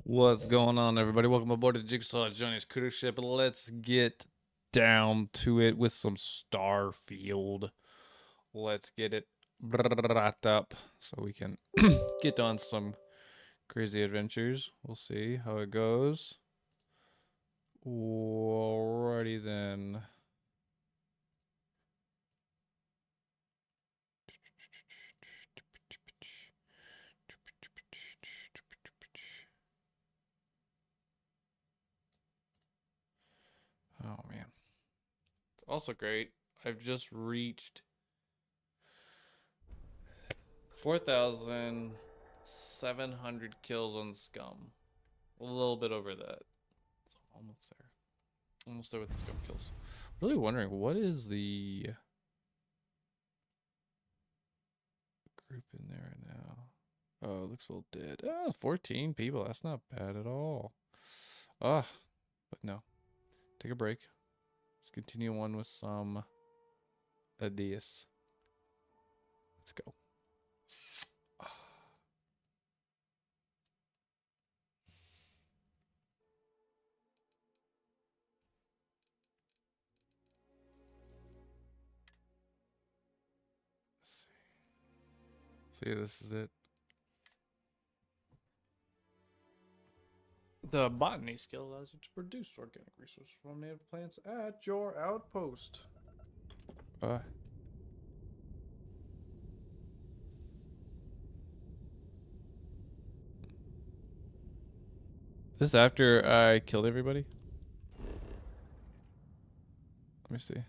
What's going on, everybody? Welcome aboard the Jigsaw Johnny's cruise ship. Let's get down to it with some Starfield. Let's get it wrapped up so we can get on some crazy adventures. We'll see how it goes. Alrighty then. Oh man. It's also great. I've just reached 4,700 kills on Scum. A little bit over that. It's almost there. Almost there with the Scum kills. Really wondering, what is the group in there right now? Oh, it looks a little dead. Oh, 14 people. That's not bad at all. Ah, but no. Take a break. Let's continue on with some ideas. Let's go. See, this is it. The botany skill allows you to produce organic resources from native plants at your outpost. This is after I killed everybody? Let me see.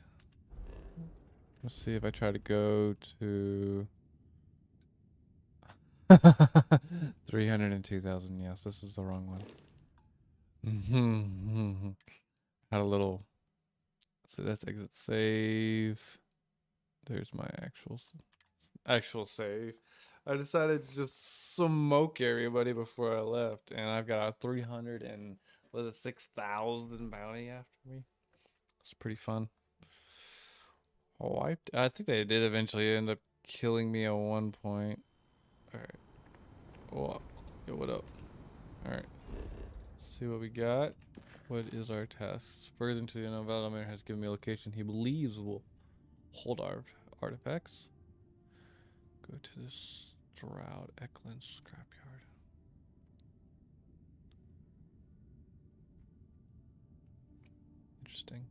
Let's see if I try to go to 302,000. Yes, this is the wrong one. Had a little. So that's exit save. There's my actual save. I decided to just smoke everybody before I left, and I've got a 300 and was it 6,000 bounty after me. It's pretty fun. Oh, I think they did eventually end up killing me at one point. All right. Oh, yo, what up? All right. See what we got. What is our task? Further into the unknown, Valdemar has given me a location he believes will hold our artifacts. Go to this Stroud Eklund scrapyard. Interesting.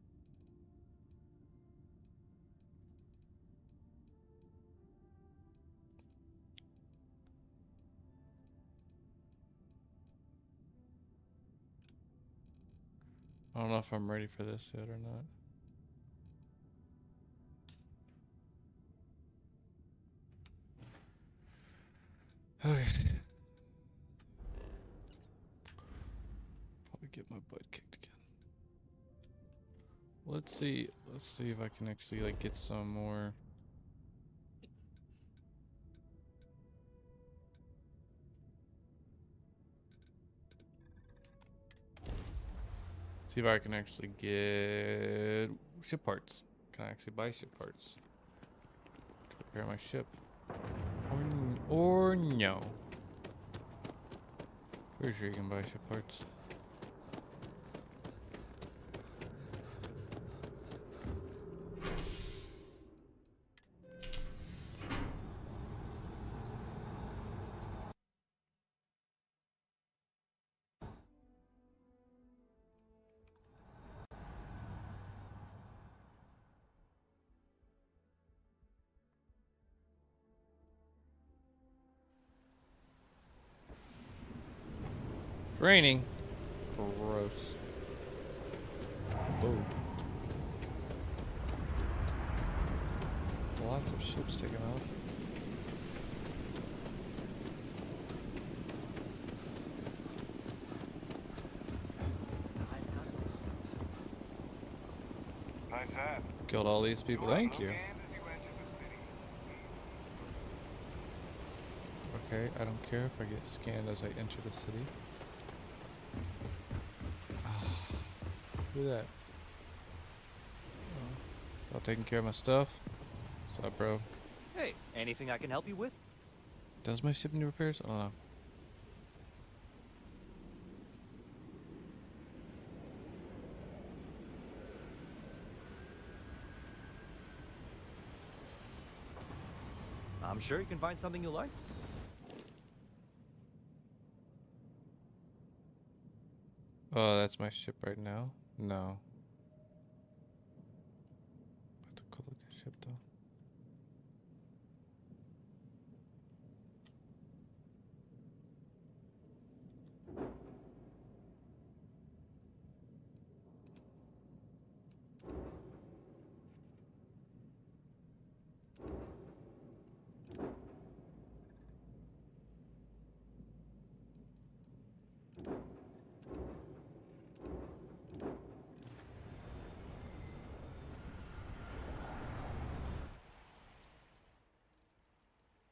I don't know if I'm ready for this yet or not. Okay. Probably get my butt kicked again. Let's see. Let's see if I can actually like get some more. See if I can actually get ship parts. Can I actually buy ship parts to repair my ship? Or no. Pretty sure you can buy ship parts. It's raining. Gross. Oh. Lots of ships taking off. Nice hat. Killed all these people. Thank you. Okay, I don't care if I get scanned as I enter the city. Look at that. All taking care of my stuff. What's up, bro? Hey, anything I can help you with? Does my ship need repairs? I don't know. I'm sure you can find something you like. Oh, that's my ship right now? No. That's a cool looking ship though.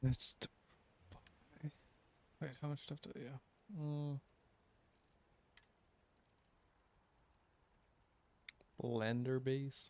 That's wait, how much stuff do yeah. Blender base.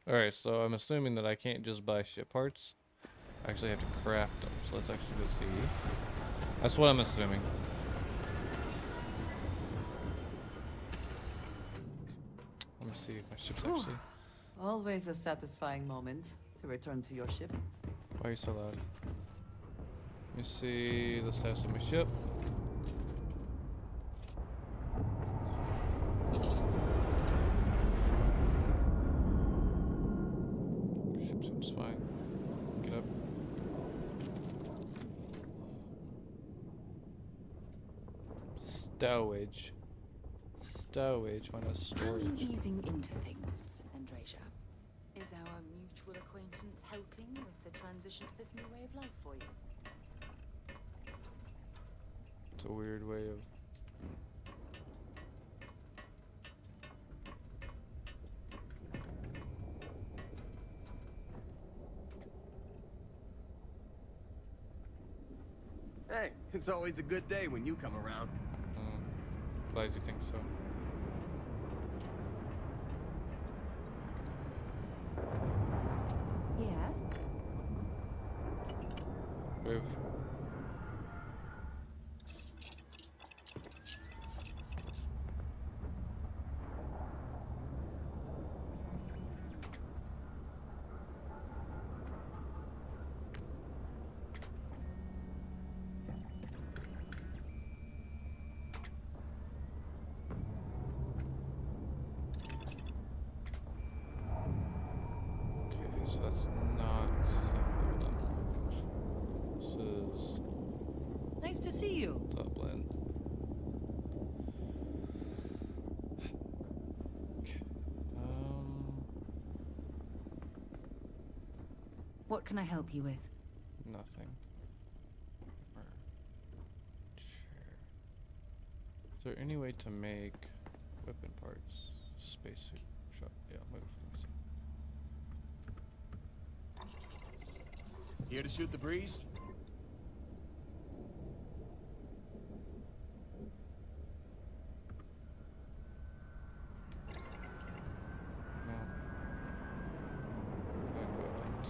Alright, so I'm assuming that I can't just buy ship parts. I actually have to craft them. So let's actually go see. That's what I'm assuming. Let me see if my ship's actually. Always a satisfying moment to return to your ship. Why are you so loud? Let me see the status of my ship. Ship seems fine. Get up. Stowage. Stowage. Why not How are you storage? easing into things, Andrasia? Is our mutual acquaintance helping with the transition to this new way of life for you? It's a weird way of. Hey, it's always a good day when you come around. Glad you think so. Yeah? Move. Okay, so that's not exactly what I'm looking for. This is Nice to see you. Dublin. Okay. What can I help you with? Nothing. Or chair. Is there any way to make weapon parts? Spacesuit shop. Yeah, move. Here to shoot the breeze? No. And weapons.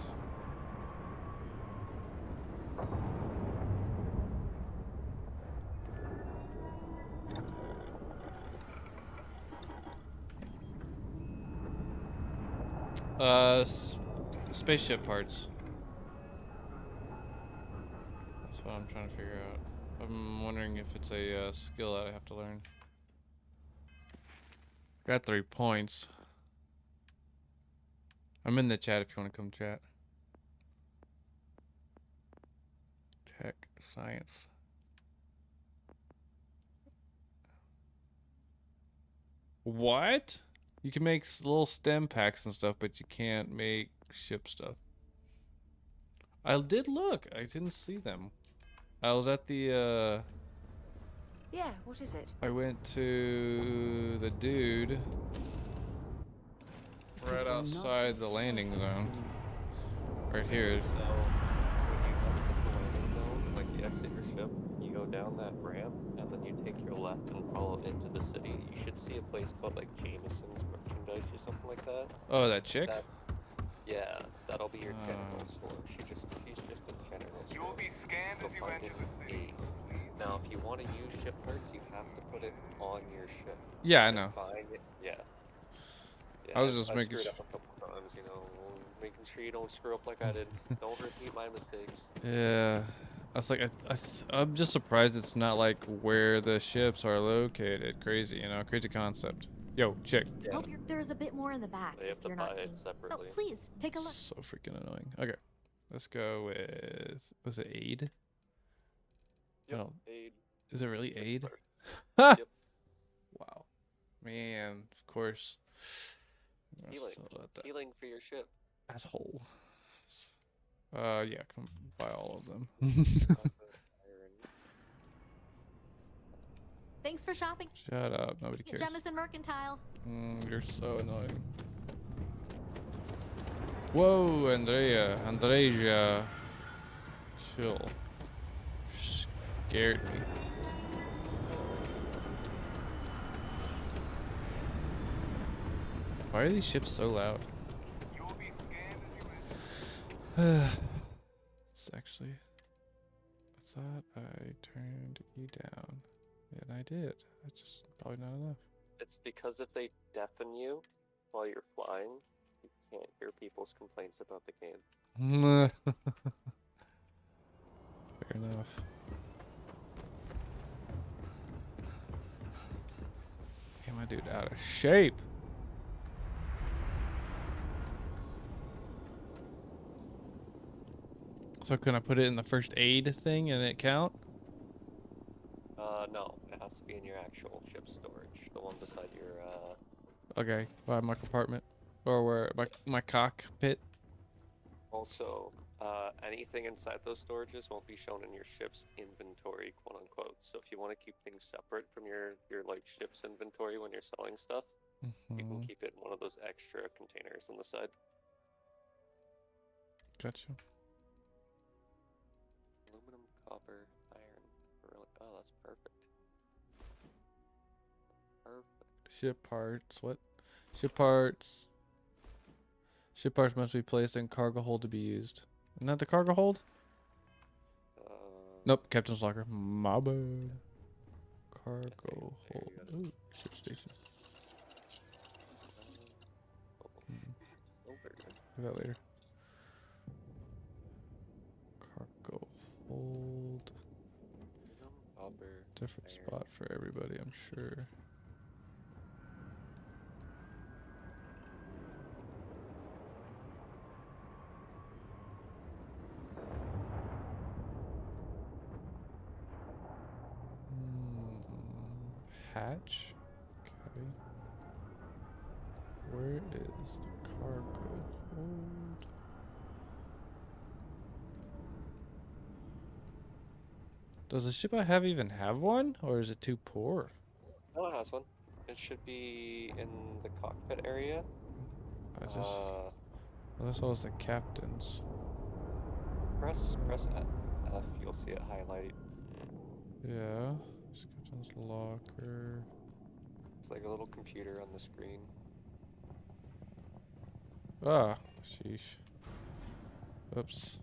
Spaceship parts. That's what I'm trying to figure out. I'm wondering if it's a skill that I have to learn. Got 3 points. I'm in the chat if you want to come chat. Tech, science. What? You can make little stem packs and stuff, but you can't make ship stuff. I did look. I didn't see them. I was at the Yeah, what is it? I went to the dude If right it were not outside the landing perfect zone. scene. Right here. So, when you exit the landing zone, like you exit your ship, you go down that ramp, and then you take your left and follow into the city. You should see a place called like Jameson's Merchandise or something like that. Oh, that chick? That, yeah, that'll be your Oh. general store. She's just a general store. You will be scanned You'll as you find enter it the city. in A. Now, if you want to use ship parts, you have to put it on your ship. Yeah, I Just know. buying it, yeah. Yeah, I was just I making screwed up a couple times, you know, making sure you don't screw up like I did. Don't repeat my mistakes. Yeah. I was like, I'm just surprised it's not like where the ships are located. Crazy, you know, crazy concept. Yo, chick. Yeah, Hope there's a bit more in the back they if have to you're buy not it seeing. separately. Oh, please take a look. So freaking annoying. Okay. Let's go with, was it aid? Yep, Oh, aid. is it really aid? Yep. Wow. Man, of course. Healing. That Healing for your ship. asshole. Yeah, come buy all of them. Iron. Thanks for shopping. Shut up, nobody cares. Jemison Mercantile. You're so annoying. Whoa, Andrea. Chill. Scared me. Why are these ships so loud? You will be scanned as you enter. It's actually. I thought I turned you down. And I did. I just probably not enough. It's because if they deafen you while you're flying, you can't hear people's complaints about the game. Fair enough. Damn, my dude out of shape. So can I put it in the first aid thing and it count? No, it has to be in your actual ship storage, the one beside your, Okay, by my compartment. Or where my cockpit. Also, anything inside those storages won't be shown in your ship's inventory, quote unquote. So if you want to keep things separate from your like ship's inventory when you're selling stuff, you can keep it in one of those extra containers on the side. Gotcha. Aluminum, copper, iron, beryllium. Oh, that's perfect. Perfect. Ship parts. What? Ship parts. Ship parts must be placed in cargo hold to be used. Isn't that the cargo hold? Nope, captain's locker. My bad. Cargo hold. Ooh, ship station. Silver. Do that later. Cargo hold. Copper. Different iron. spot for everybody, I'm sure. Hatch. Okay. Where is the cargo hold? Does the ship I have even have one, or is it too poor? Oh, it has one. It should be in the cockpit area. I just. Well, that's all the captain's. Press F. You'll see it highlight. Yeah. It's captain's locker. It's like a little computer on the screen. Ah, sheesh. Oops.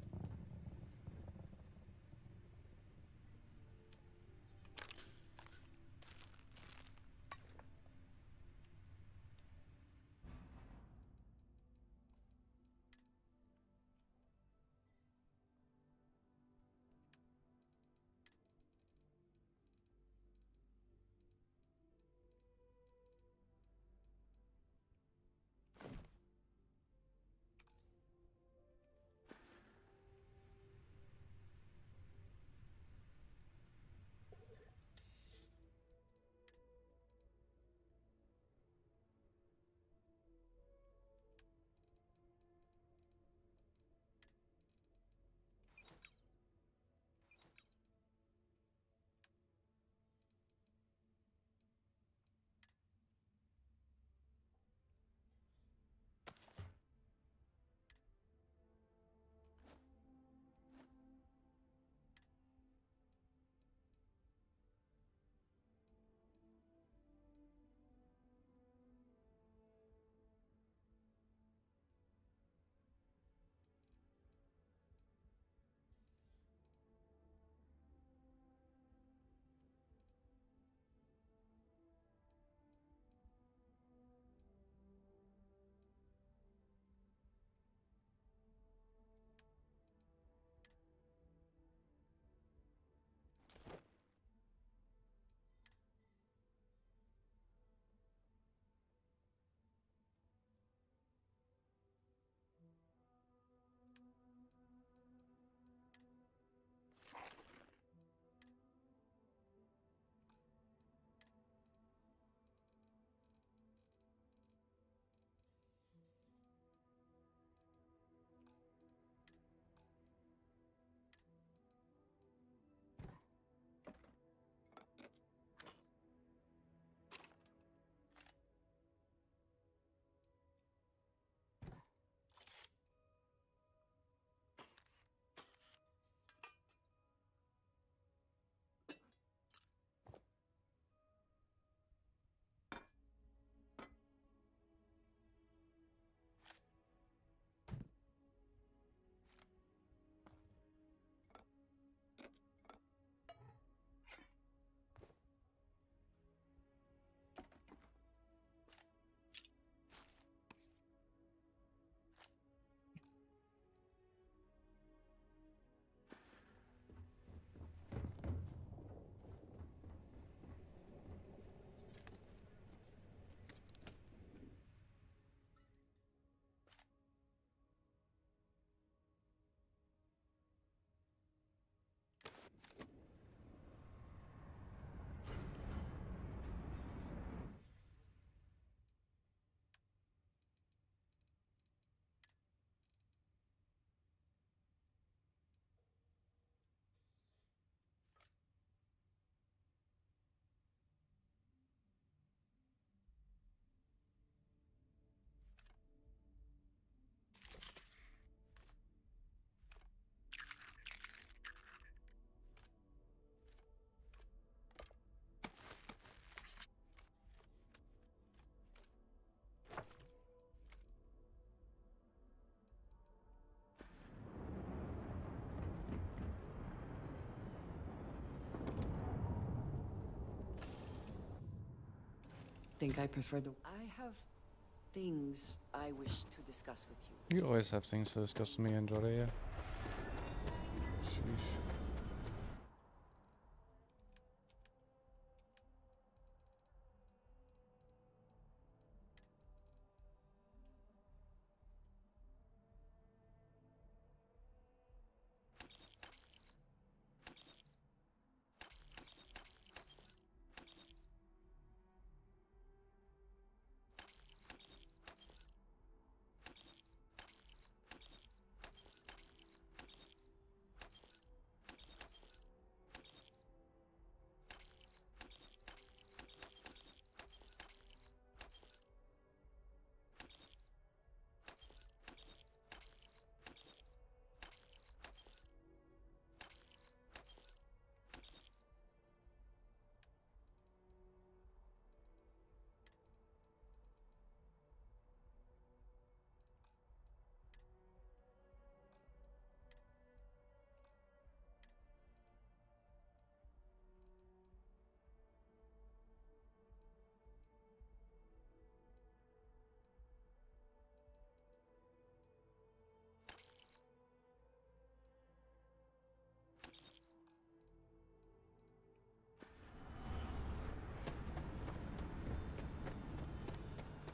think I prefer the. I have things I wish to discuss with you. You always have things to discuss with me, Andrea. Sheesh.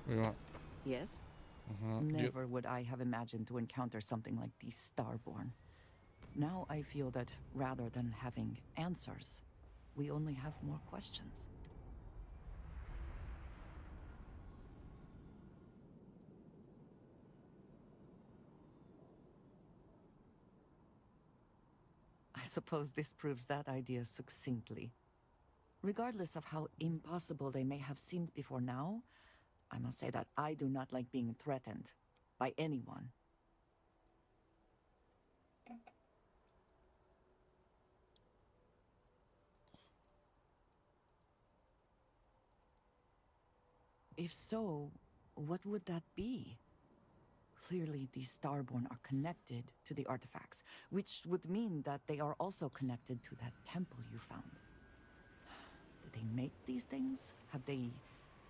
We want. Yes? Mm-hmm. Never would I have imagined to encounter something like these Starborn. Now I feel that rather than having answers, we only have more questions. I suppose this proves that idea succinctly. Regardless of how impossible they may have seemed before now, I must say that I do not like being threatened by anyone. If so, what would that be? Clearly, these Starborn are connected to the artifacts, which would mean that they are also connected to that temple you found. Did they make these things? Have they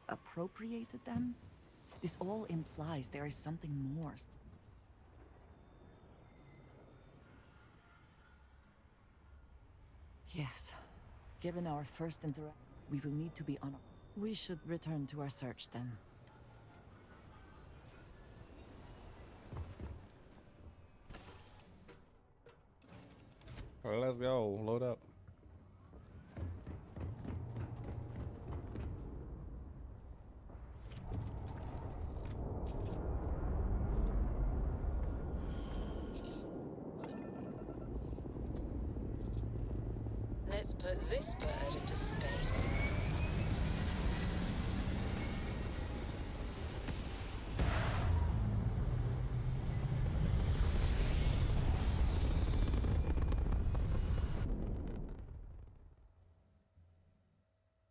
appropriated them? This all implies there is something more. Yes. Given our first interaction, we will need to be on. We should return to our search then. All right, let's go. Load up. Let's put this bird into space.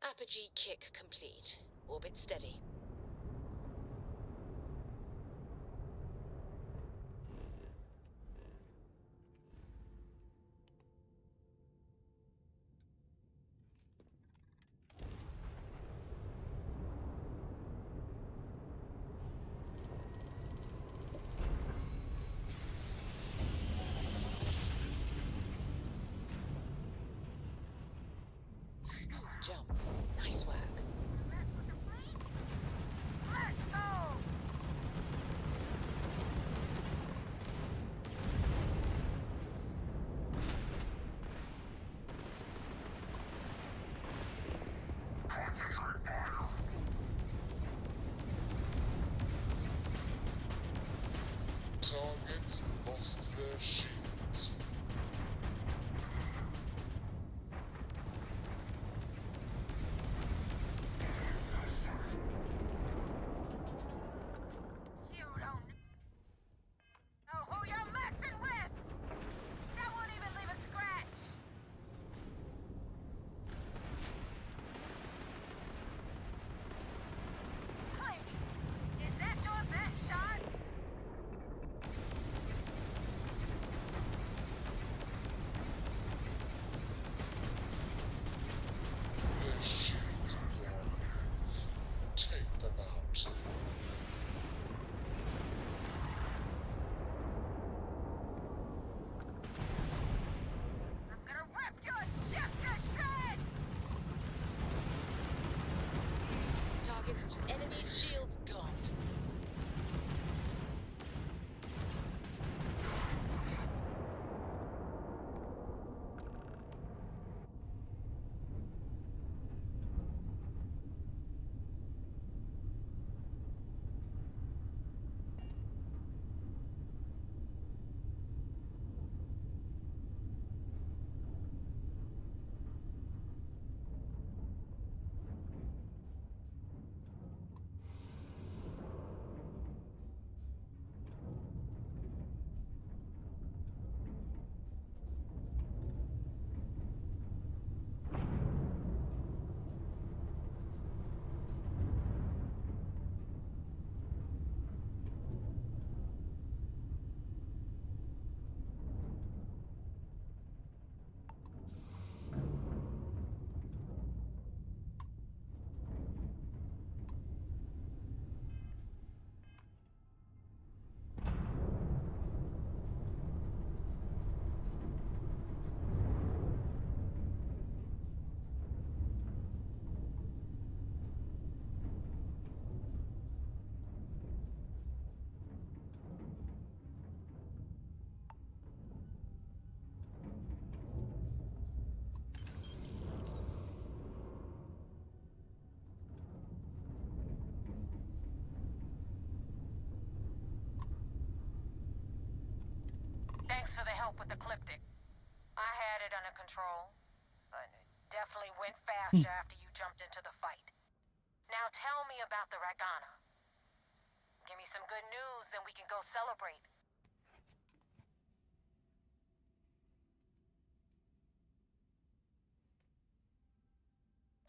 Apogee kick complete. Orbit steady. Smooth jump. Nice work. Let's go! Targets lost their shields. You don't know who you're messing with! That won't even leave a scratch! Click! Is that your best shot? Its enemy's shield's gone. Thanks for the help with the Ecliptic. I had it under control, but it definitely went faster after you jumped into the fight. Now tell me about the Ragana. Give me some good news, then we can go celebrate.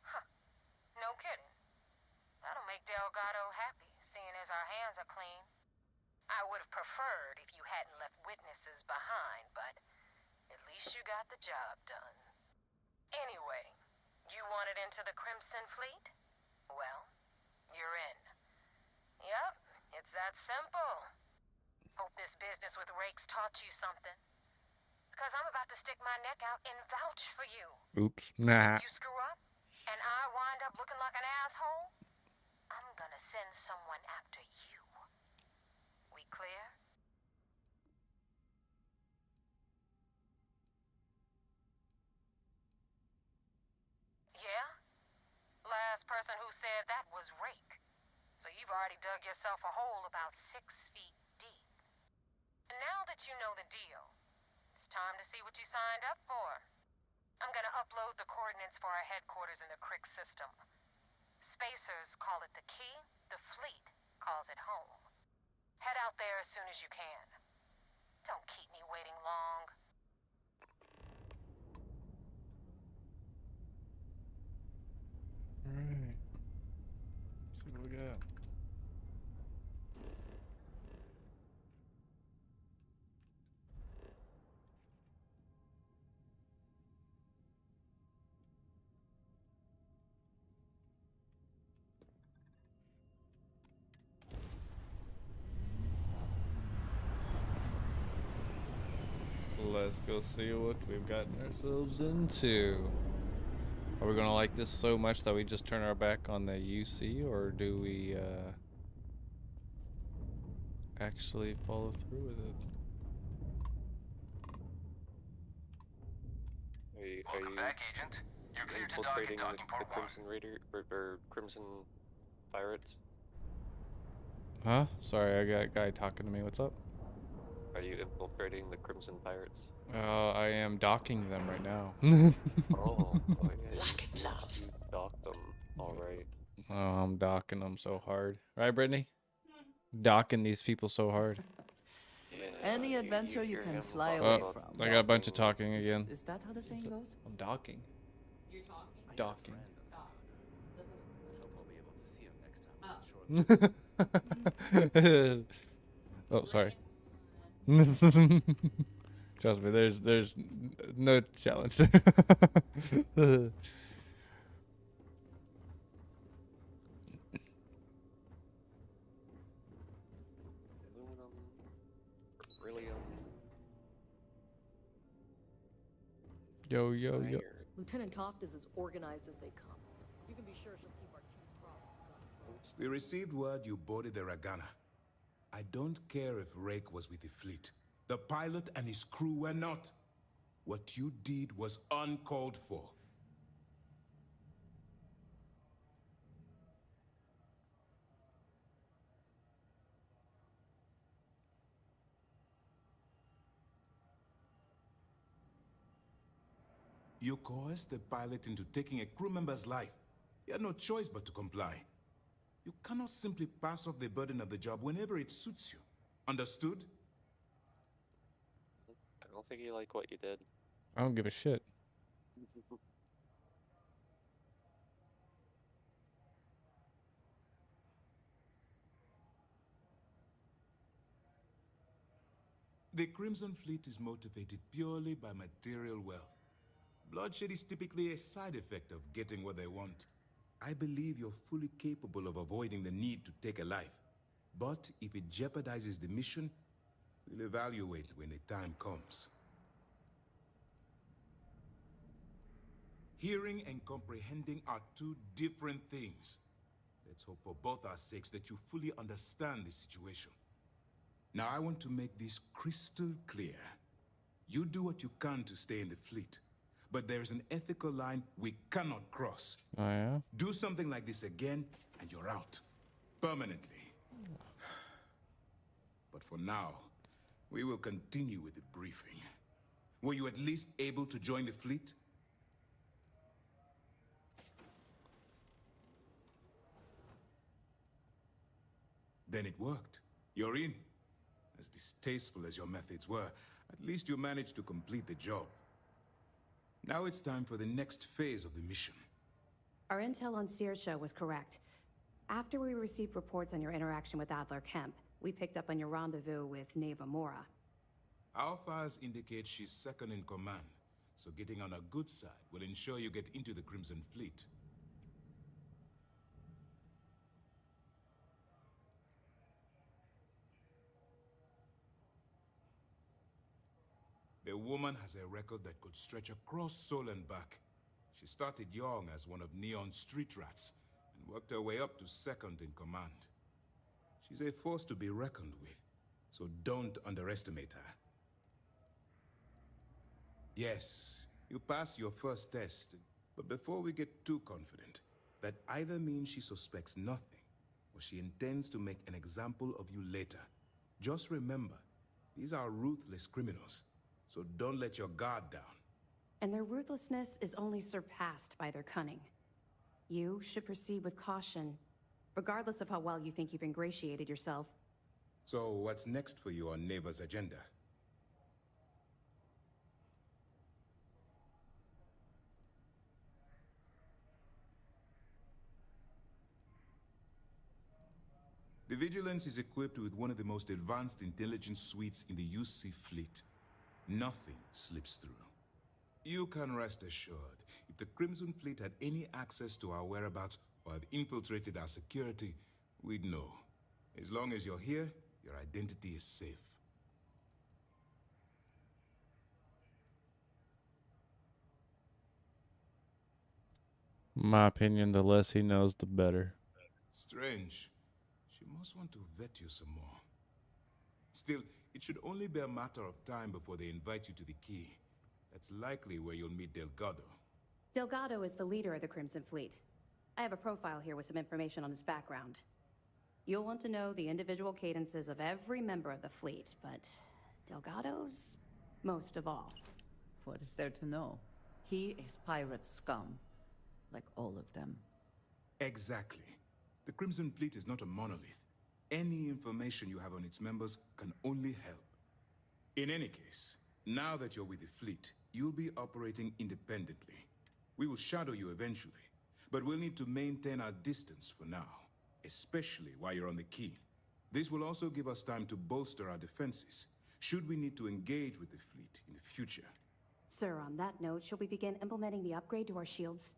Huh. No kidding. That'll make Delgado happy, seeing as our hands are clean. I would have preferred if you hadn't left witnesses behind, but at least you got the job done. Anyway, you wanted into the Crimson Fleet? Well, you're in. Yep, it's that simple. Hope this business with Rakes taught you something. Because I'm about to stick my neck out and vouch for you. Oops. Nah. You screw up, and I wind up looking like an asshole, I'm gonna send someone after you. We clear? Yeah? Last person who said that was Rake. So you've already dug yourself a hole about 6 feet deep. And now that you know the deal, it's time to see what you signed up for. I'm gonna upload the coordinates for our headquarters in the Crick system. Spacers call it the key, the fleet calls it home. Head out there as soon as you can. Don't keep me waiting long. Alright. See what we got. Let's go see what we've gotten ourselves into. Are we gonna like this so much that we just turn our back on the UC, or do we actually follow through with it? Are you back, Agent. You're clear to dock at infiltrating docking the port 1. Crimson Raider or Crimson Pirates? Huh? Sorry, I got a guy talking to me. What's up? Are you infiltrating the Crimson Pirates? I am docking them right now. Oh, yeah. Like love. You docked them. Alright. Oh, I'm docking them so hard. Right, Brittany? Docking these people so hard. Any adventure you can fly Oh, away from. I got a bunch of talking again. Is that how the saying goes? I'm docking. You're talking? Docking. Hope I'll be able to see him next time. Oh. Oh, sorry. Trust me, there's no challenge. Aluminum, beryllium, Yo, yo, yo. iron. Lieutenant Toft is as organized as they come. You can be sure she'll keep our T's crossed. We received word you boarded the Ragana. I don't care if Rake was with the fleet. The pilot and his crew were not. What you did was uncalled for. You coerced the pilot into taking a crew member's life. You had no choice but to comply. You cannot simply pass off the burden of the job whenever it suits you. Understood? I don't think you like what you did. I don't give a shit. The Crimson Fleet is motivated purely by material wealth. Bloodshed is typically a side effect of getting what they want. I believe you're fully capable of avoiding the need to take a life. But if it jeopardizes the mission, we'll evaluate when the time comes. Hearing and comprehending are two different things. Let's hope for both our sakes that you fully understand the situation. Now I want to make this crystal clear. You do what you can to stay in the fleet, but there's an ethical line we cannot cross. Oh, yeah? Do something like this again, and you're out. Permanently. But for now, we will continue with the briefing. Were you at least able to join the fleet? Then it worked. You're in. As distasteful as your methods were, at least you managed to complete the job. Now it's time for the next phase of the mission. Our intel on Saoirse was correct. After we received reports on your interaction with Adler Kemp, we picked up on your rendezvous with Neva Mora. Our files indicate she's second in command, so getting on her good side will ensure you get into the Crimson Fleet. The woman has a record that could stretch across Sol and back. She started young as one of Neon's street rats, and worked her way up to second in command. She's a force to be reckoned with, so don't underestimate her. Yes, you passed your first test, but before we get too confident, that either means she suspects nothing, or she intends to make an example of you later. Just remember, these are ruthless criminals, so don't let your guard down. And their ruthlessness is only surpassed by their cunning. You should proceed with caution, regardless of how well you think you've ingratiated yourself. So what's next for you on Neva's agenda? The Vigilance is equipped with one of the most advanced intelligence suites in the UC fleet. Nothing slips through. You can rest assured, if the Crimson Fleet had any access to our whereabouts or have infiltrated our security, we'd know. As long as you're here, your identity is safe. In my opinion, the less he knows, the better. Strange. She must want to vet you some more. Still, it should only be a matter of time before they invite you to the Key. That's likely where you'll meet Delgado. Delgado is the leader of the Crimson Fleet. I have a profile here with some information on his background. You'll want to know the individual cadences of every member of the fleet, but Delgado's most of all. What is there to know? He is pirate scum, like all of them. Exactly. The Crimson Fleet is not a monolith. Any information you have on its members can only help. In any case, now that you're with the fleet, you'll be operating independently. We will shadow you eventually, but we'll need to maintain our distance for now, especially while you're on the Key. This will also give us time to bolster our defenses, should we need to engage with the fleet in the future. Sir, on that note, shall we begin implementing the upgrade to our shields?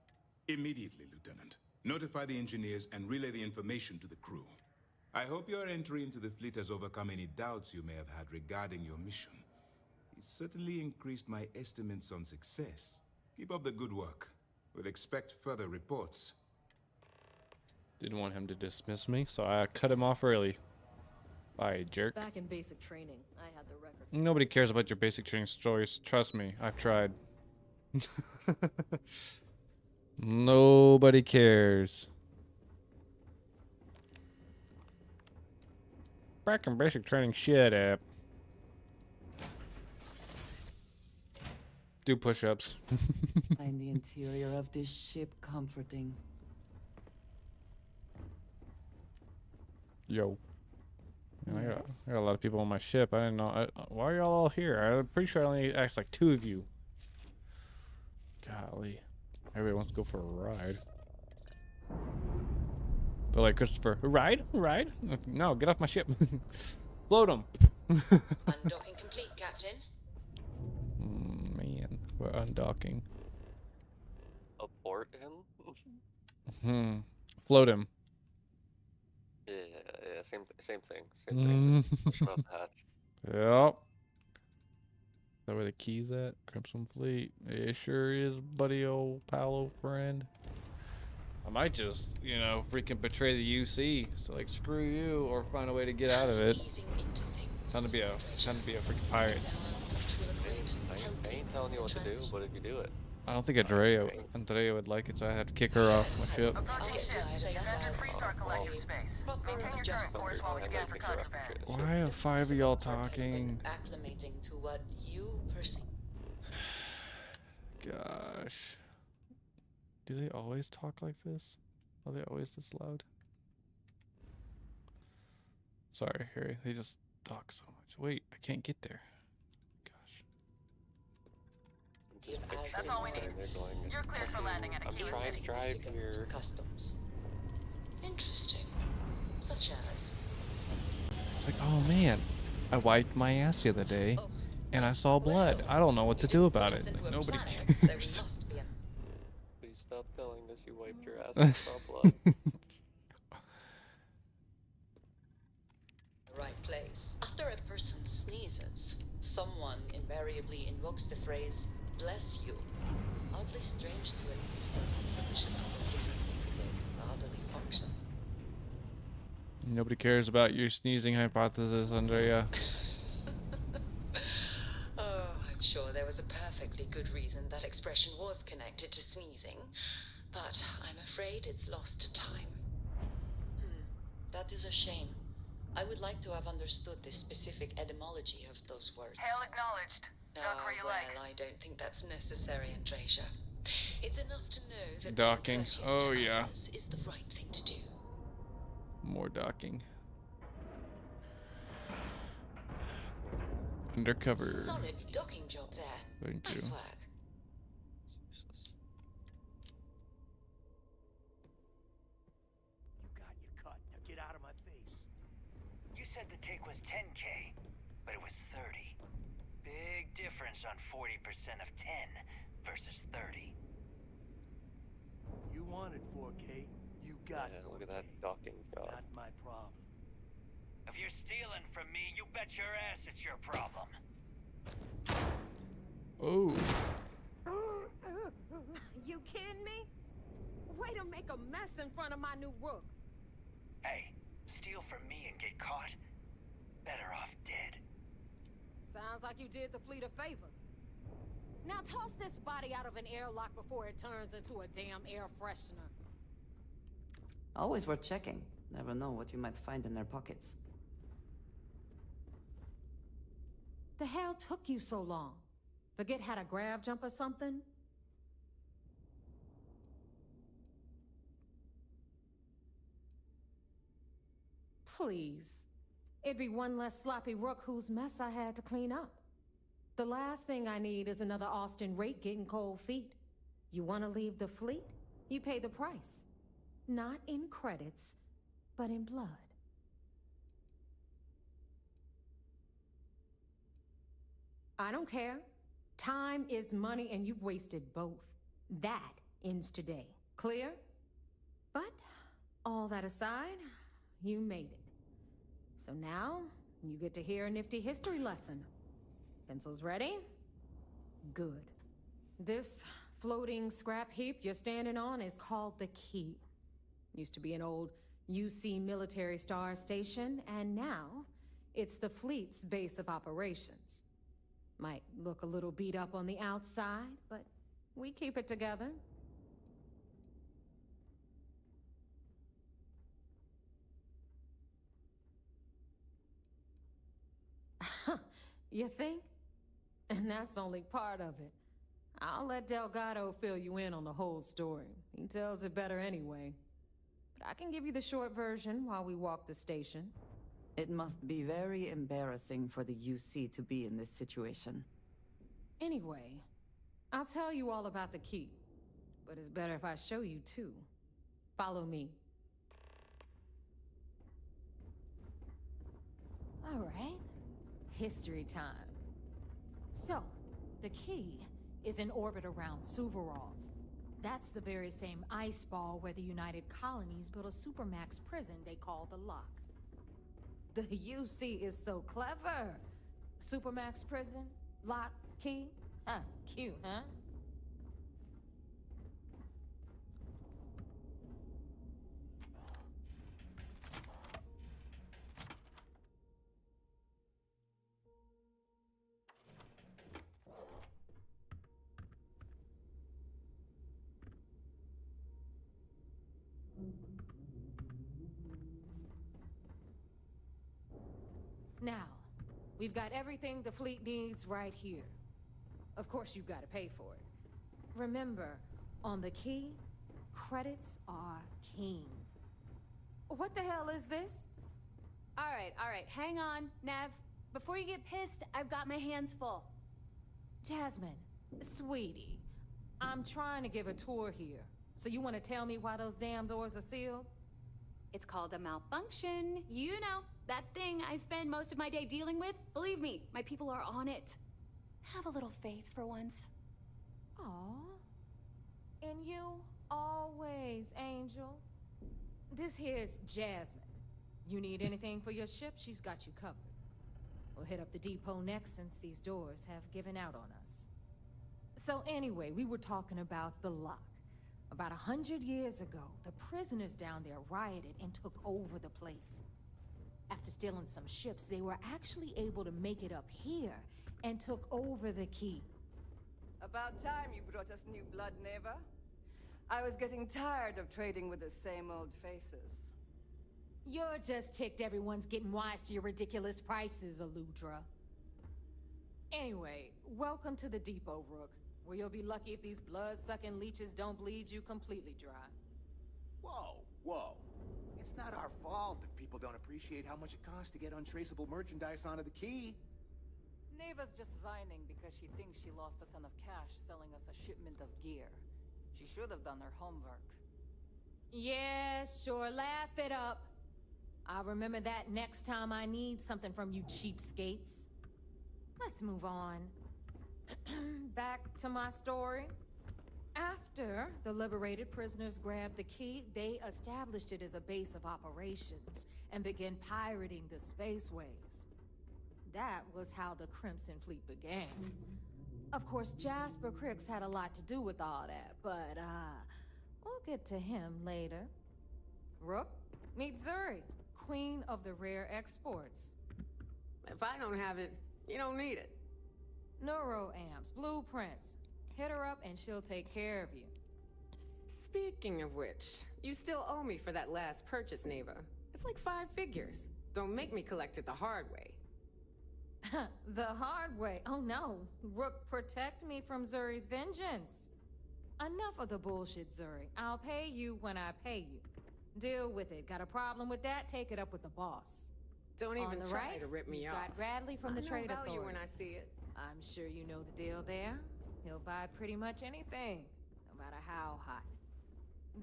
Immediately, Lieutenant. Notify the engineers and relay the information to the crew. I hope your entry into the fleet has overcome any doubts you may have had regarding your mission. It certainly increased my estimates on success. Keep up the good work. We'll expect further reports. Didn't want him to dismiss me, so I cut him off early. Bye, jerk. Back in basic training, I had the record. Nobody cares about your basic training stories. Trust me, I've tried. Nobody cares. Back in basic training, shut up. Do push-ups. Find the interior of this ship comforting. Yo. Yeah, Yes. I got a lot of people on my ship. I didn't know. Why are y'all all here? I'm pretty sure I only asked like 2 of you. Golly. Everybody wants to go for a ride. They're like, Christopher, a ride? A ride? No, get off my ship. Float them. Undocking complete, Captain. Man, we're undocking. Abort him? Float him. Yeah, same thing. Same thing. Just push him off the hatch. Yep. Is that where the key's at? Crimson Fleet. It sure is, buddy, old pal, old friend. I might just, you know, freaking betray the UC. So like, screw you, or find a way to get out of it. Time to be a freaking pirate. I ain't telling you what to do, but if you do it. I don't think Andrea would like it, so I have to kick her off my ship. Why are 5 of y'all talking? Acclimating to what you perceive. Gosh. Do they always talk like this? Are they always this loud? Sorry, Harry. They just talk so much. Wait, I can't get there. That's all we need. You're clear for landing at a I'm trying to drive here. Customs. Interesting. Such as? It's like, oh man, I wiped my ass the other day, and I saw blood. I don't know what to do about it. Like, nobody cares. Please stop telling us you wiped your ass and saw blood. The right place. After a person sneezes, someone invariably invokes the phrase, "Bless you." Oddly strange to a startup solution out of the disintegrated bodily function. Nobody cares about your sneezing hypothesis, Andrea. Oh, I'm sure there was a perfectly good reason that expression was connected to sneezing, but I'm afraid it's lost to time. That is a shame. I would like to have understood the specific etymology of those words. Hail acknowledged. Dock where you well, I don't think that's necessary, Andresia. It's enough to know that Docking. Oh yeah. Is the right thing to do. More docking. Undercover. Solid docking job there. Thank you. Nice work. You got your cut. Now get out of my face. You said the take was 10K, but it was 30. Big difference on 40% of 10 versus 30. You wanted 4K, you got 4K. Look at that docking job. Not my problem. If you're stealing from me, you bet your ass it's your problem. Oh. You kidding me? Way to make a mess in front of my new rook. Hey, steal from me and get caught? Better off dead. Sounds like you did the fleet a favor. Now toss this body out of an airlock before it turns into a damn air freshener. Always worth checking. Never know what you might find in their pockets. The hell took you so long? Forget how to grav jump or something? Please. It'd be one less sloppy rook whose mess I had to clean up. The last thing I need is another Austin rate getting cold feet. You want to leave the fleet? You pay the price. Not in credits, but in blood. I don't care. Time is money and you've wasted both. That ends today. Clear? But, all that aside, you made it. So now, you get to hear a nifty history lesson. Pencils ready? Good. This floating scrap heap you're standing on is called the Key. Used to be an old UC military star station, and now it's the fleet's base of operations. Might look a little beat up on the outside, but we keep it together. You think? And that's only part of it. I'll let Delgado fill you in on the whole story. He tells it better anyway. But I can give you the short version while we walk the station. It must be very embarrassing for the UC to be in this situation. Anyway, I'll tell you all about the key. But it's better if I show you too. Follow me. All right. History time. So, the key is in orbit around Suvorov. That's the very same ice ball where the United Colonies built a supermax prison they call the Lock. The UC is so clever. Supermax prison, lock, key. Huh, cute, huh? Now, we've got everything the fleet needs right here. Of course, you've got to pay for it. Remember, on the key, credits are king. What the hell is this? All right, hang on, Nev. Before you get pissed, I've got my hands full. Jasmine, sweetie, I'm trying to give a tour here. So you want to tell me why those damn doors are sealed? It's called a malfunction. You know, that thing I spend most of my day dealing with. Believe me, my people are on it. Have a little faith for once. Aw. And you always, Angel. This here's Jasmine. You need anything for your ship, she's got you covered. We'll hit up the depot next since these doors have given out on us. So anyway, we were talking about the Lock. About 100 years ago, the prisoners down there rioted and took over the place. After stealing some ships, they were actually able to make it up here and took over the key. About time you brought us new blood, Neva. I was getting tired of trading with the same old faces. You're just ticked everyone's getting wise to your ridiculous prices, Aludra. Anyway, welcome to the depot, Rook, where you'll be lucky if these blood-sucking leeches don't bleed you completely dry. Whoa. It's not our fault if people don't appreciate how much it costs to get untraceable merchandise onto the key. Neva's just whining because she thinks she lost a ton of cash selling us a shipment of gear. She should have done her homework. Yeah, sure, laugh it up. I'll remember that next time I need something from you cheapskates. Let's move on. Back to my story. After the liberated prisoners grabbed the key, they established it as a base of operations and began pirating the spaceways. That was how the Crimson Fleet began. Of course, Jasper Cricks had a lot to do with all that, but we'll get to him later. Rook, meet Zuri, Queen of the Rare Exports. If I don't have it, you don't need it. Neuroamps, blueprints. Hit her up and she'll take care of you. Speaking of which, you still owe me for that last purchase, Neva. It's like 5 figures. Don't make me collect it the hard way. The hard way? Oh no. Rook, protect me from Zuri's vengeance. Enough of the bullshit, Zuri. I'll pay you when I pay you. Deal with it. Got a problem with that? Take it up with the boss. Don't even On the try right, to rip me you've off. got Bradley from the Trade value Authority. when I see it. I'm sure you know the deal there. He'll buy pretty much anything, no matter how hot.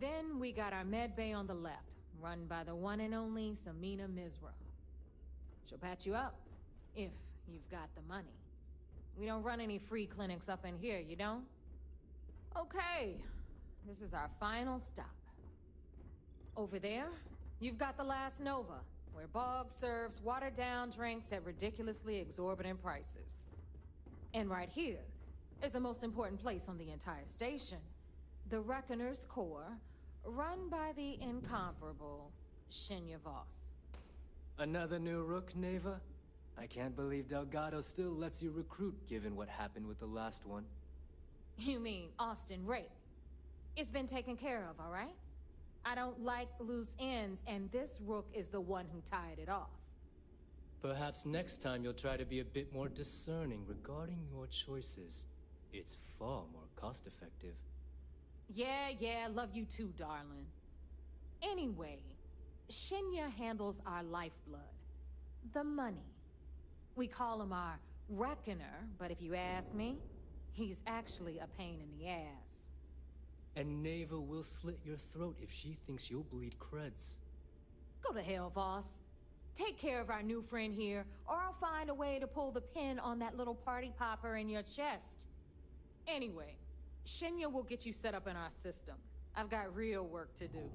Then we got our med bay on the left, run by the one and only Samina Mizra. She'll patch you up, if you've got the money. We don't run any free clinics up in here, you don't? Okay, this is our final stop. Over there, you've got the Last Nova, where Bog serves watered-down drinks at ridiculously exorbitant prices. And right here is the most important place on the entire station. The Reckoner's core, run by the incomparable Shinya Voss. Another new rook, Neva? I can't believe Delgado still lets you recruit given what happened with the last one. You mean Austin Rake? It's been taken care of, all right? I don't like loose ends, and this rook is the one who tied it off. Perhaps next time you'll try to be a bit more discerning regarding your choices. It's far more cost-effective. Yeah, love you too, darling. Anyway, Shinya handles our lifeblood. The money. We call him our reckoner, but if you ask me, he's actually a pain in the ass. And Neva will slit your throat if she thinks you'll bleed creds. Go to hell, boss. Take care of our new friend here, or I'll find a way to pull the pin on that little party popper in your chest. Anyway, Shinya will get you set up in our system. I've got real work to do.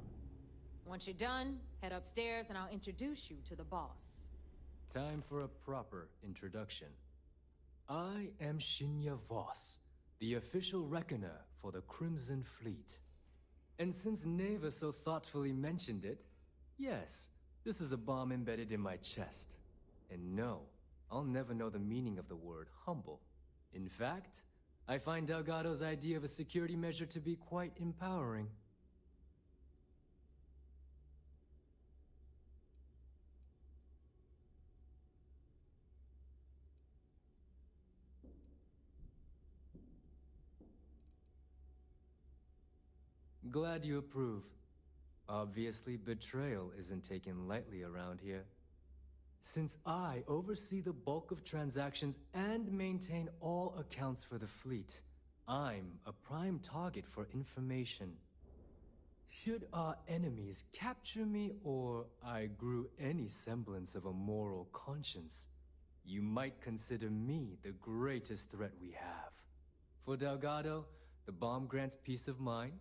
Once you're done, head upstairs and I'll introduce you to the boss. Time for a proper introduction. I am Shinya Voss, the official reckoner for the Crimson Fleet. And since Neva so thoughtfully mentioned it, yes, this is a bomb embedded in my chest. And no, I'll never know the meaning of the word humble. In fact, I find Delgado's idea of a security measure to be quite empowering. Glad you approve. Obviously, betrayal isn't taken lightly around here. Since I oversee the bulk of transactions and maintain all accounts for the fleet, I'm a prime target for information. Should our enemies capture me or I grew any semblance of a moral conscience, you might consider me the greatest threat we have. For Delgado, the bomb grants peace of mind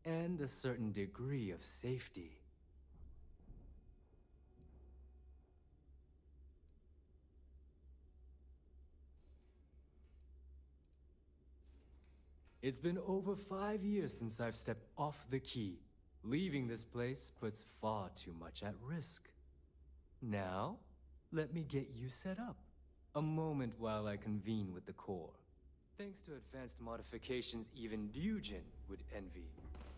and a certain degree of safety. It's been over 5 years since I've stepped off the key. Leaving this place puts far too much at risk. Now, let me get you set up. A moment while I convene with the core. Thanks to advanced modifications even Ryujin would envy,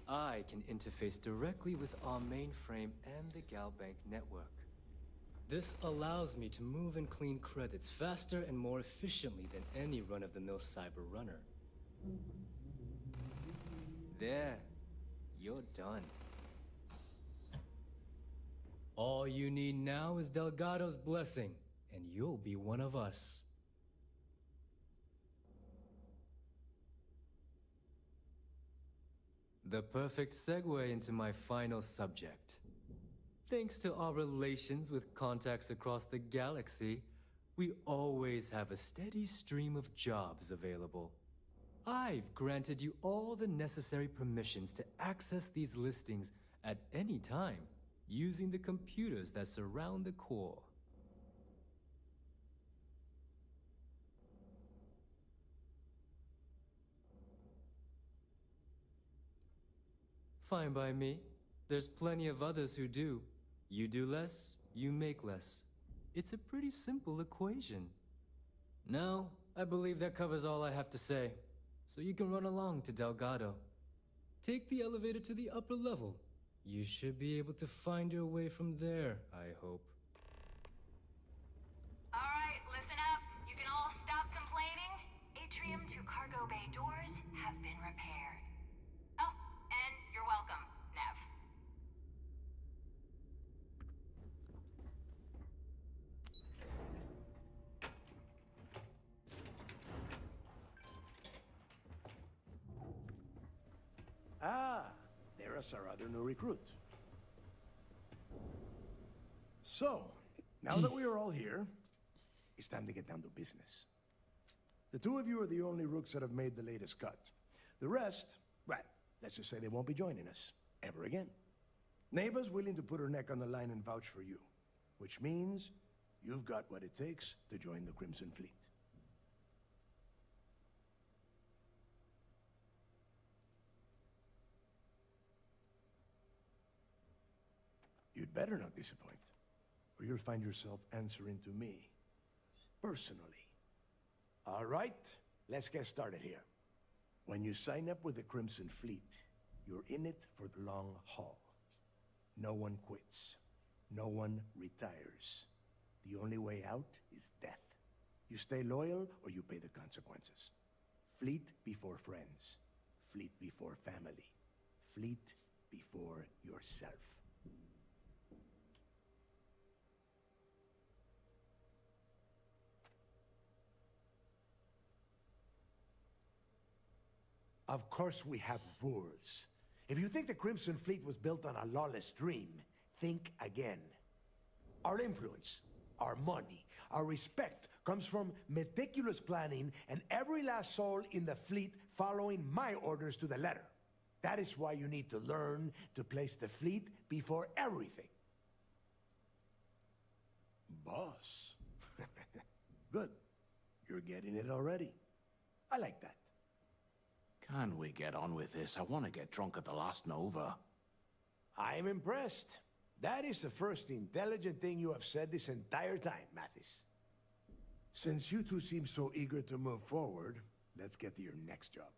I can interface directly with our mainframe and the Galbank network. This allows me to move and clean credits faster and more efficiently than any run-of-the-mill cyber runner. There, you're done. All you need now is Delgado's blessing, and you'll be one of us. The perfect segue into my final subject. Thanks to our relations with contacts across the galaxy, we always have a steady stream of jobs available. I've granted you all the necessary permissions to access these listings at any time, using the computers that surround the core. Fine by me. There's plenty of others who do. You do less, you make less. It's a pretty simple equation. Now, I believe that covers all I have to say. So you can run along to Delgado. Take the elevator to the upper level. You should be able to find your way from there, I hope. Alright, listen up. You can all stop complaining. Atrium to cargo bay doors have been repaired. Oh, and you're welcome, Nev. Ah, there's our other new recruit. So, now that we are all here, it's time to get down to business. The two of you are the only rooks that have made the latest cut. The rest, well, let's just say they won't be joining us ever again. Neva's willing to put her neck on the line and vouch for you, which means you've got what it takes to join the Crimson Fleet. better not disappoint, or you'll find yourself answering to me. Personally. All right, let's get started here. When you sign up with the Crimson Fleet, you're in it for the long haul. No one quits. No one retires. The only way out is death. You stay loyal or you pay the consequences. Fleet before friends. Fleet before family. Fleet before yourself. Of course we have rules. If you think the Crimson Fleet was built on a lawless dream, think again. Our influence, our money, our respect comes from meticulous planning and every last soul in the fleet following my orders to the letter. That is why you need to learn to place the fleet before everything. Boss. Good. You're getting it already. I like that. Can we get on with this? I want to get drunk at the last Nova. I'm impressed. That is the first intelligent thing you have said this entire time, Mathis. Since you two seem so eager to move forward, let's get to your next job.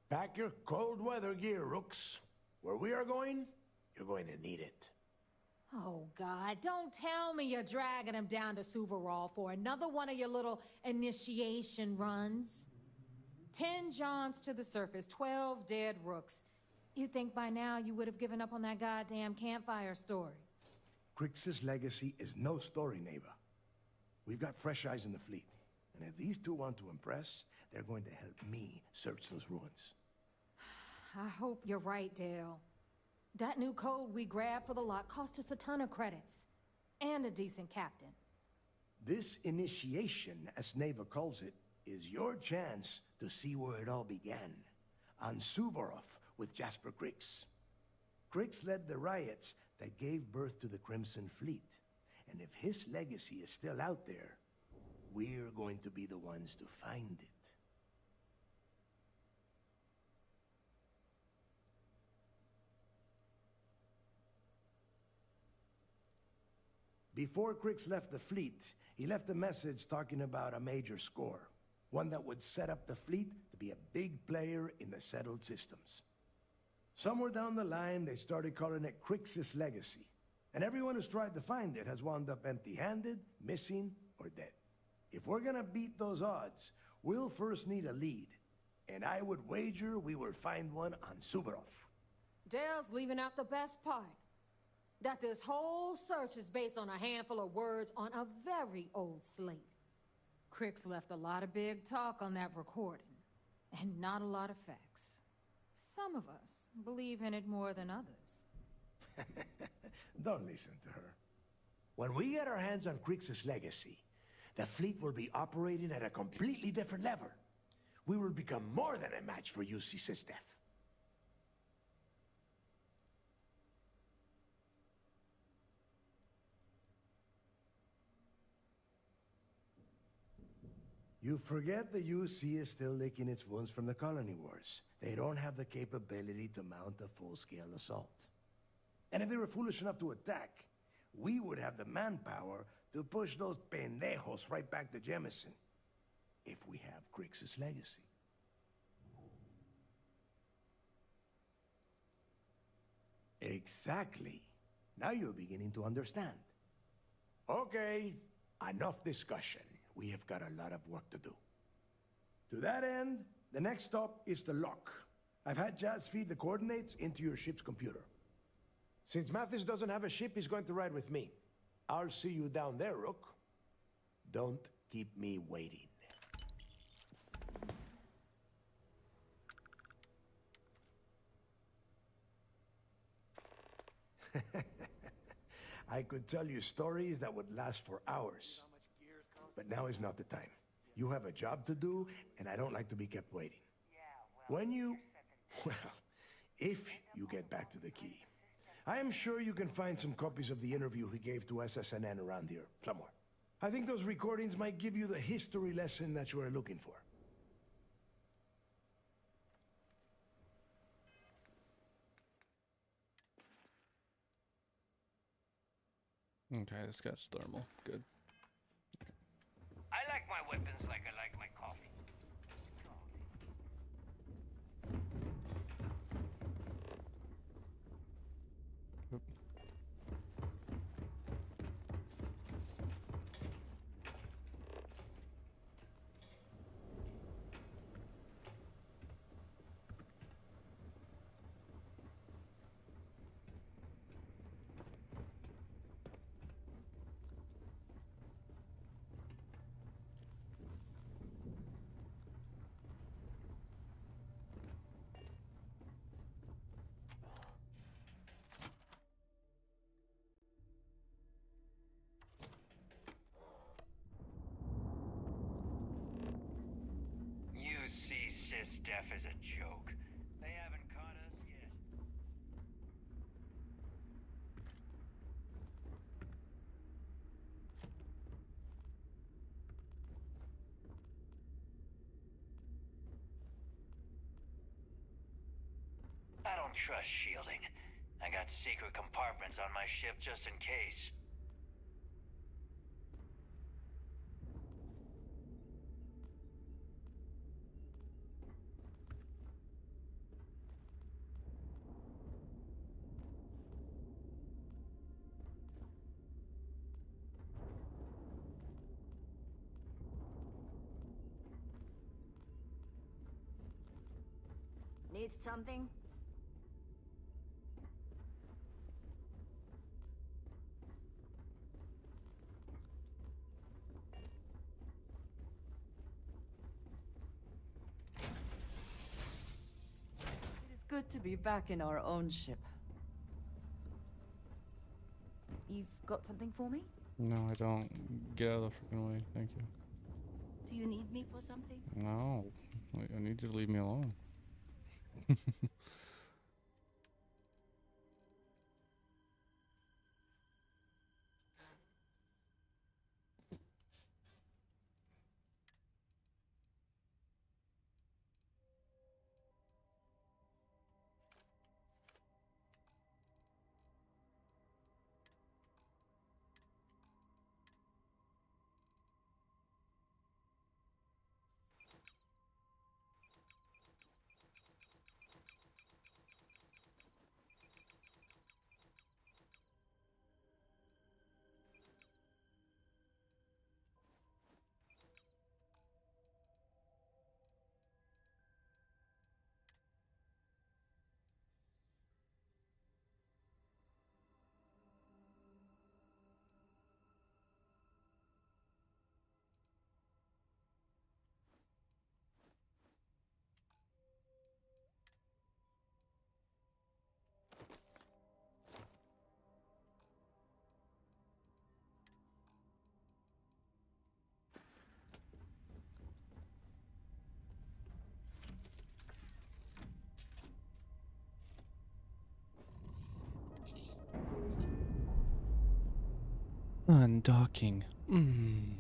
Pack your cold weather gear, Rooks. Where we are going, you're going to need it. Oh, God, don't tell me you're dragging him down to Suvarol for another one of your little initiation runs. 10 Johns to the surface, 12 dead Rooks. You'd think by now you would have given up on that goddamn campfire story. Crix's legacy is no story, Neva. We've got fresh eyes in the fleet. And if these two want to impress, they're going to help me search those ruins. I hope you're right, Dale. That new code we grabbed for the lot cost us a ton of credits. And a decent captain. This initiation, as Neva calls it, is your chance to see where it all began. On Suvorov with Jasper Crix. Crix led the riots that gave birth to the Crimson Fleet. And if his legacy is still out there, we're going to be the ones to find it. Before Crix left the fleet, he left a message talking about a major score. One that would set up the fleet to be a big player in the settled systems. Somewhere down the line, they started calling it Crix's legacy. And everyone who's tried to find it has wound up empty-handed, missing, or dead. If we're gonna beat those odds, we'll first need a lead. And I would wager we will find one on Suvorov. Dale's leaving out the best part. That this whole search is based on a handful of words on a very old slate. Crix left a lot of big talk on that recording, and not a lot of facts. Some of us believe in it more than others. Don't listen to her. When we get our hands on Crix's legacy, the fleet will be operating at a completely different level. We will become more than a match for UC Systef. You forget the UC is still licking its wounds from the colony wars. They don't have the capability to mount a full-scale assault. And if they were foolish enough to attack, we would have the manpower to push those pendejos right back to Jemison. If we have Crix's legacy. Exactly. Now you're beginning to understand. Okay, enough discussion. We have got a lot of work to do. To that end, the next stop is the lock. I've had Jazz feed the coordinates into your ship's computer. Since Mathis doesn't have a ship, he's going to ride with me. I'll see you down there, Rook. Don't keep me waiting. I could tell you stories that would last for hours. But now is not the time. You have a job to do, and I don't like to be kept waiting. When you... Well, if you get back to the key, I am sure you can find some copies of the interview he gave to SSNN around here, somewhere. I think those recordings might give you the history lesson that you are looking for. Okay, this guy's thermal. Good. I like my weapons like I like my coffee. You see Sys Def as a joke. They haven't caught us yet. I don't trust shielding. I got secret compartments on my ship just in case. Need something? It is good to be back in our own ship. You've got something for me? No, I don't. Get out of the freaking way. Thank you. Do you need me for something? No. I need you to leave me alone. Undocking. And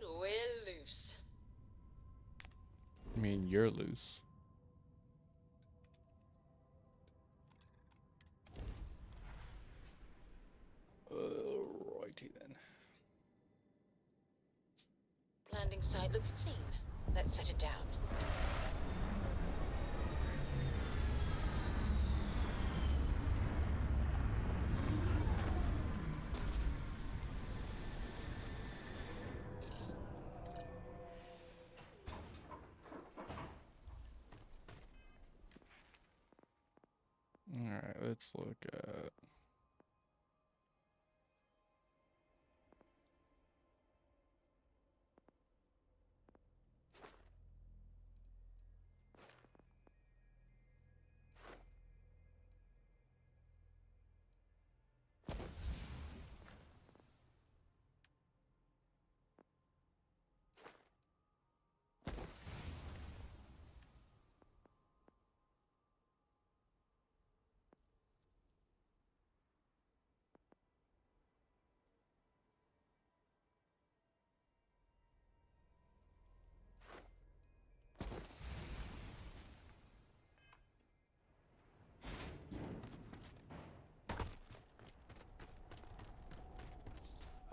we're loose. I mean, you're loose. Alrighty then. Landing site looks clean. Let's set it down. Alright, let's look at...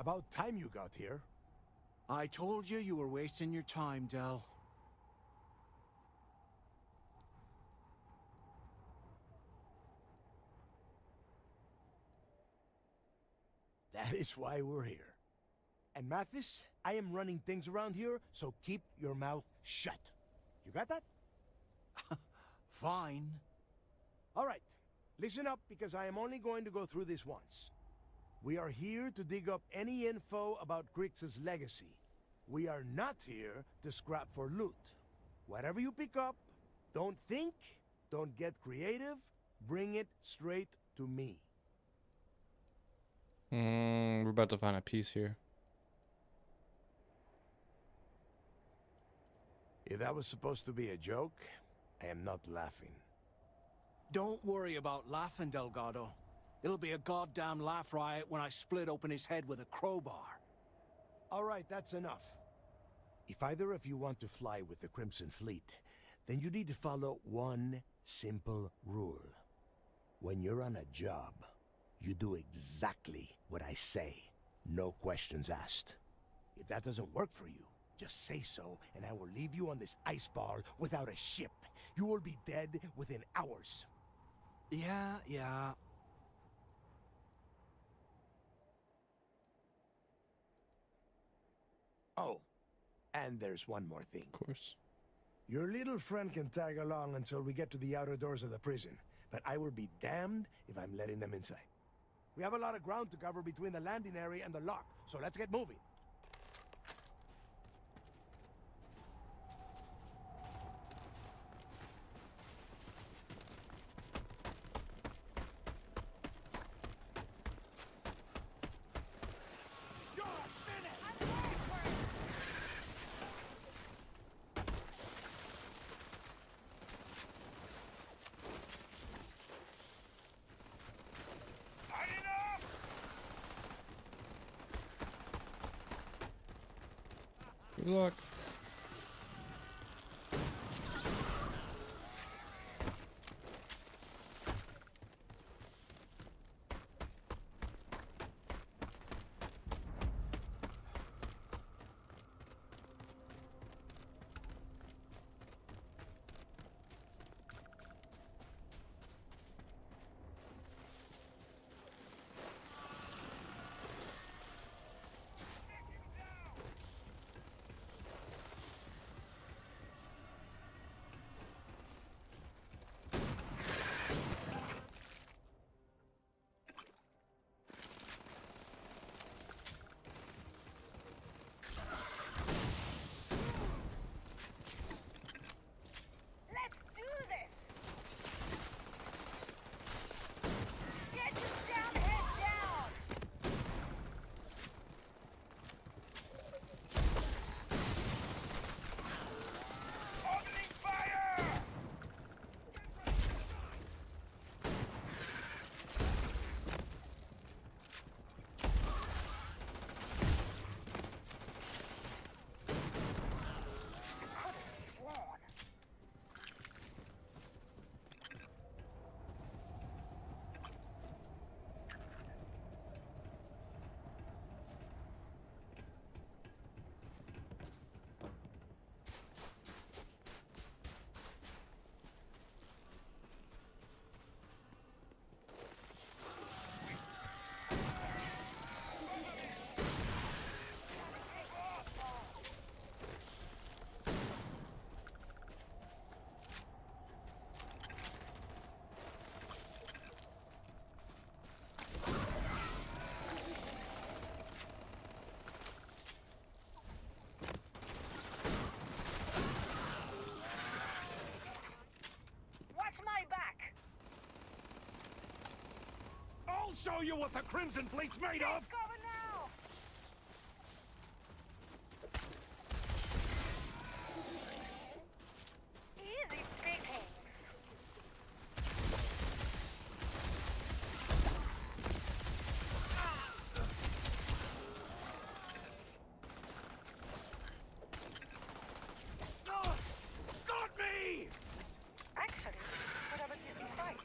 About time you got here. I told you you were wasting your time, Del. That is why we're here. And Mathis, I am running things around here, so keep your mouth shut. You got that? Fine. All right. Listen up, because I am only going to go through this once. We are here to dig up any info about Grix's legacy. We are not here to scrap for loot. Whatever you pick up, don't think, don't get creative, bring it straight to me. We're about to find a piece here. If that was supposed to be a joke, I am not laughing. Don't worry about laughing, Delgado. It'll be a goddamn laugh riot when I split open his head with a crowbar. All right, that's enough. If either of you want to fly with the Crimson Fleet, then you need to follow one simple rule. When you're on a job, you do exactly what I say. No questions asked. If that doesn't work for you, just say so, and I will leave you on this ice ball without a ship. You will be dead within hours. Yeah. Oh, and there's one more thing. Of course. Your little friend can tag along until we get to the outer doors of the prison, but I will be damned if I'm letting them inside. We have a lot of ground to cover between the landing area and the lock, so let's get moving. Good luck. Show you what the Crimson Fleet's made of! Cover now! Easy pickings. Got me! Actually, put up a decent fight.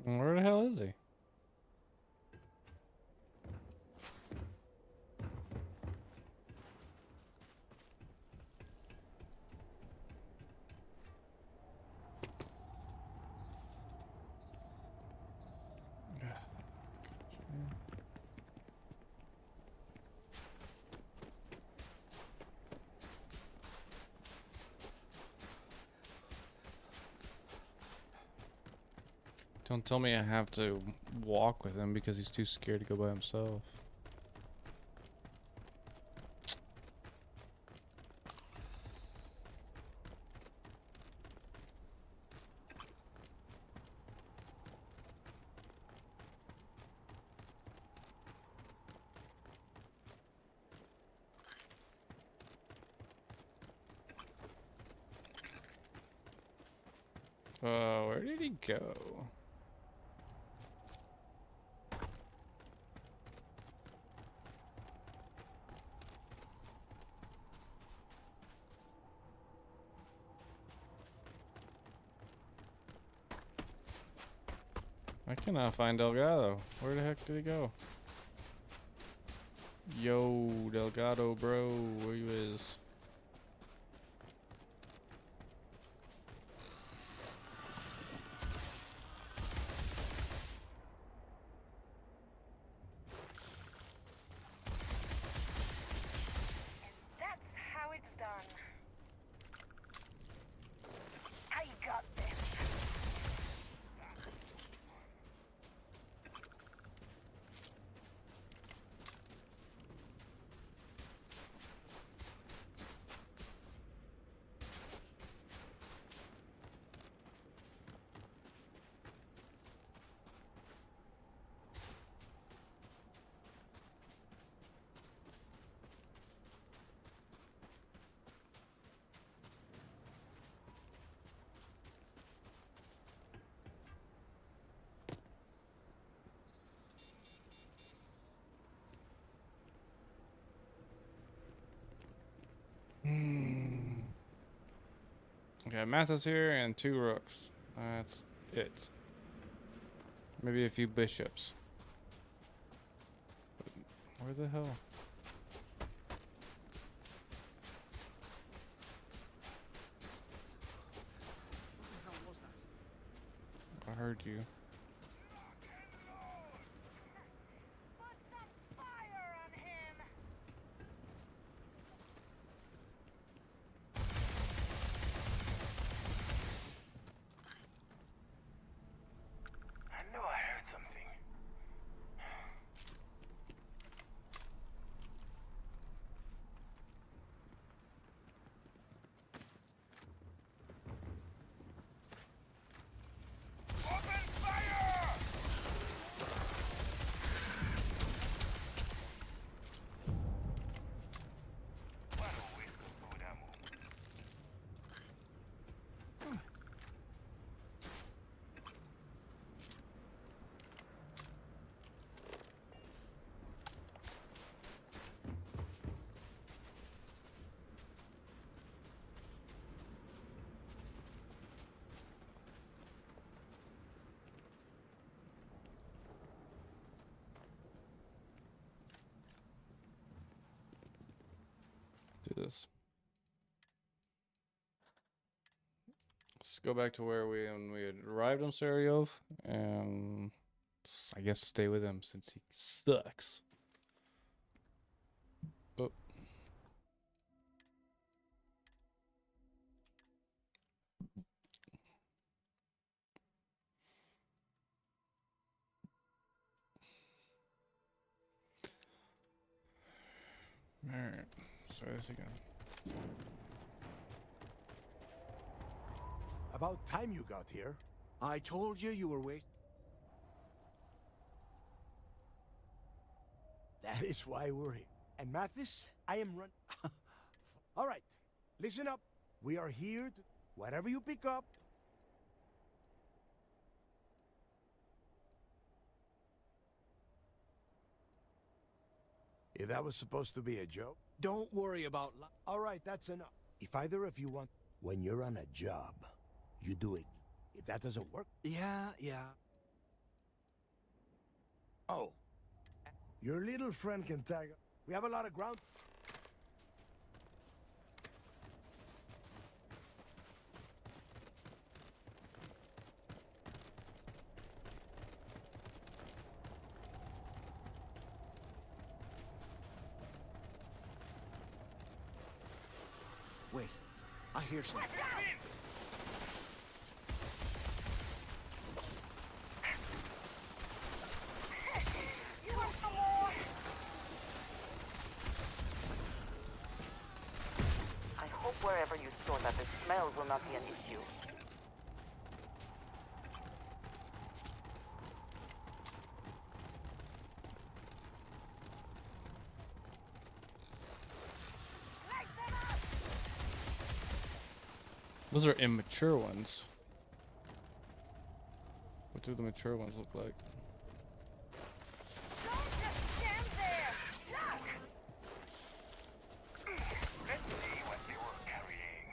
Where the hell is he? Don't tell me I have to walk with him because he's too scared to go by himself. Where did he go? I cannot find Delgado. Where the heck did he go? Yo, Delgado, bro, where you is? That's how it's done. I got this. Okay, Massa's here and 2 rooks. That's it. Maybe a few bishops. Where the hell? I heard you. I knew I heard something. Open fire! What a waste of food ammo. Do this. Let's go back to where we had arrived on Sarajevo and I guess stay with him since he sucks. Oh. Alright, let's try this again. About time you got here. I told you you were wasting. That is why we're here. And Mathis, I am run. All right, listen up. We are here to whatever you pick up. If that was supposed to be a joke, Don't worry about. all right, that's enough. If either of you want, when you're on a job, you do it. If that doesn't work, Yeah. Oh. Your little friend can tag... We have a lot of ground... Wait, I hear something. You want some more? I hope wherever you store that, the smell will not be an issue. Those are immature ones. What do the mature ones look like? Don't just stand there! Look! Let's see what they were carrying.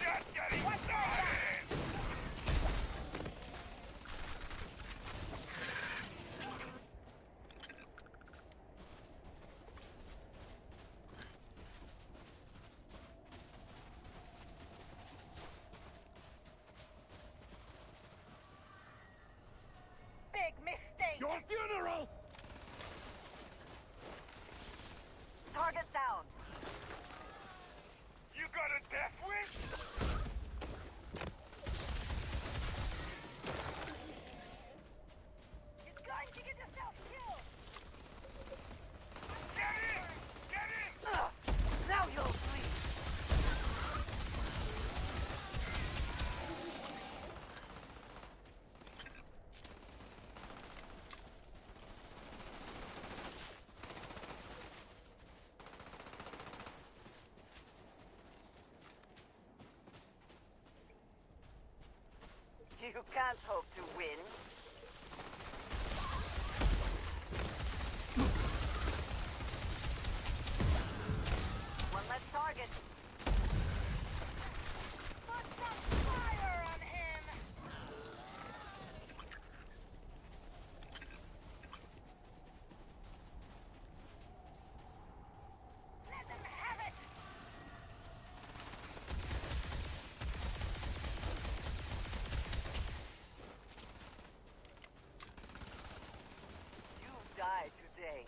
Just getting started! Big mistake! Your funeral! Target down! You got a death wish? You're going to get yourself killed! Get in! Get in! Now you'll bleed! You can't hope to win. One less target. Put some fire on him! Let them have it! You die today.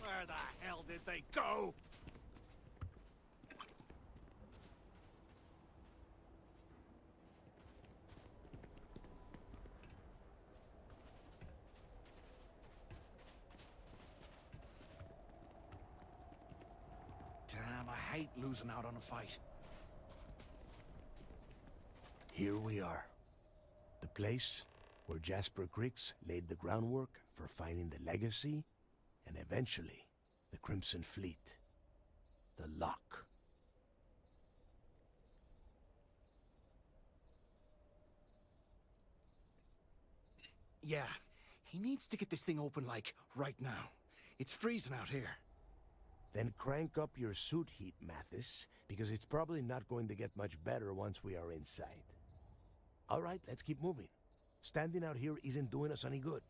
Where the hell did they go? Damn, I hate losing out on a fight. Here we are. The place where Jasper Griggs laid the groundwork for finding the legacy and eventually the Crimson Fleet. The Lock. Yeah, he needs to get this thing open, like, right now. It's freezing out here. Then crank up your suit heat, Mathis, because it's probably not going to get much better once we are inside. All right, let's keep moving. Standing out here isn't doing us any good.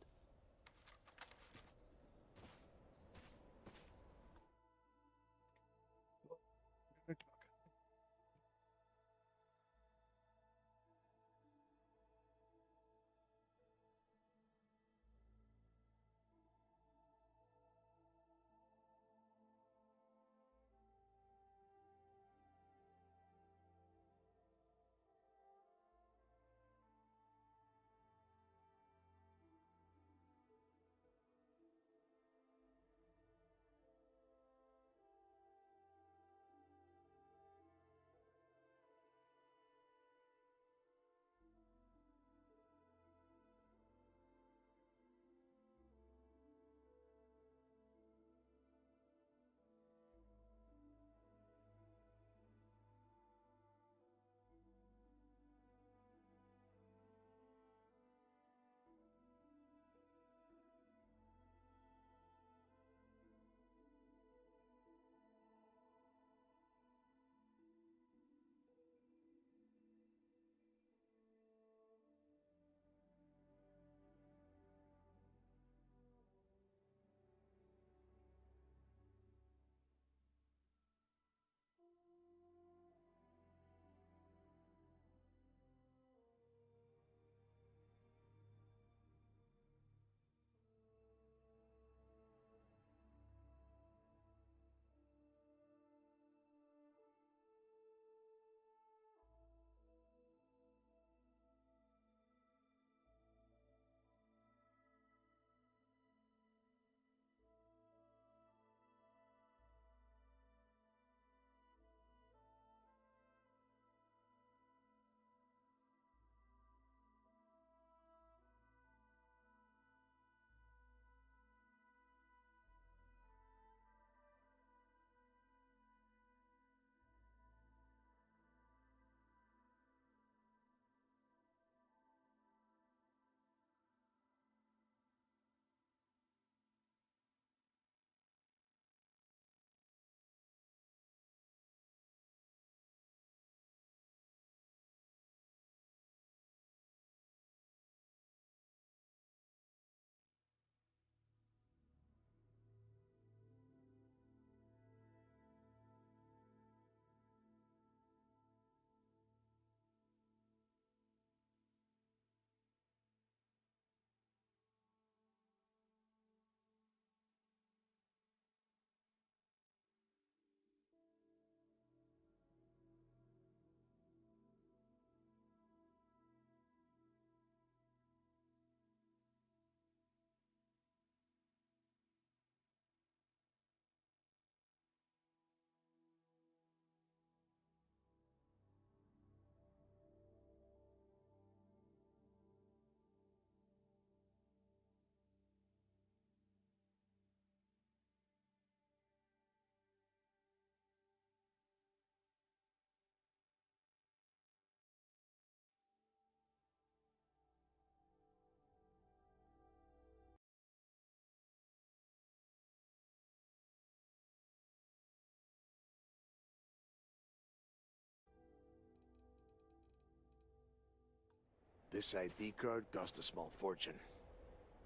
This ID card cost a small fortune.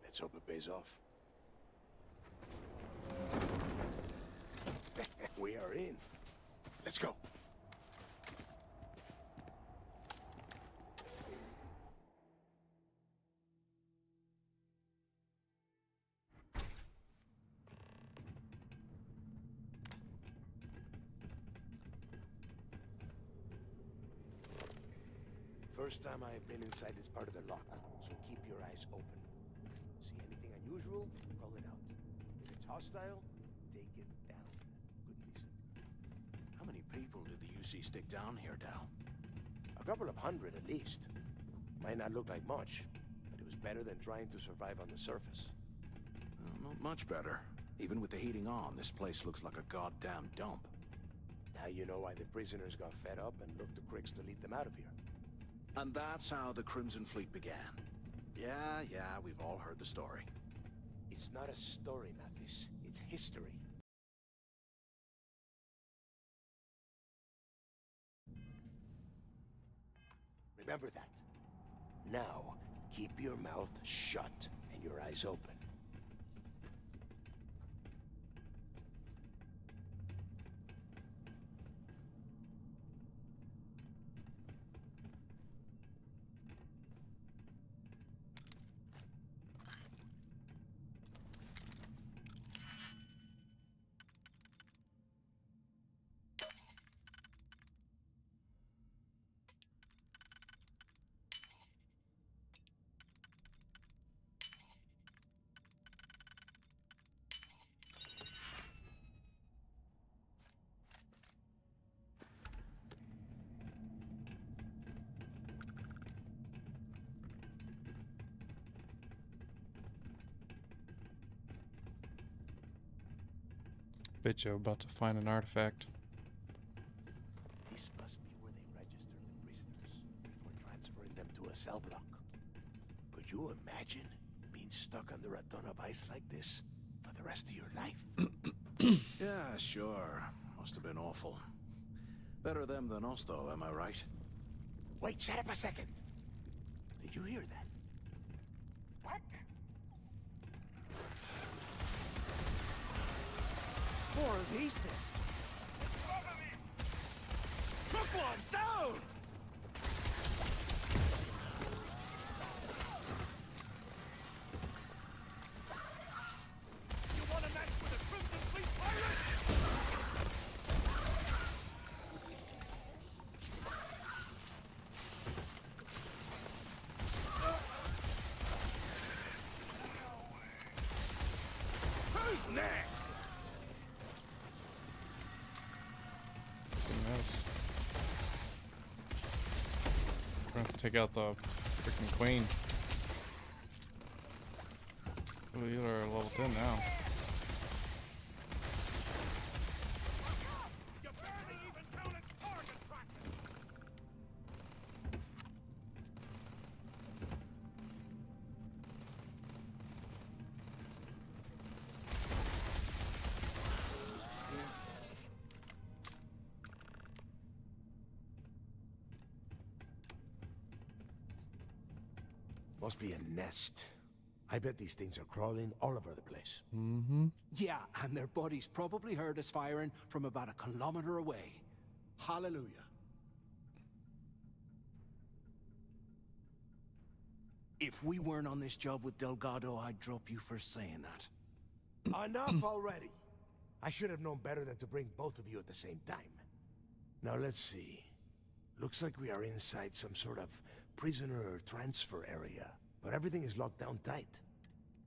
Let's hope it pays off. We are in. Let's go. First time I have been inside this part of the lock, so keep your eyes open. See anything unusual, call it out. If it's hostile, take it down. Couldn't be simpler. How many people did the UC stick down here, Dal? A couple of hundred at least. Might not look like much, but it was better than trying to survive on the surface. Well, not much better. Even with the heating on, this place looks like a goddamn dump. Now you know why the prisoners got fed up and looked to Crix to lead them out of here. And that's how the Crimson Fleet began. Yeah, we've all heard the story. It's not a story, Mathis. It's history. Remember that. Now, keep your mouth shut and your eyes open. Bet you're about to find an artifact. This must be where they registered the prisoners before transferring them to a cell block. Could you imagine being stuck under a ton of ice like this for the rest of your life? Yeah, sure. Must have been awful. Better them than us, though, am I right? Wait, shut up a second. Did you hear that? What? More of these things. Took one down! You want a match with a Crimson Fleet pirate? Who's next? We're gonna have to take out the freaking queen. Oh, you are level 10 now. Must be a nest. I bet these things are crawling all over the place. Mm-hmm. Yeah, and their buddies probably heard us firing from about a kilometer away. Hallelujah. If we weren't on this job with Delgado, I'd drop you for saying that. Enough already. I should have known better than to bring both of you at the same time. Now let's see. Looks like we are inside some sort of prisoner transfer area, but everything is locked down tight.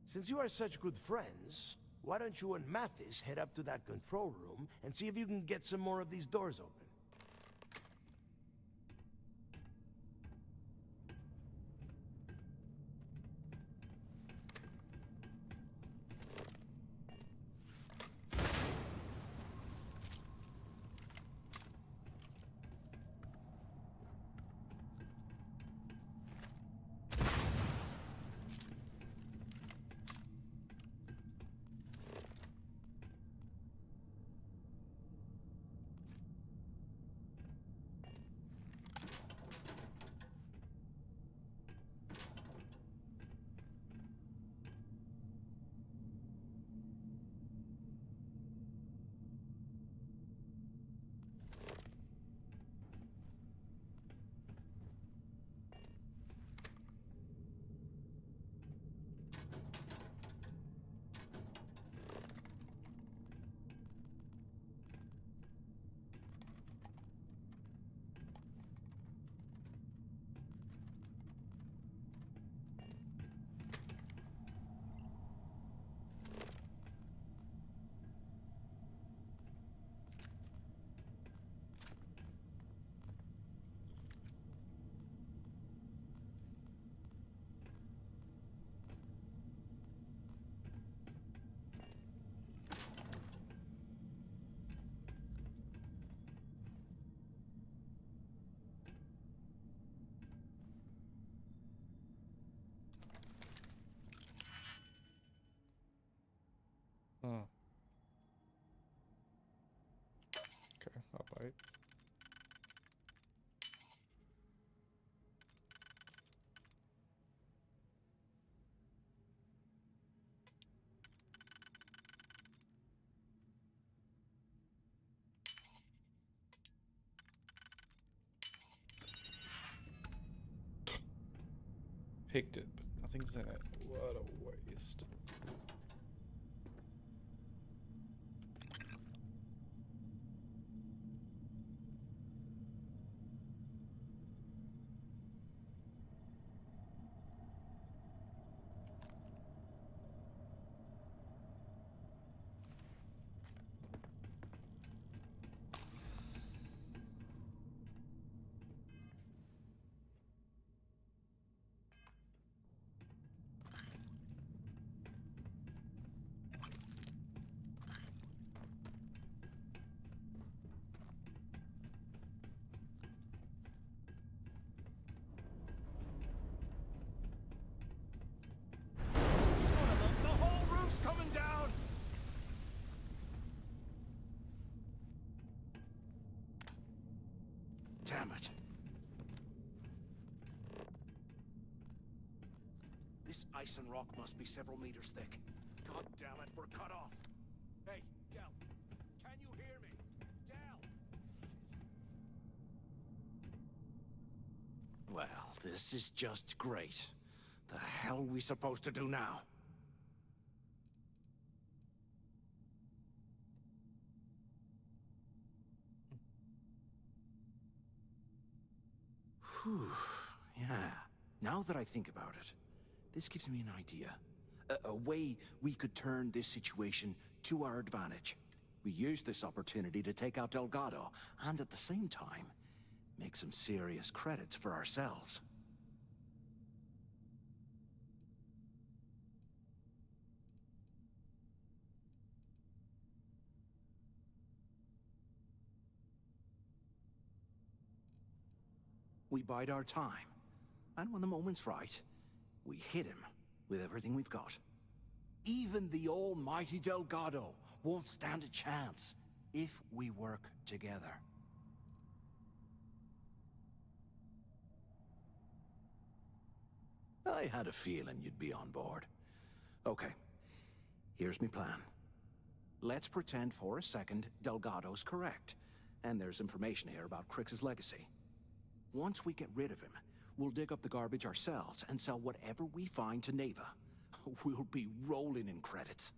Since you are such good friends, why don't you and Mathis head up to that control room and see if you can get some more of these doors open? picked it, but nothing's in it. What a waste. The whole roof's coming down! Damn it. This ice and rock must be several meters thick. God damn it, we're cut off. Hey, Del, can you hear me? Del! Well, this is just great. The hell are we supposed to do now? Whew, yeah. Now that I think about it, this gives me an idea. A way we could turn this situation to our advantage. We use this opportunity to take out Delgado, and at the same time, make some serious credits for ourselves. We bide our time, and when the moment's right, we hit him with everything we've got. Even the almighty Delgado won't stand a chance if we work together. I had a feeling you'd be on board. Okay, here's my plan. Let's pretend for a second Delgado's correct, and there's information here about Crix's legacy. Once we get rid of him, we'll dig up the garbage ourselves and sell whatever we find to Neva. We'll be rolling in credits.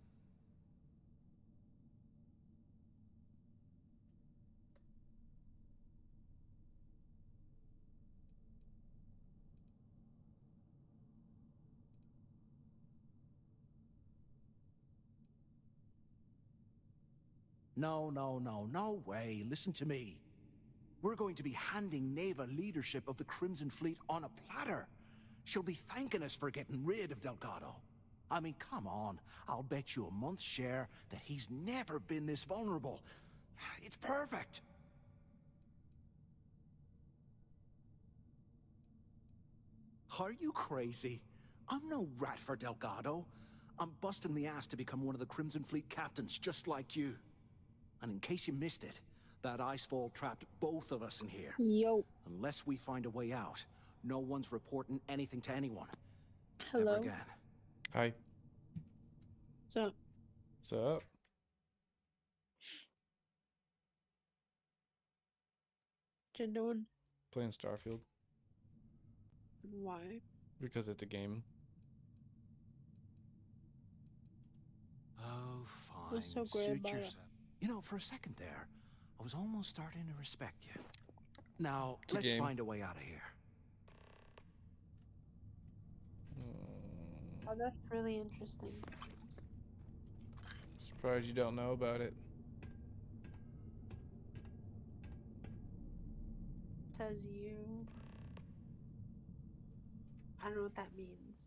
No way. Listen to me. We're going to be handing Neva leadership of the Crimson Fleet on a platter. She'll be thanking us for getting rid of Delgado. I mean, come on. I'll bet you a month's share that he's never been this vulnerable. It's perfect. Are you crazy? I'm no rat for Delgado. I'm busting the ass to become one of the Crimson Fleet captains, just like you. And in case you missed it, that icefall trapped both of us in here. Yo. Unless we find a way out, no one's reporting anything to anyone. Hello. Ever again. Hi. What's up? What's up? What you doing? Playing Starfield. Why? Because it's a game. Oh, fine. What's so great Suit about it? yourself. You know, for a second there, I was almost starting to respect you. Now, It's a let's game. find a way out of here. Oh, that's really interesting. Surprised you don't know about it. Says you. I don't know what that means.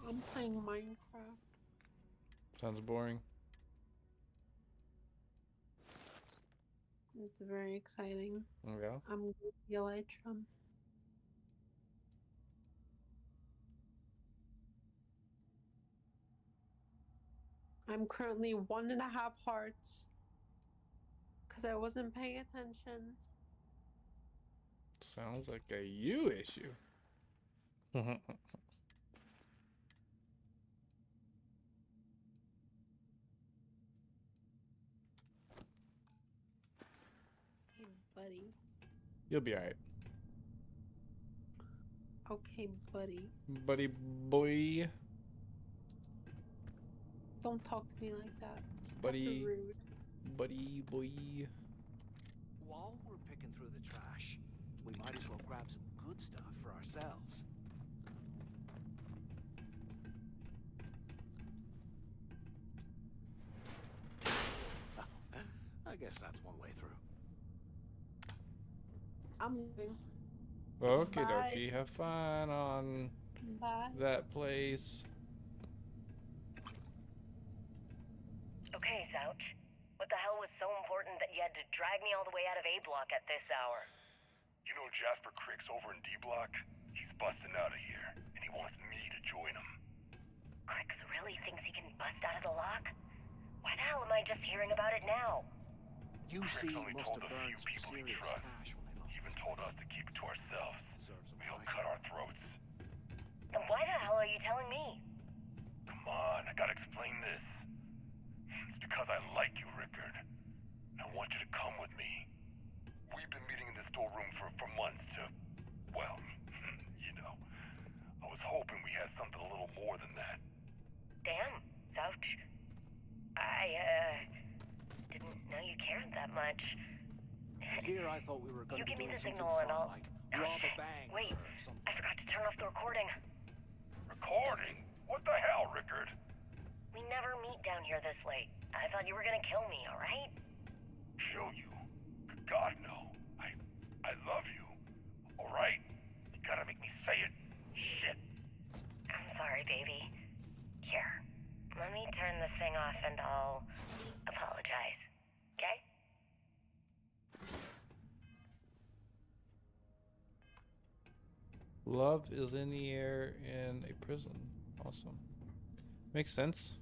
I'm playing Minecraft. Sounds boring. It's very exciting. Yeah. I'm the Elytrum. I'm currently 1.5 hearts because I wasn't paying attention. Sounds like a you issue. buddy. You'll be alright. Okay, buddy. Buddy boy. Don't talk to me like that. Buddy. That's rude. Buddy boy. While we're picking through the trash, we might as well grab some good stuff for ourselves. I guess that's one way through. I'm leaving. Okay, Bye. dokie. Have fun on Bye. that place. Okay, Zouch. What the hell was so important that you had to drag me all the way out of A block at this hour? You know Jasper Crick's over in D block? He's busting out of here, and he wants me to join him. Crix really thinks he can bust out of the lock? Why the hell am I just hearing about it now? UC only must told have a burned few some people he serious trusts. cash when they lost. He even told us to keep it to ourselves. He'll cut our throats. Then why the hell are you telling me? Come on, I gotta explain this. It's because I like you, Rickard. I want you to come with me. We've been meeting in the storeroom for months to, well, you know. I was hoping we had something a little more than that. Damn, Zouch. I didn't know you cared that much. Here I thought we were going You to be give me doing the something signal and fun, I'll... like Oh, rob a shit. bank Wait, or something. I forgot to turn off the recording. Recording? What the hell, Rickard? We never meet down here this late. I thought you were gonna kill me, alright? Kill you? God, no. I love you. Alright? You gotta make me say it. Shit. I'm sorry, baby. Here, let me turn this thing off and I'll apologize. Okay? Love is in the air in a prison. Awesome. Makes sense.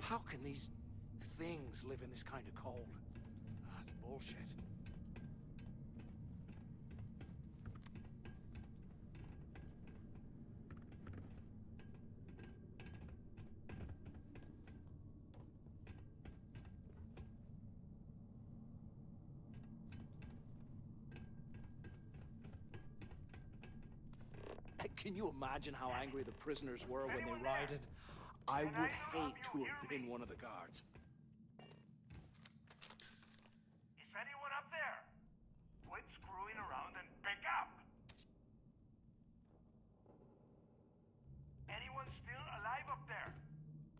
How can these things live in this kind of cold? That's bullshit. Can you imagine how angry the prisoners were when they rioted? I would hate to have been one of the guards. Is anyone up there? Quit screwing around and pick up! Anyone still alive up there?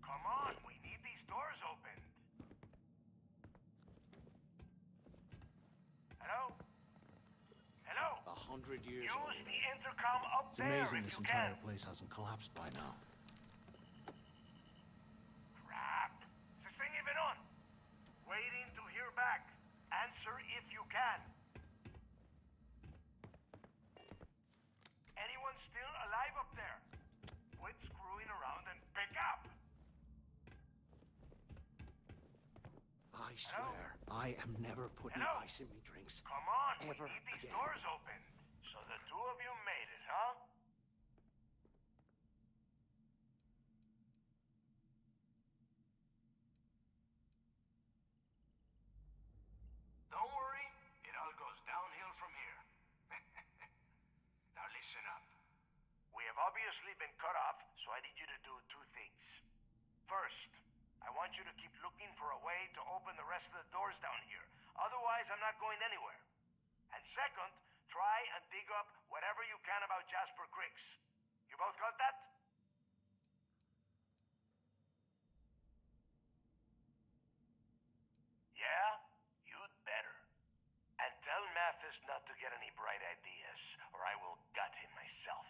Come on, we need these doors opened. Hello? Hello? 100 years Use old. the intercom up It's there amazing if this you entire can. place hasn't collapsed by now. Crap. Is this thing even on? Waiting to hear back. Answer if you can. Anyone still alive up there? Quit screwing around and pick up. I swear, I am never putting Hello? ice in me drinks. Come on, Ever we need these again. doors open. So the two of you made it, huh? Don't worry, it all goes downhill from here. Now listen up. We have obviously been cut off, so I need you to do two things. First, I want you to keep looking for a way to open the rest of the doors down here. Otherwise, I'm not going anywhere. And second, try and dig up whatever you can about Jasper Cricks. You both got that? Yeah? You'd better. And tell Mathis not to get any bright ideas, or I will gut him myself.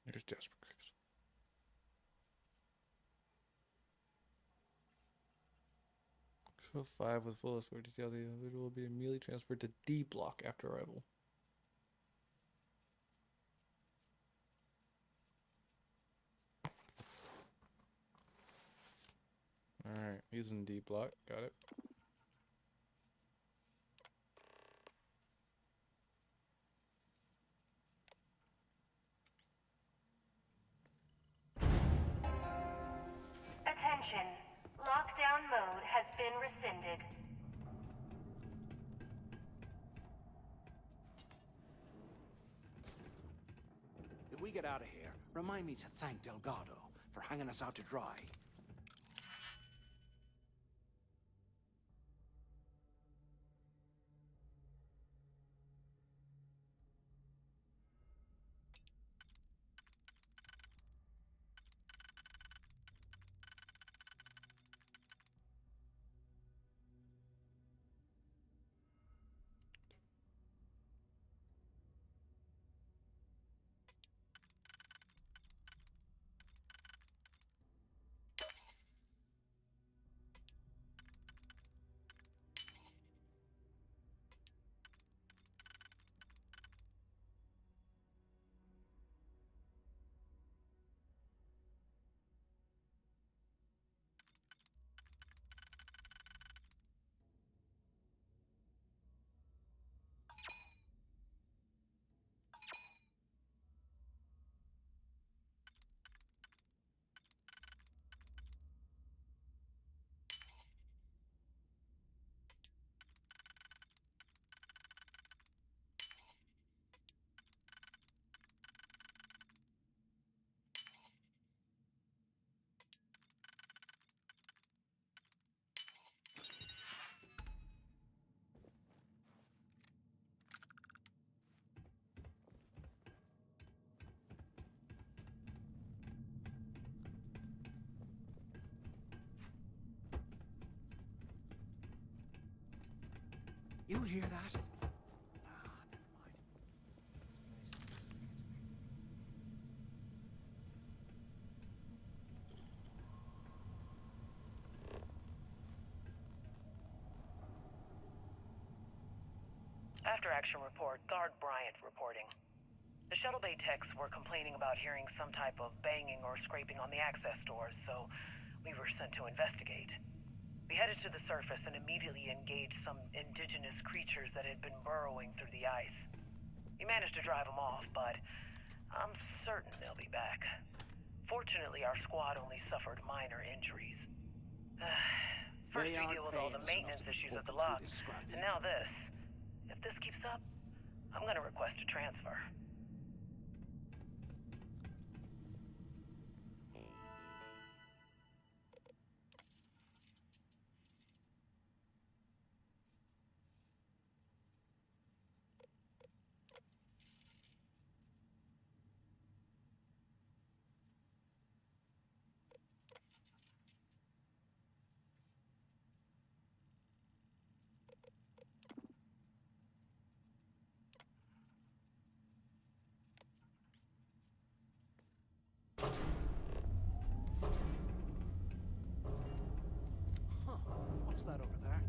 There's Jasper Cricks. Patrol 5 with full escort detail. The individual will be immediately transferred to D block after arrival. Alright, he's in D block. Got it. Attention. Lockdown mode has been rescinded. If we get out of here, remind me to thank Delgado for hanging us out to dry. You hear that? After action report, Guard Bryant reporting. The shuttle bay techs were complaining about hearing some type of banging or scraping on the access doors, so we were sent to investigate. We headed to the surface and immediately engaged some indigenous creatures that had been burrowing through the ice. We managed to drive them off, but I'm certain they'll be back. Fortunately, our squad only suffered minor injuries. First we deal with all the maintenance issues at the lock, and now this. If this keeps up, I'm gonna request a transfer. What's that over there?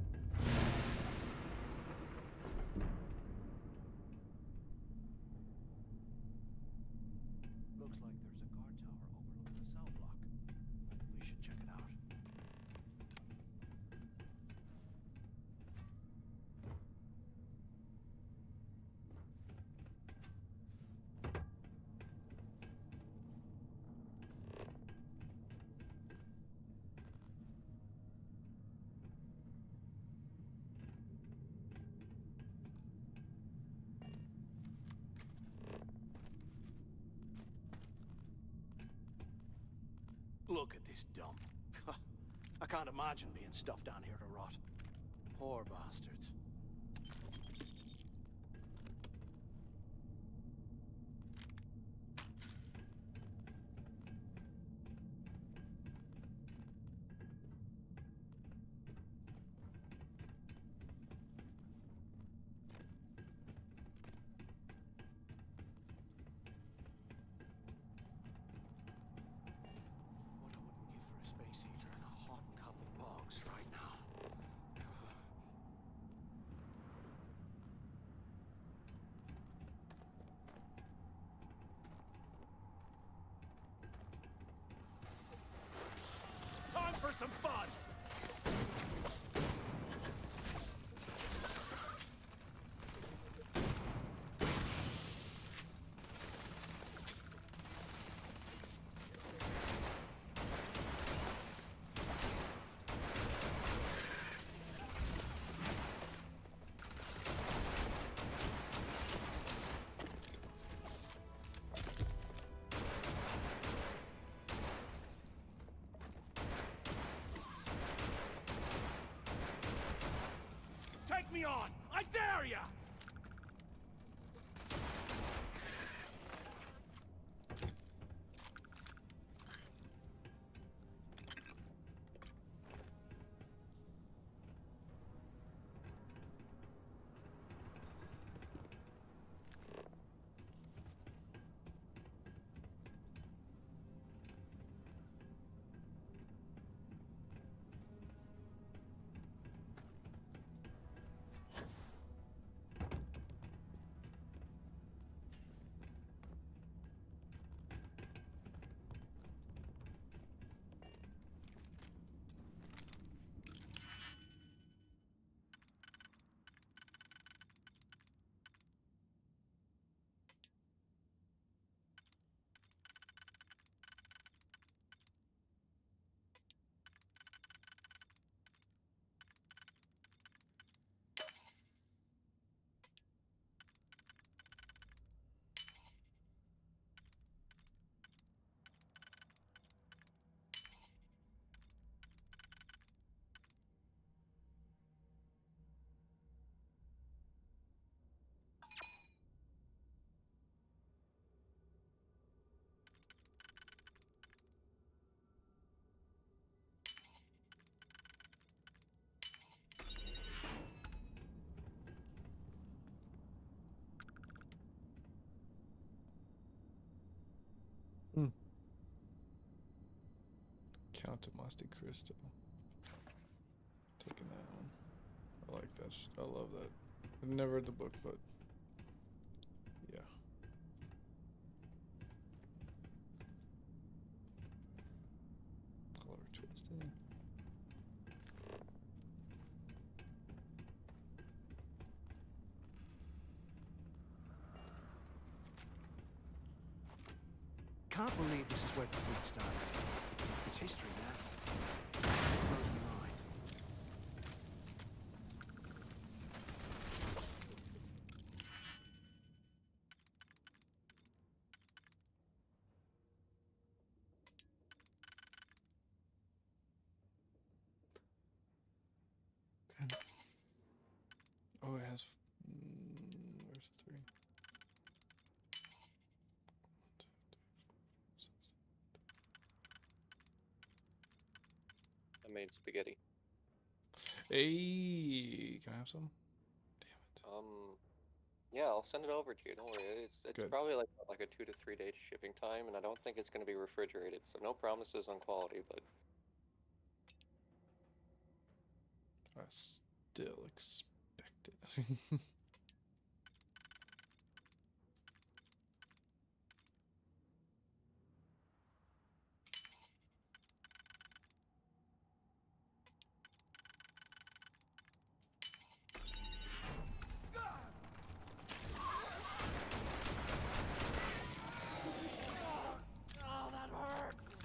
Looks like there's a guard tower overlooking the cell block. We should check it out. Look at this dump. I can't imagine being stuffed down here to rot. Poor bastards. Space heater and a hot cup of bogs right now. Count of Monte Cristo. Taking that one. I like that. I love that. I've never read the book, but yeah. Clever twisting. Can't believe this is where the fleet started. It's history now. It blows my mind. Oh, it has. Where's the 3? I made spaghetti. Hey, can I have some? Yeah, I'll send it over to you. Don't worry. It's Good. probably like a 2 to 3 day shipping time, and I don't think it's going to be refrigerated, so no promises on quality. But I still expect it. Oh, that hurts!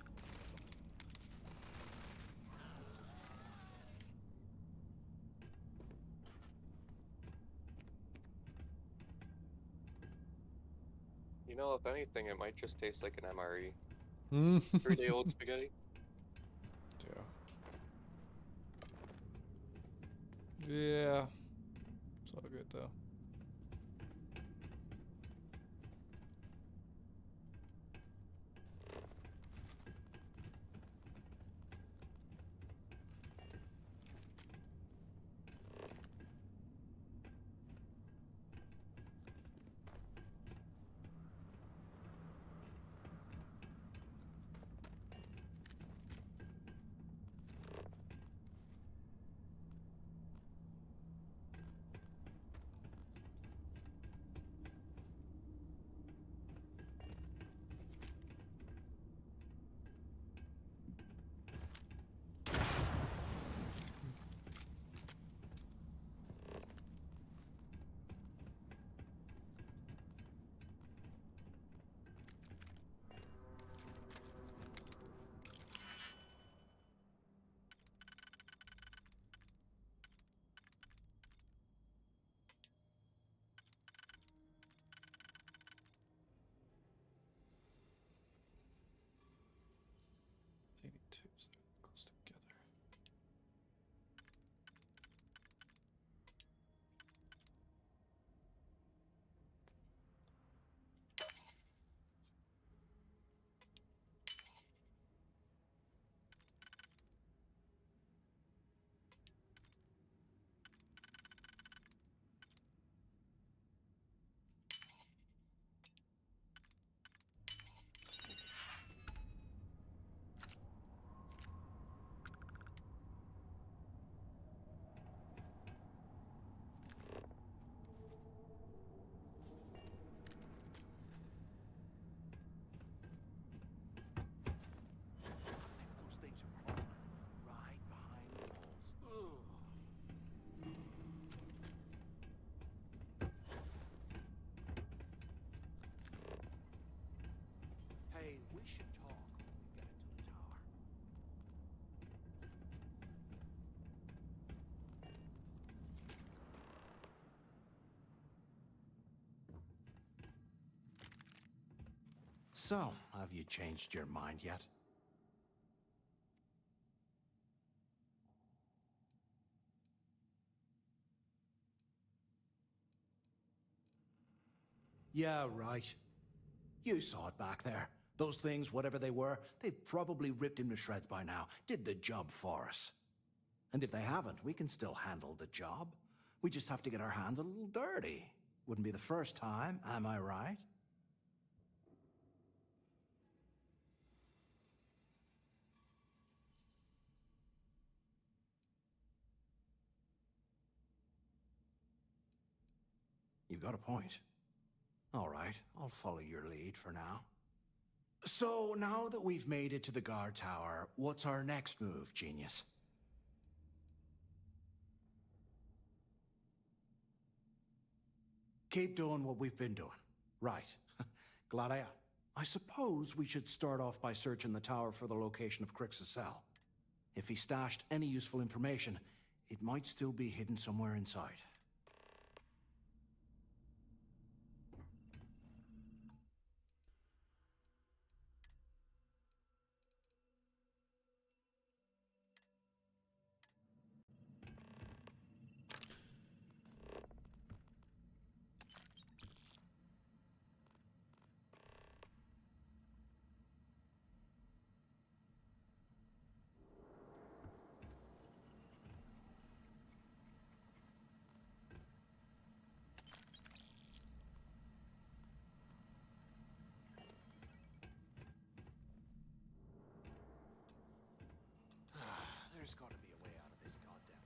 you know, if anything, it might just taste like an MRE. Hmm. 3-day-old spaghetti. Yeah. Yeah. It's all good though. So you need 2 so they're close together. Those things are crawling right behind the walls. Ugh. Hey, we should talk when we get into the tower. So, have you changed your mind yet? Yeah, right. You saw it back there. Those things, whatever they were, they've probably ripped him to shreds by now. Did the job for us. And if they haven't, we can still handle the job. We just have to get our hands a little dirty. Wouldn't be the first time, am I right? You got a point. All right, I'll follow your lead for now. So, now that we've made it to the guard tower, what's our next move, genius? Keep doing what we've been doing. Right. Glad I am. I suppose we should start off by searching the tower for the location of Crix's cell. If he stashed any useful information, it might still be hidden somewhere inside. There's gotta be a way out of this goddamn...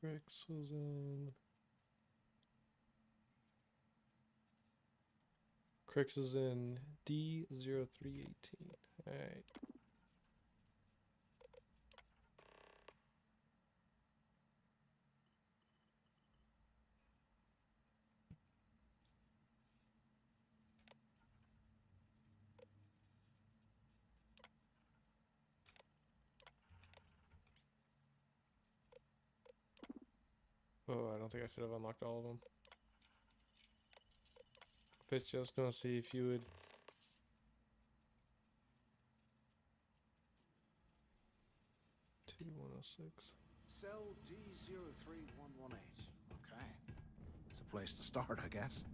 Crix was in. Crix is in D0318. Alright. Oh, I don't think I should have unlocked all of them. But just gonna see if you would. T106. Cell D03118. Okay. It's a place to start, I guess.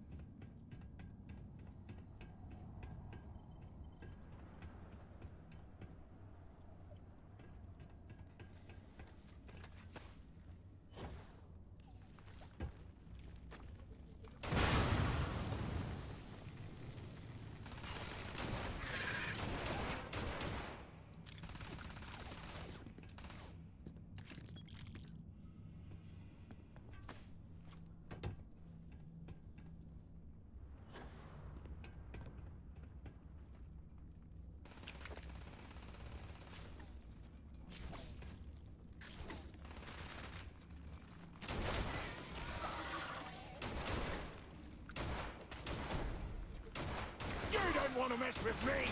You don't want to mess with me!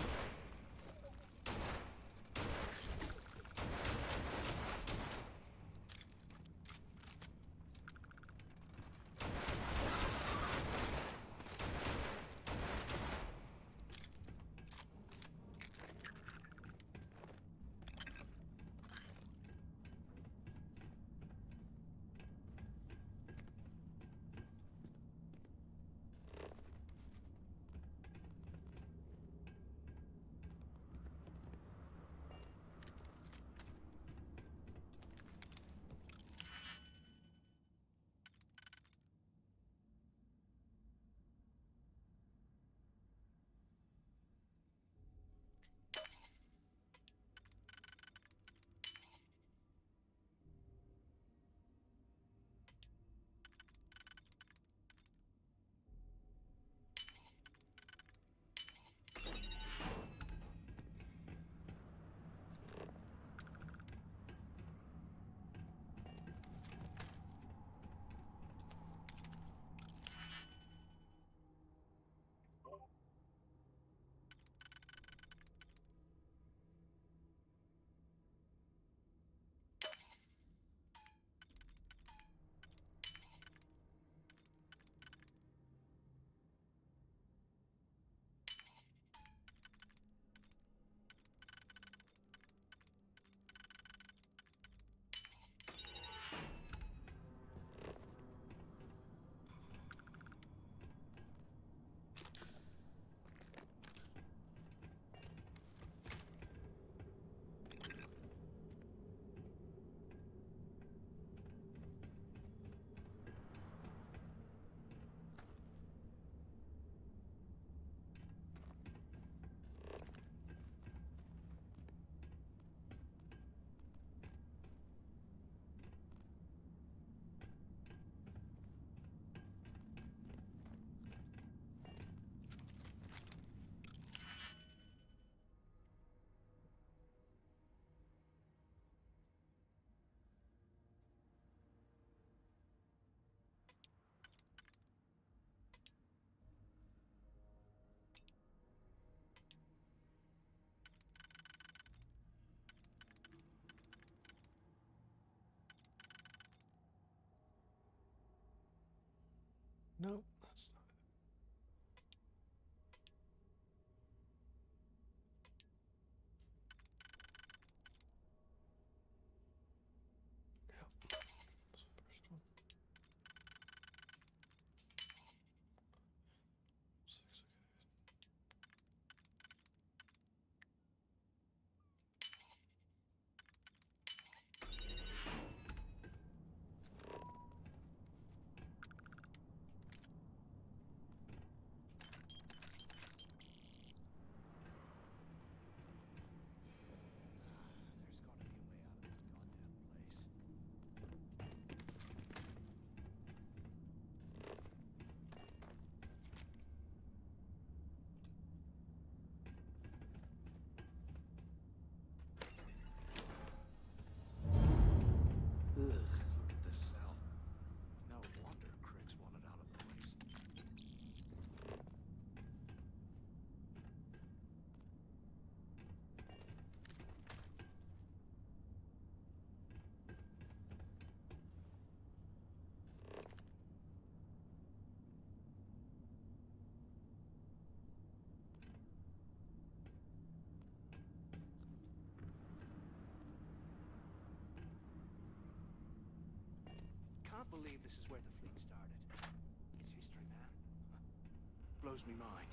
No, that's not. Yep. That's the first one. 6, okay. Ugh, look at this cell. No wonder Cricks wanted out of the place. Can't believe this is where the fleet started. It's history, man. Blows me mind.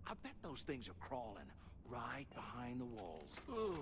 I bet those things are crawling right behind the walls. Ugh.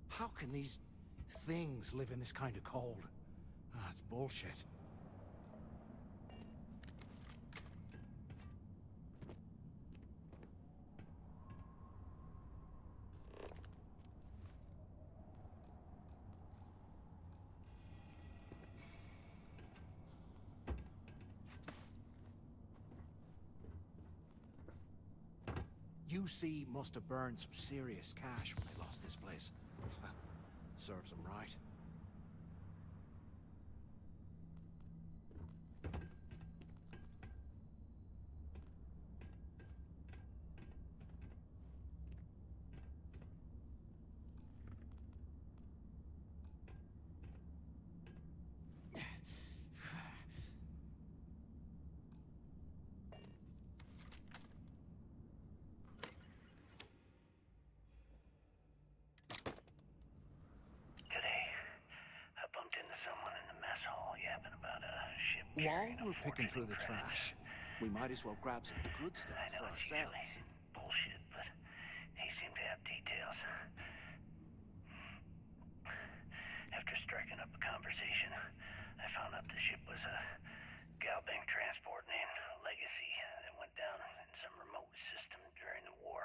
How can these things live in this kind of cold? Ah, it's bullshit. UC must have burned some serious cash when they lost this place. Serves them right. While we're picking through the trash, we might as well grab some good stuff for ourselves. Bullshit, but he seemed to have details. After striking up a conversation, I found out the ship was a Galbank transport named Legacy that went down in some remote system during the war.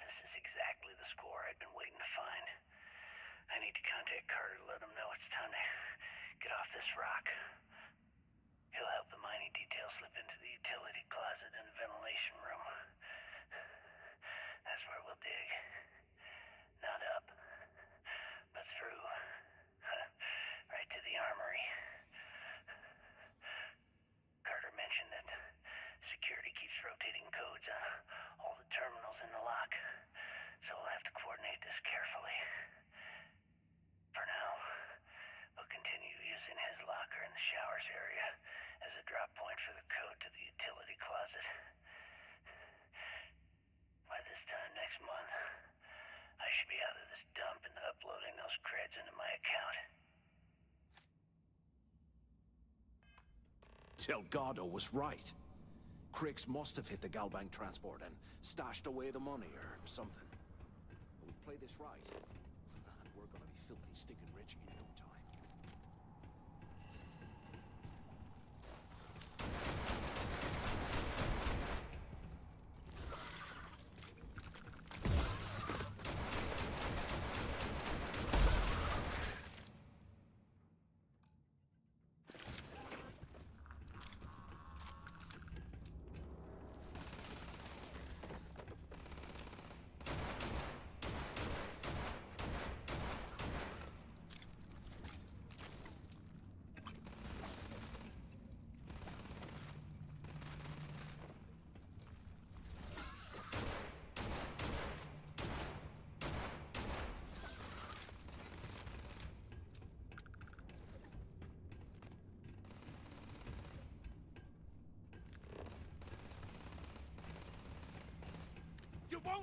This is exactly the score I'd been waiting to find. I need to contact Carter to let him know it's time to get off this rock. He'll help the mining detail slip into the utility closet in the ventilation room. That's where we'll dig. Not up, but through. Right to the armory. Carter mentioned that security keeps rotating codes on all the terminals in the lock, so we'll have to coordinate this carefully. For now, we'll continue using his locker in the showers area as a drop point for the code to the utility closet. By this time next month, I should be out of this dump and uploading those creds into my account. Delgado was right. Cricks must have hit the Galbank transport and stashed away the money or something. We play this right, and we're gonna be filthy, stinking rich in no time.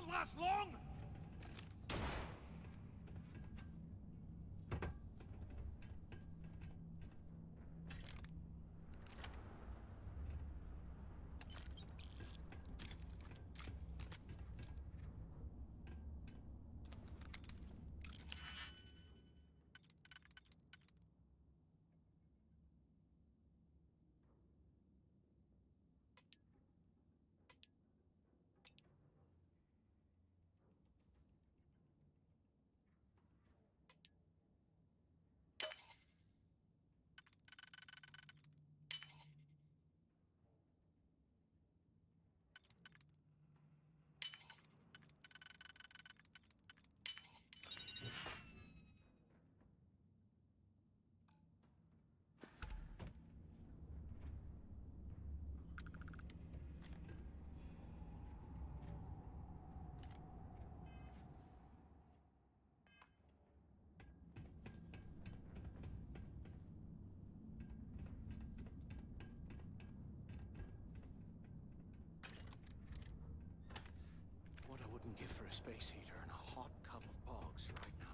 won't last long! What I wouldn't give for a space heater and a hot cup of bogs right now.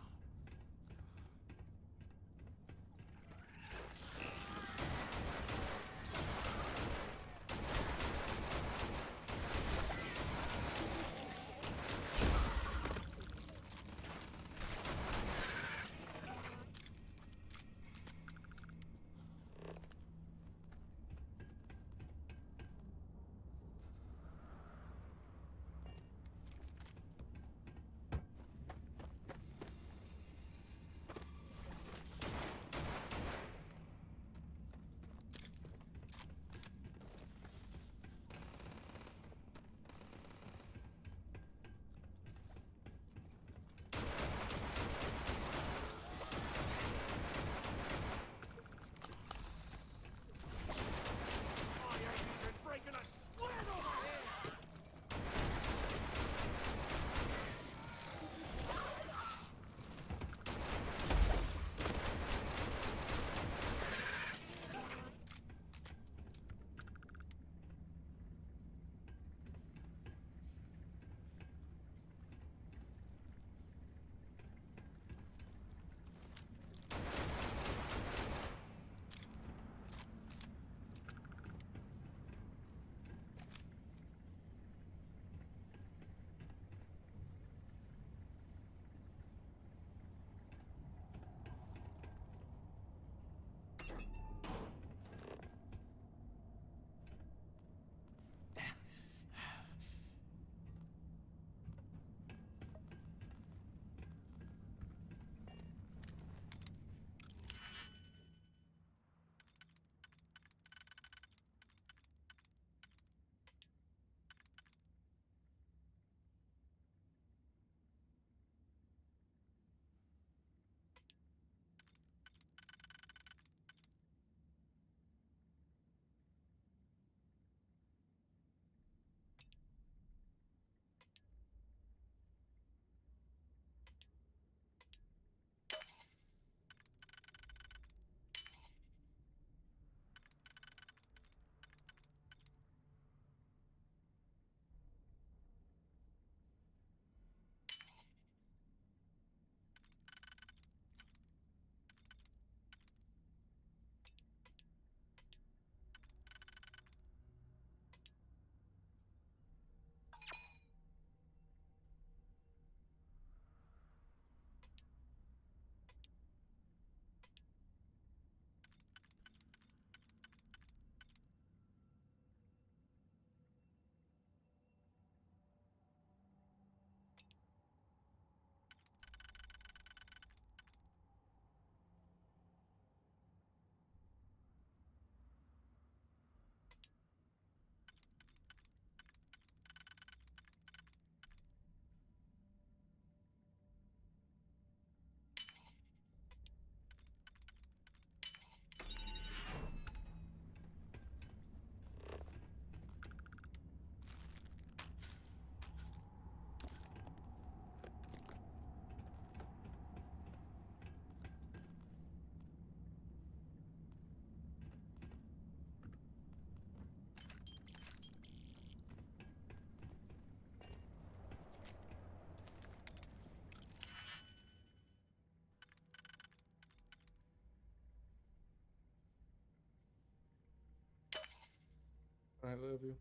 I love you.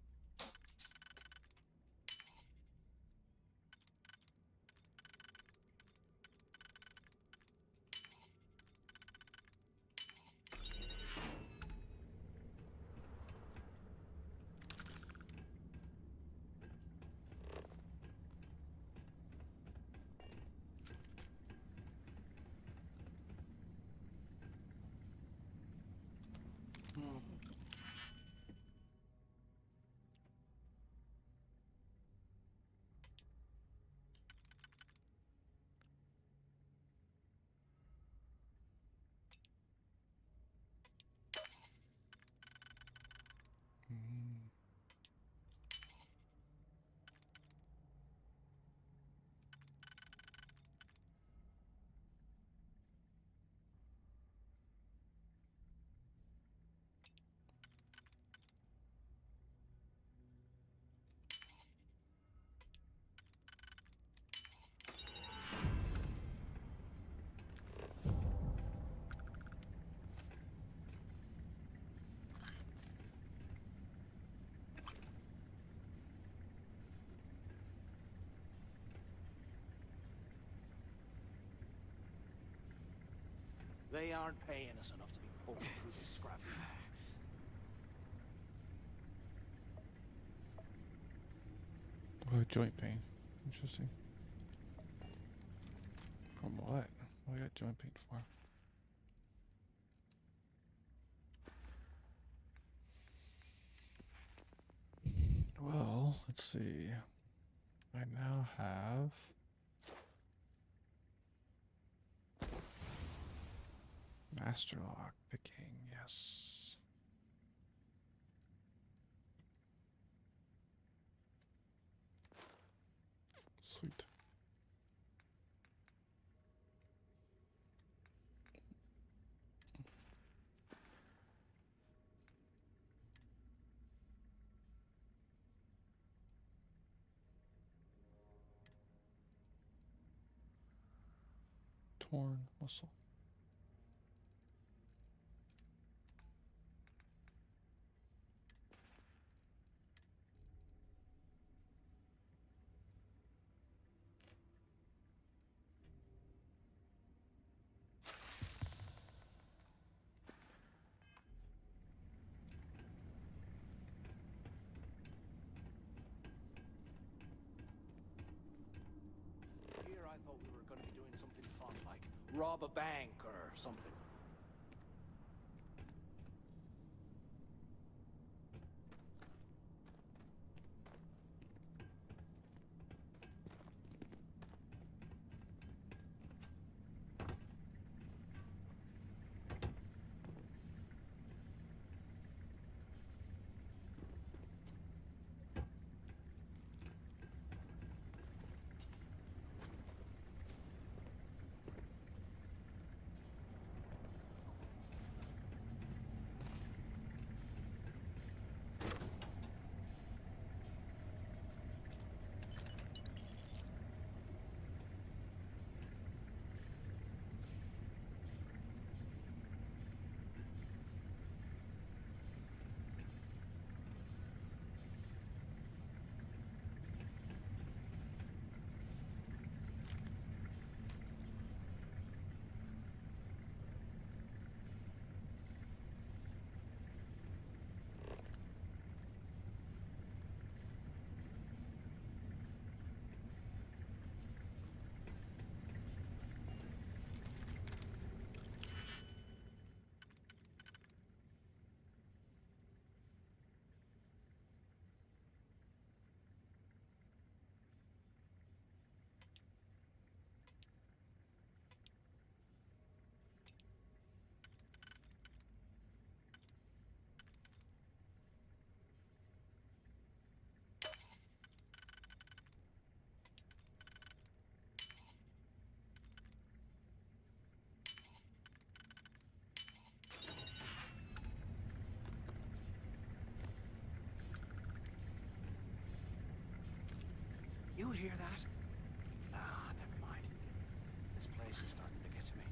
They aren't paying us enough to be poking through this scrap heap. Oh, joint pain. Interesting. From what? What I got joint pain for? Well, let's see. I now have master lock picking. Yes. Sweet. Torn muscle. Here I thought we were going to be doing something fun, like rob a bank or something. You hear that? Ah, never mind. This place is starting to get to me.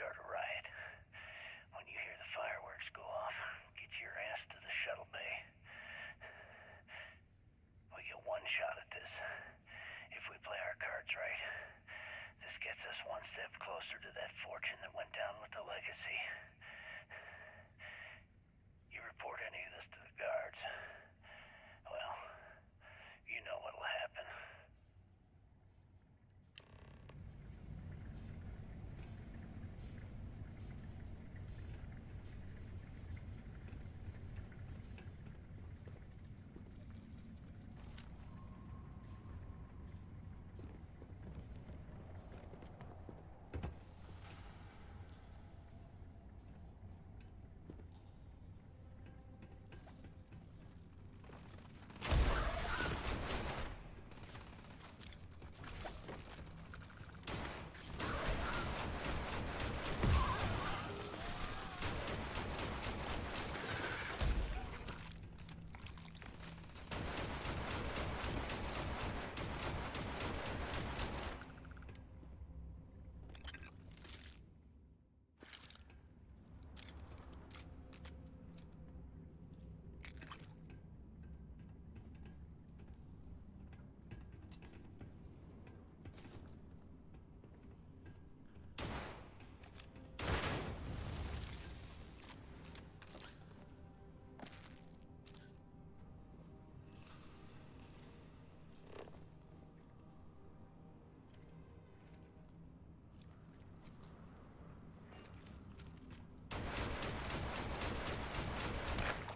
start a riot. When you hear the fireworks go off, get your ass to the shuttle bay. We get one shot at this. If we play our cards right, this gets us one step closer to that fortune that went down with the legacy. You report any of this to the guards, well, you know what'll happen.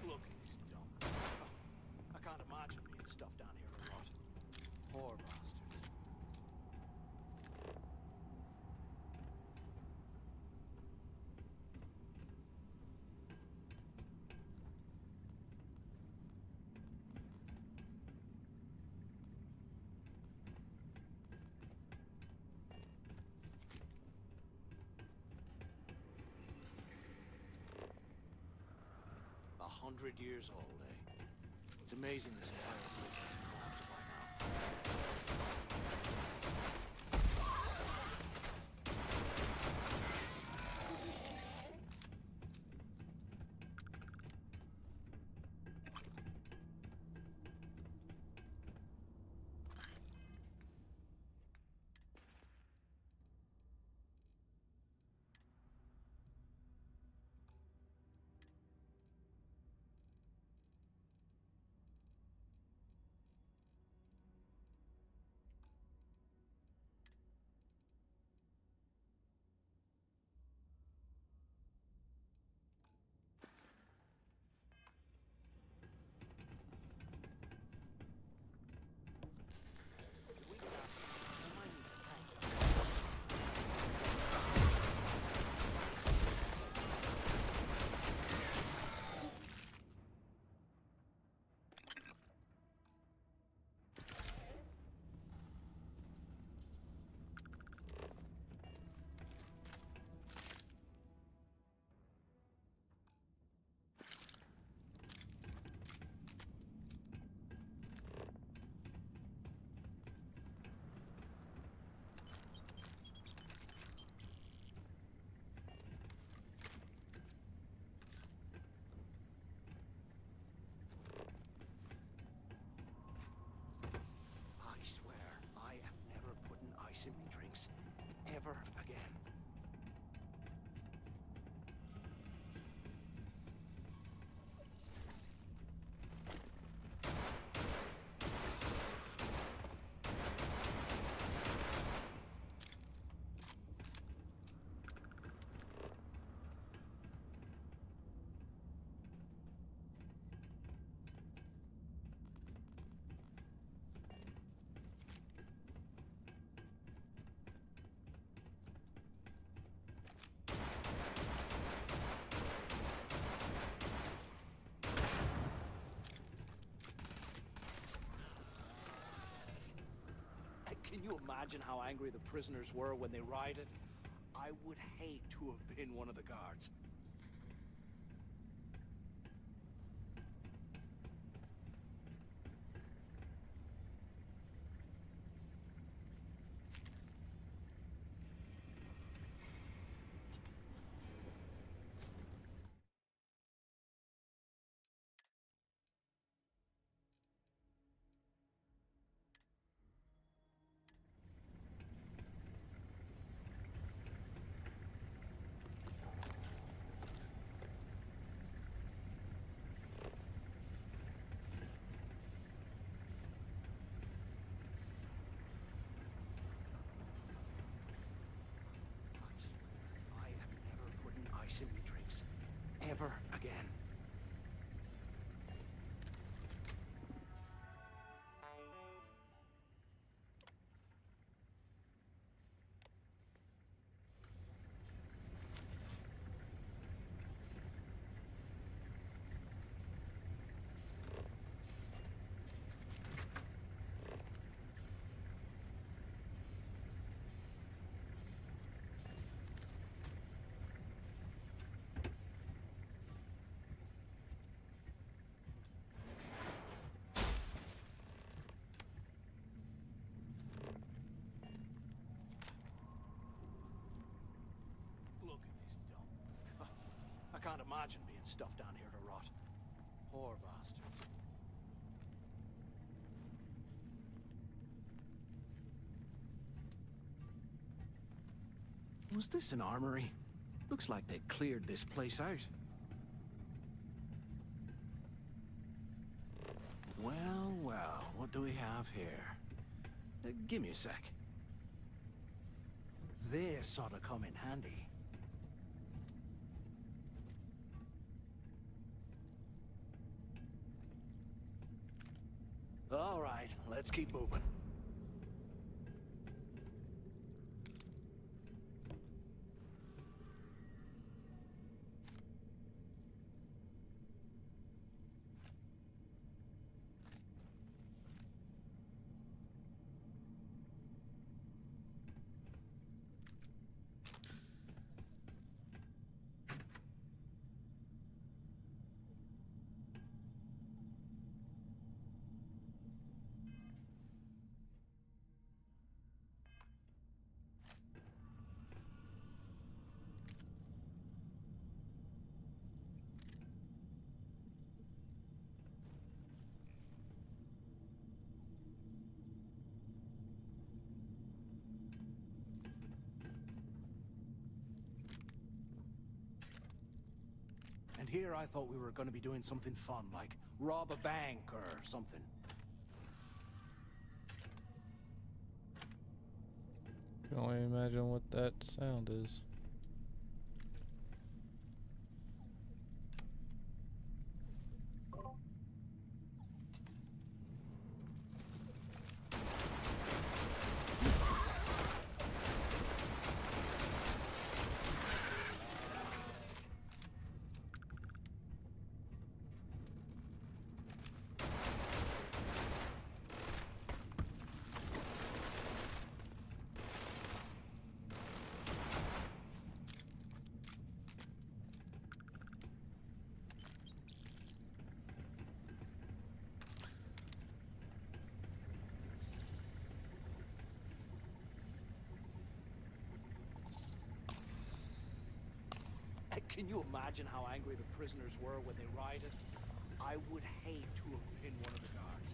Look at this dump. I can't imagine being stuffed down here a lot. Poor bastards. A 100 years old, eh? It's amazing this entire place hasn't collapsed by now. I swear, I am never putting ice in my drinks. Ever again. Can you imagine how angry the prisoners were when they rioted? I would hate to have been one of the guards. imagine being stuffed down here to rot. Poor bastards. Was this an armory? Looks like they cleared this place out. Well, well, what do we have here? Give me a sec. This ought to come in handy. All right, let's keep moving. And here I thought we were going to be doing something fun, like rob a bank or something. Can only imagine what that sound is. Can you imagine how angry the prisoners were when they rioted? I would hate to have been one of the guards.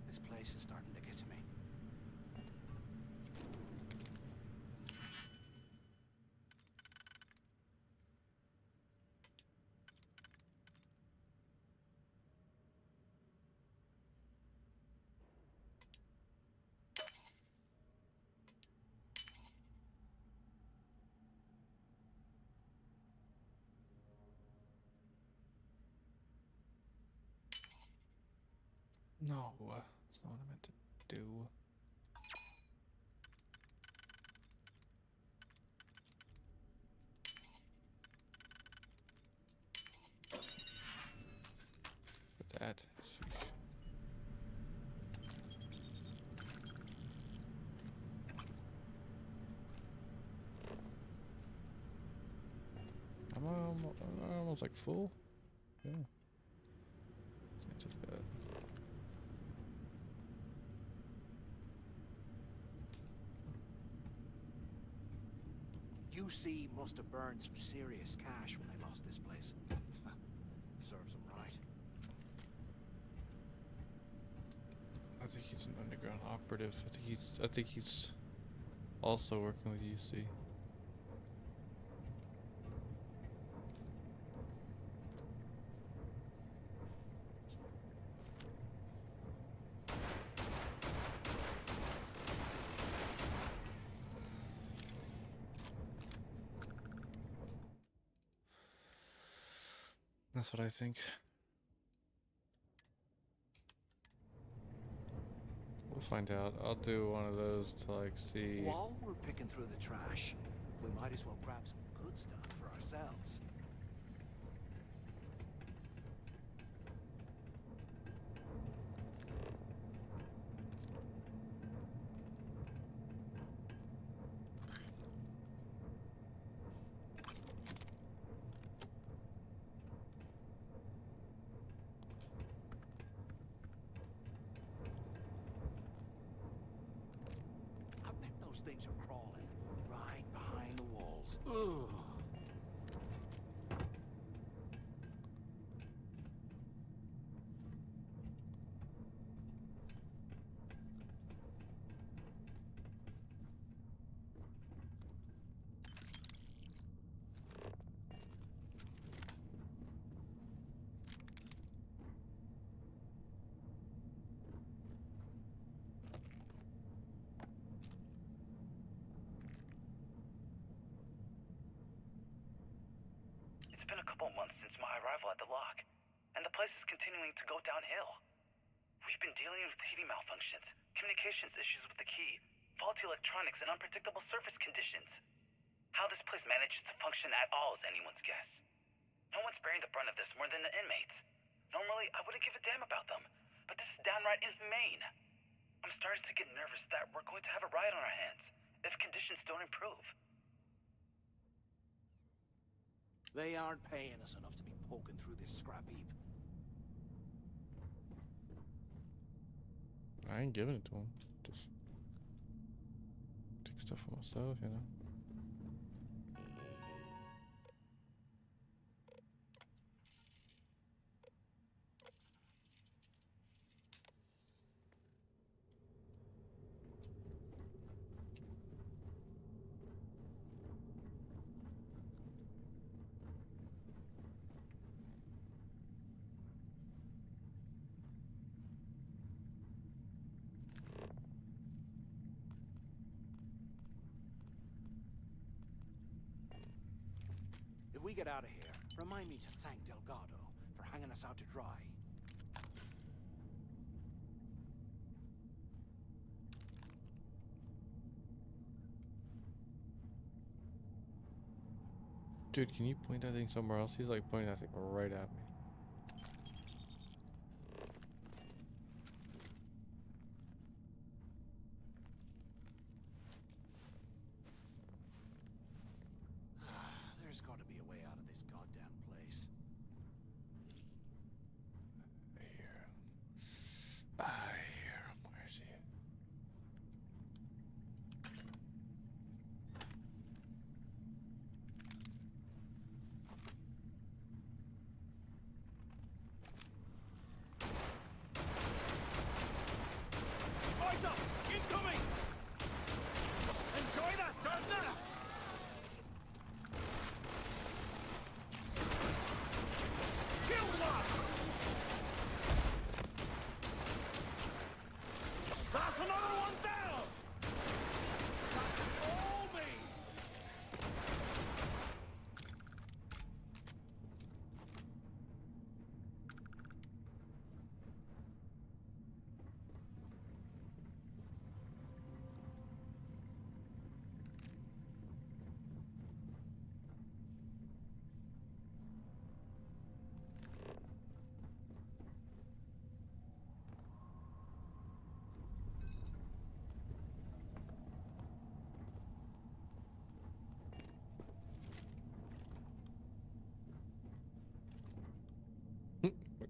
This place is starting to get to me. No, that's not what I meant to do. But that, sheesh. almost like full. Yeah. Can't take that. UC must have burned some serious cash when they lost this place. Serves them right. I think he's an underground operative. I think he's also working with UC. That's what I think. We'll find out. I'll do one of those to like see. While we're picking through the trash, we might as well grab some good stuff for ourselves. I bet those things are crawling right behind the walls. Ugh. It's been a couple months since my arrival at the lock, and the place is continuing to go downhill. We've been dealing with heating malfunctions, communications issues with the key, faulty electronics, and unpredictable surface conditions. How this place manages to function at all is anyone's guess. No one's bearing the brunt of this more than the inmates. Normally, I wouldn't give a damn about them, but this is downright inhumane. I'm starting to get nervous that we're going to have a riot on our hands if conditions don't improve. They aren't paying us enough to be poking through this scrap heap. I ain't giving it to him. Just take stuff for myself, you know. If we get out of here, remind me to thank Delgado for hanging us out to dry. Dude, can you point that thing somewhere else? He's like pointing that thing right at me. There's got to be a way out of this goddamn place. I hear him. I hear him. Where is he?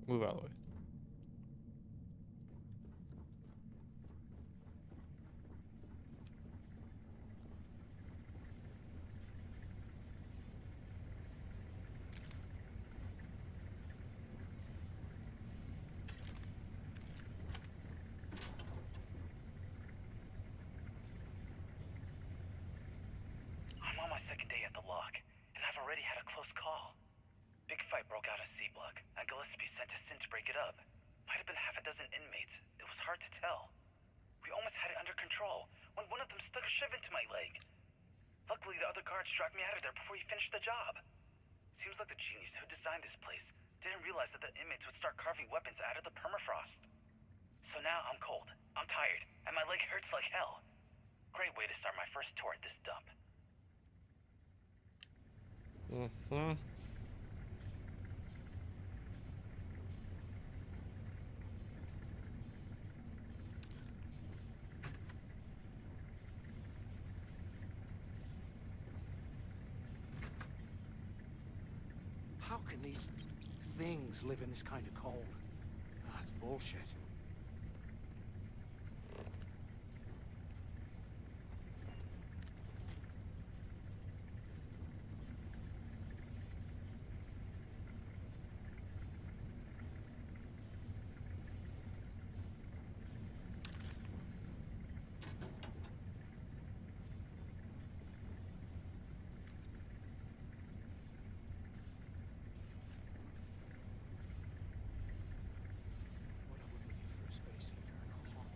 Move out of the way. I'm on my second day at the lock, and I've already had a close call. Big fight broke out in C-Block, and Gillespie sent us in to break it up. Might have been half a dozen inmates. It was hard to tell. We almost had it under control when one of them stuck a shiv into my leg. Luckily, the other guards dragged me out of there before he finished the job. Seems like the genius who designed this place didn't realize that the inmates would start carving weapons out of the permafrost. So now I'm cold, I'm tired, and my leg hurts like hell. Great way to start my first tour at this dump. Mm-hmm. How can these things live in this kind of cold? That's bullshit.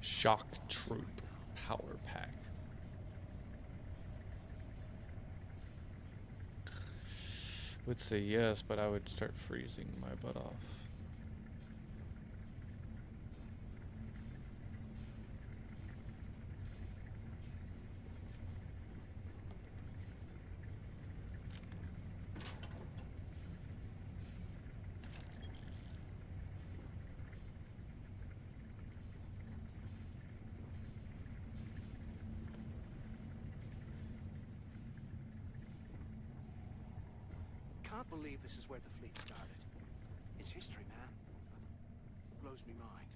Shock Troop Power Pack. Would say yes, but I would start freezing my butt off. Can't believe this is where the fleet started. It's history, man. Blows me mind.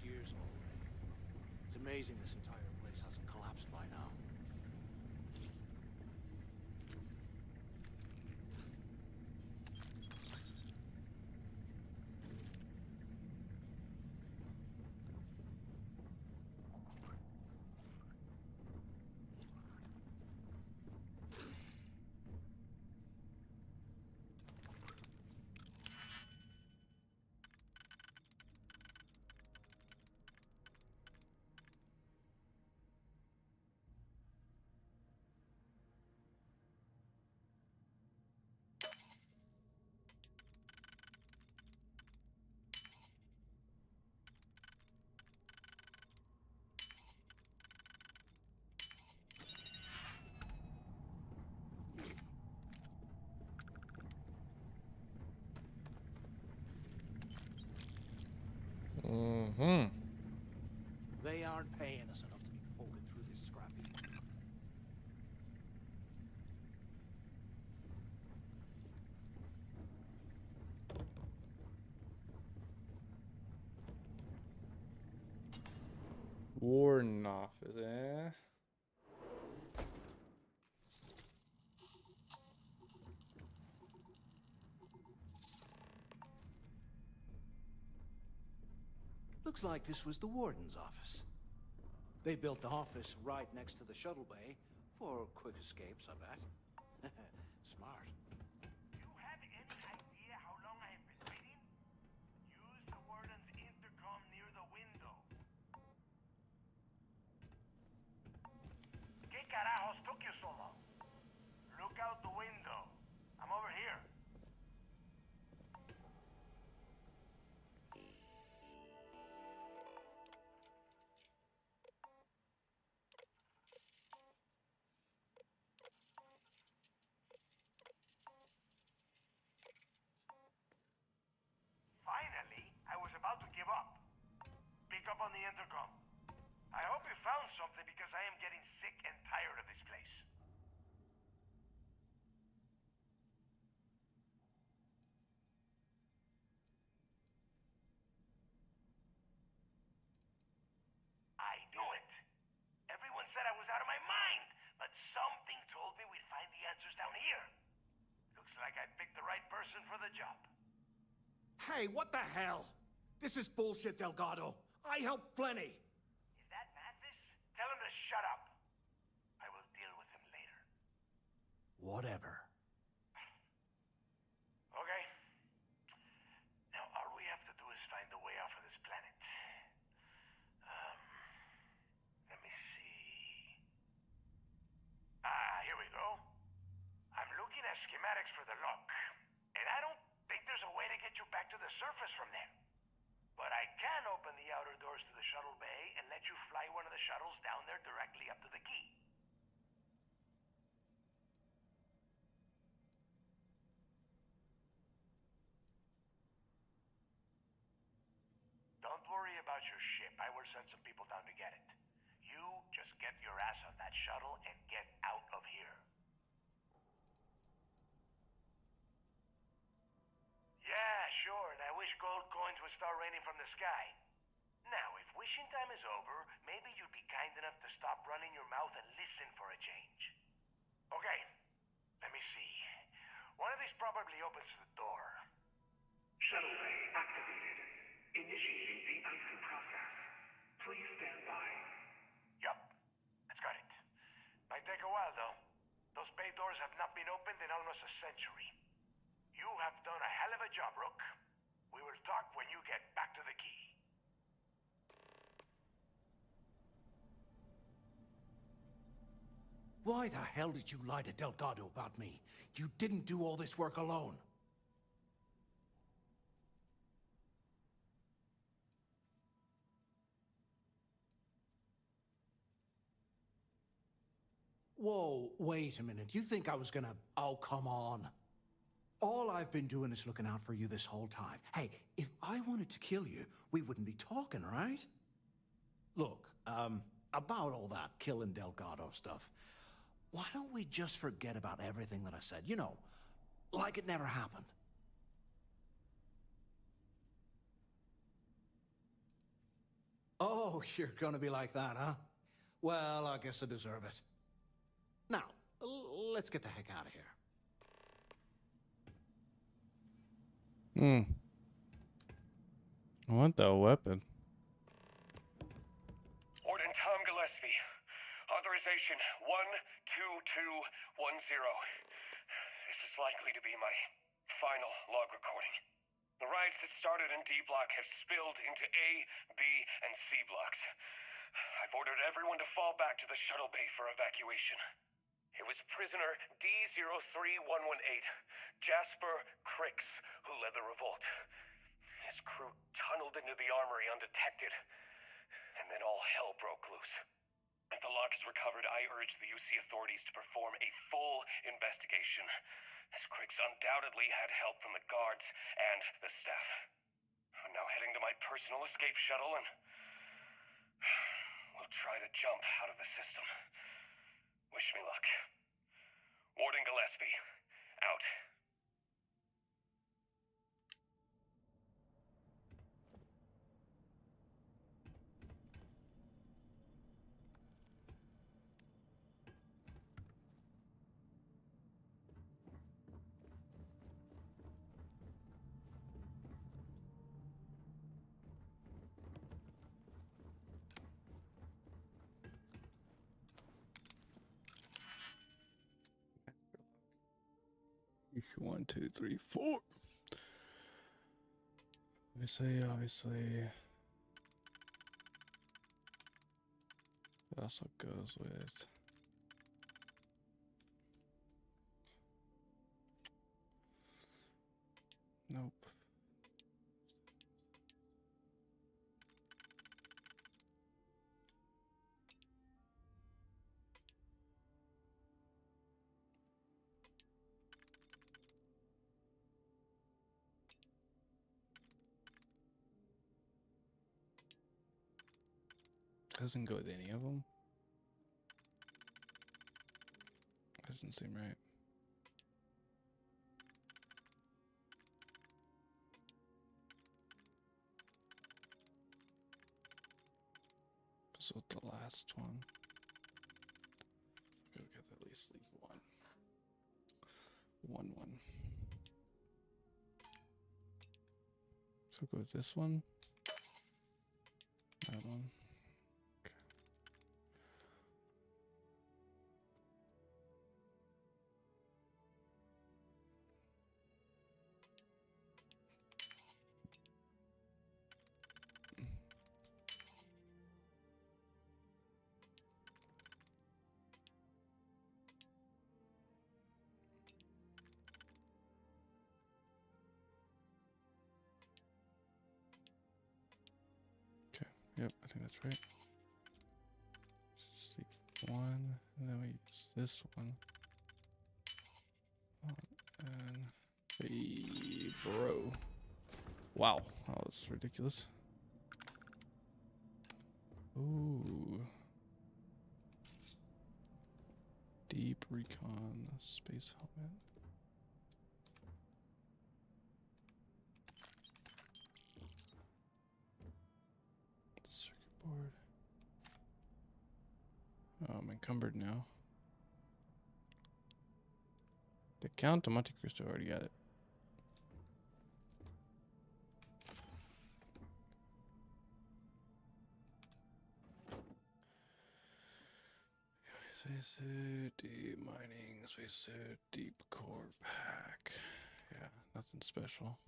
Years already. It's amazing this entire place hasn't collapsed by now. Mm-hmm. They aren't paying us enough to be poking through this scrappy. Warden office, eh? Looks like this was the warden's office. They built the office right next to the shuttle bay for quick escapes, I bet. Smart. Do you have any idea how long I have been waiting? Use the warden's intercom near the window. ¿Qué carajos took you so long? Look out the window. I'm over here. up on the intercom. I hope you found something because I am getting sick and tired of this place. I knew it. Everyone said I was out of my mind, but something told me we'd find the answers down here. Looks like I picked the right person for the job. Hey, what the hell? This is bullshit, Delgado. I helped plenty. Is that Mathis? Tell him to shut up. I will deal with him later. Whatever. Okay. Now all we have to do is find a way off of this planet. Let me see. Here we go. I'm looking at schematics for the lock, and I don't think there's a way to get you back to the surface from there. But I can open the outer doors to the shuttle bay and let you fly one of the shuttles down there directly up to the key. Don't worry about your ship. I will send some people down to get it. You just get your ass on that shuttle and get out of here. Yeah, sure, and I wish gold coins would start raining from the sky. Now, if wishing time is over, maybe you'd be kind enough to stop running your mouth and listen for a change. Okay, let me see. One of these probably opens the door. Shuttle bay activated. Initiating the icing process. Please stand by. Yup, that's got it. Might take a while, though. Those bay doors have not been opened in almost a century. You have done a hell of a job, Rook. We will talk when you get back to the key. Why the hell did you lie to Delgado about me? You didn't do all this work alone. Whoa, wait a minute. You think I was gonna... Oh, come on. All I've been doing is looking out for you this whole time. Hey, if I wanted to kill you, we wouldn't be talking, right? Look, about all that killing Delgado stuff, why don't we just forget about everything that I said? You know, like it never happened. Oh, you're gonna be like that, huh? Well, I guess I deserve it. Now, let's get the heck out of here. I want that weapon. Warden Tom Gillespie. Authorization 12210. This is likely to be my final log recording. The riots that started in D block have spilled into A, B, and C blocks. I've ordered everyone to fall back to the shuttle bay for evacuation. It was prisoner D03118, Jasper Crix, who led the revolt. His crew tunneled into the armory undetected, and then all hell broke loose. If the lock is recovered, I urge the UC authorities to perform a full investigation, as Crix undoubtedly had help from the guards and the staff. I'm now heading to my personal escape shuttle and we'll try to jump out of the system. Wish me luck. Warden Gillespie, out. Issue 1, 2, 3, 4. Obviously. That also goes with. Nope. Doesn't go with any of them. Doesn't seem right. So the last one. Okay, we at least leave one. One. So go with this one. That one. Okay. Yep, I think that's right. Sleep one, and then we use this one. And hey, bro. Wow, that was ridiculous. Ooh. Deep recon space helmet. Circuit board. Oh, I'm encumbered now. The Count of Monte Cristo already got it. Spacesuit, deep mining, spacesuit, deep core pack. Yeah, nothing special.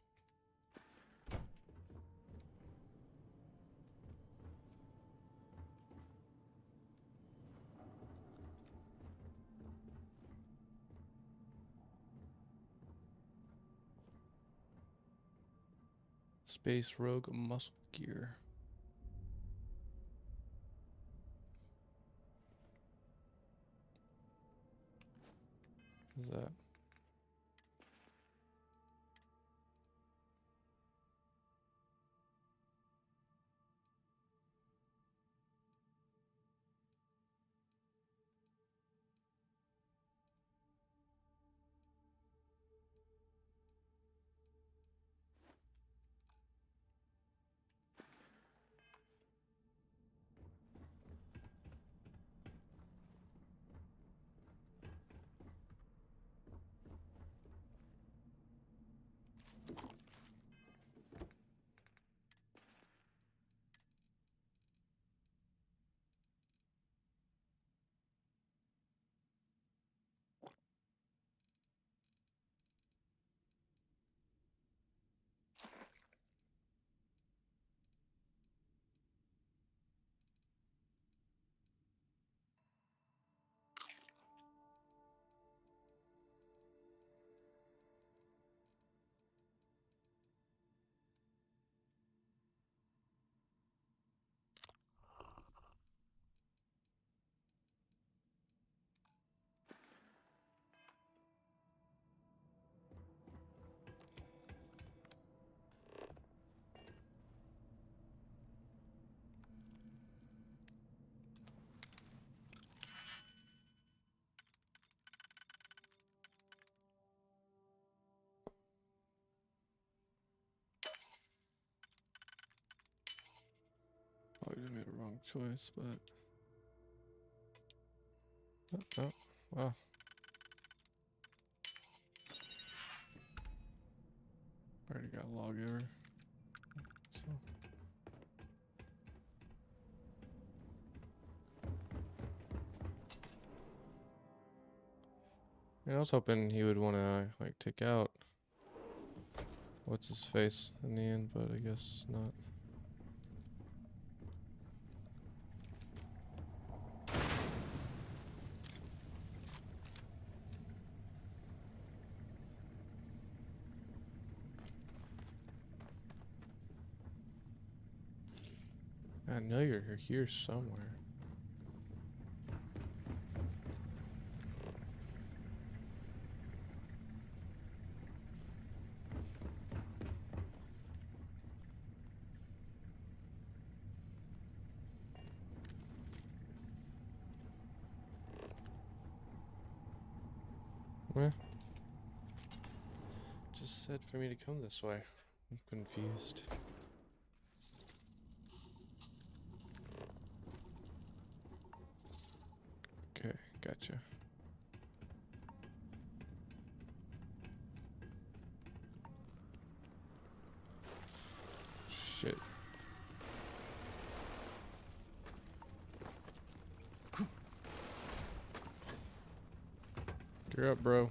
Space Rogue muscle gear. What is that? Probably made a wrong choice, but oh, wow. Already got a lawgiver. So yeah, I was hoping he would want to like take out what's his face in the end, but I guess not. I know you're here somewhere. What? Just said for me to come this way. I'm confused. Okay, gotcha. Shit. Gear up, bro.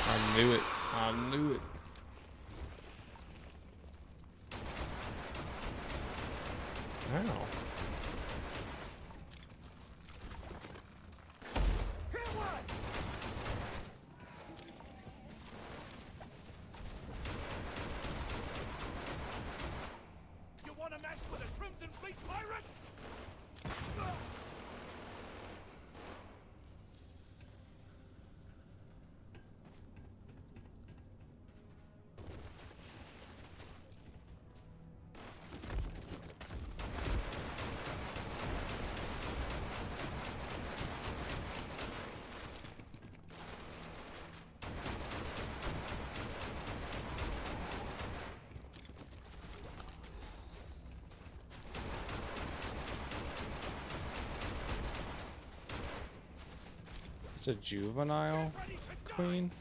I knew it. I knew it. Ow. You want to mess with a Crimson Fleet pirate? It's a juvenile queen.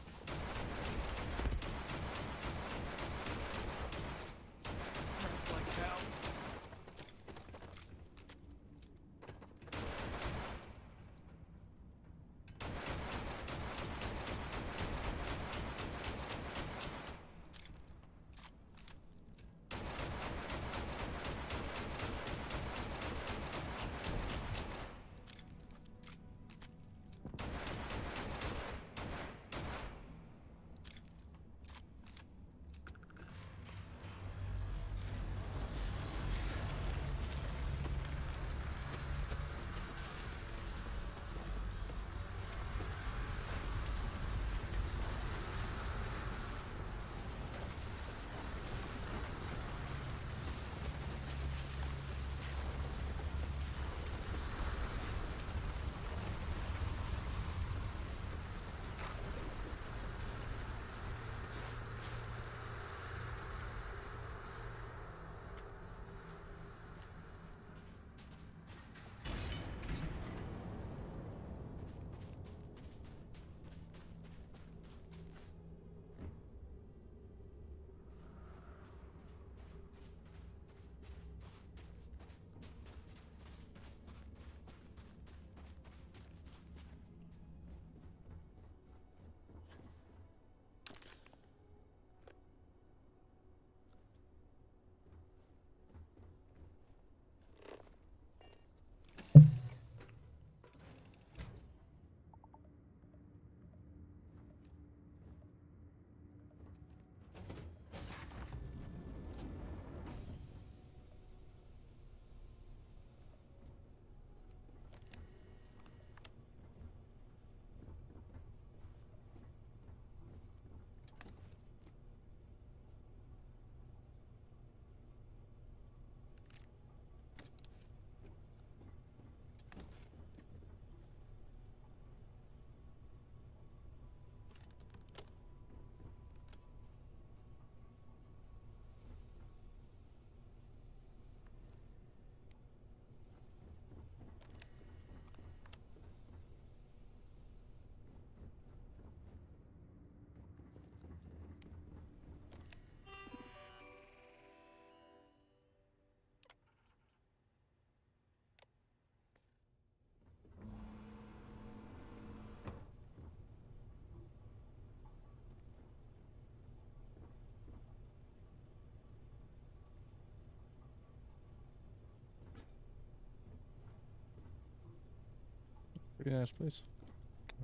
Pretty nice place.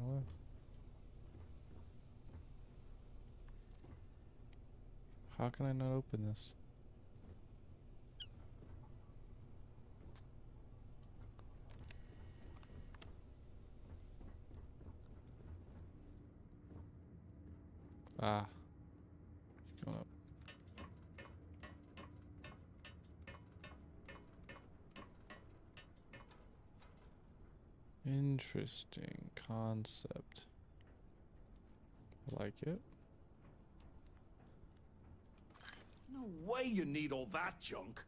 Oh, how can I not open this? Ah. Going up. Interesting concept. I like it. No way you need all that junk.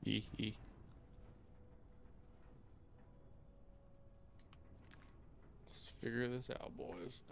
Let's figure this out, boys.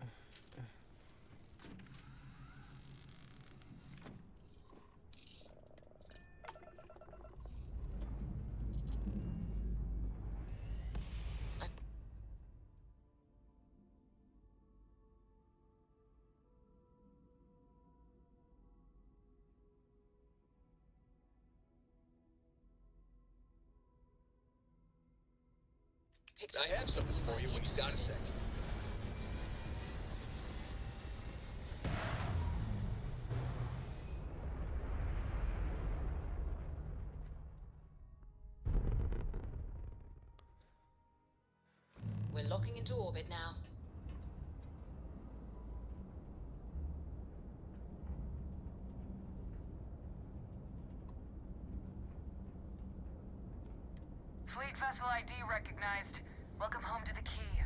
I have something for you when you've got a sec. We're locking into orbit now. Fleet vessel ID recognized. Welcome home to the key.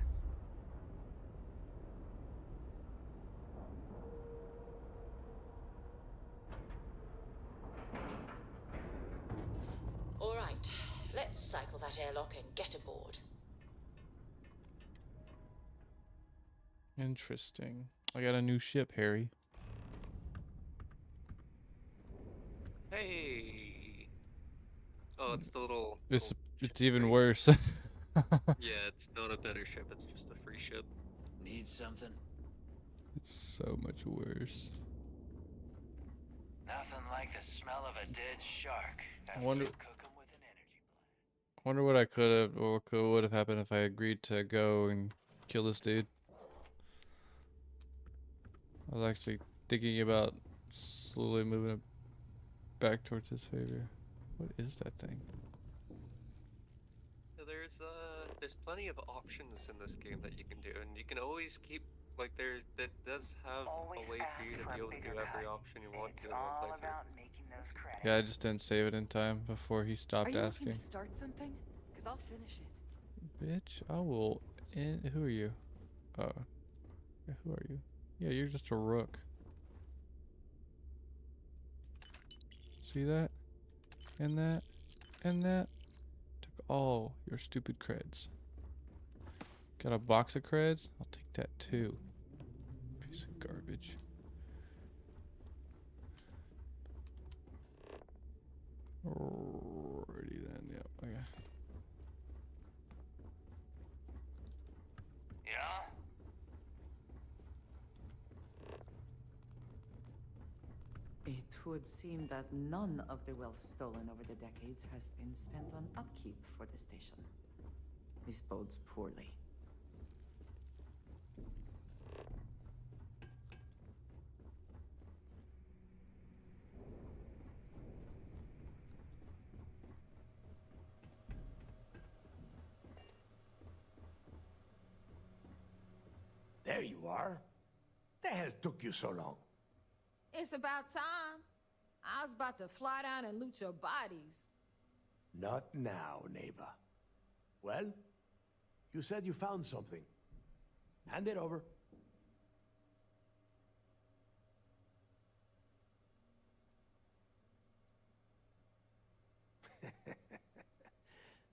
All right, let's cycle that airlock and get aboard. Interesting. I got a new ship, Harry. Hey. Oh, it's the little. It's ship even free. worse. Yeah, it's not a better ship. It's just a free ship. Need something? It's so much worse. Nothing like the smell of a dead shark. I wonder. Cook 'em with an energy. I wonder what I could have or would have happened if I agreed to go and kill this dude. I was actually thinking about slowly moving it back towards his favor. What is that thing? So there's plenty of options in this game that you can do, and you can always keep like that does have a way for you to be able to do every option you want to in one playthrough. Yeah, I just didn't save it in time before he stopped Are you asking. looking to start something? Because I'll finish it. Bitch, I will. Who are you? Oh, yeah, who are you? Yeah, you're just a rook. See that? And that? And that? Took all your stupid creds. Got a box of creds? I'll take that too. Piece of garbage. Alrighty then, yep, okay. Yeah? It would seem that none of the wealth stolen over the decades has been spent on upkeep for the station. This bodes poorly. There you are. The hell took you so long? It's about time. I was about to fly down and loot your bodies. Not now, neighbor. Well, you said you found something. Hand it over.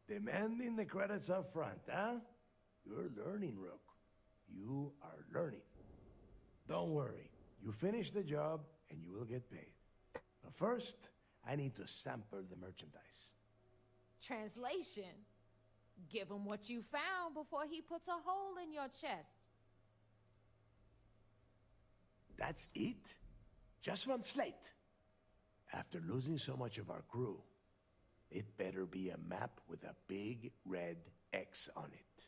Demanding the credits up front, huh? You're learning, Rook. You are learning. Don't worry. You finish the job and you will get paid. But first, I need to sample the merchandise. Translation. Give him what you found before he puts a hole in your chest. That's it? Just one slate? After losing so much of our crew, it better be a map with a big red X on it.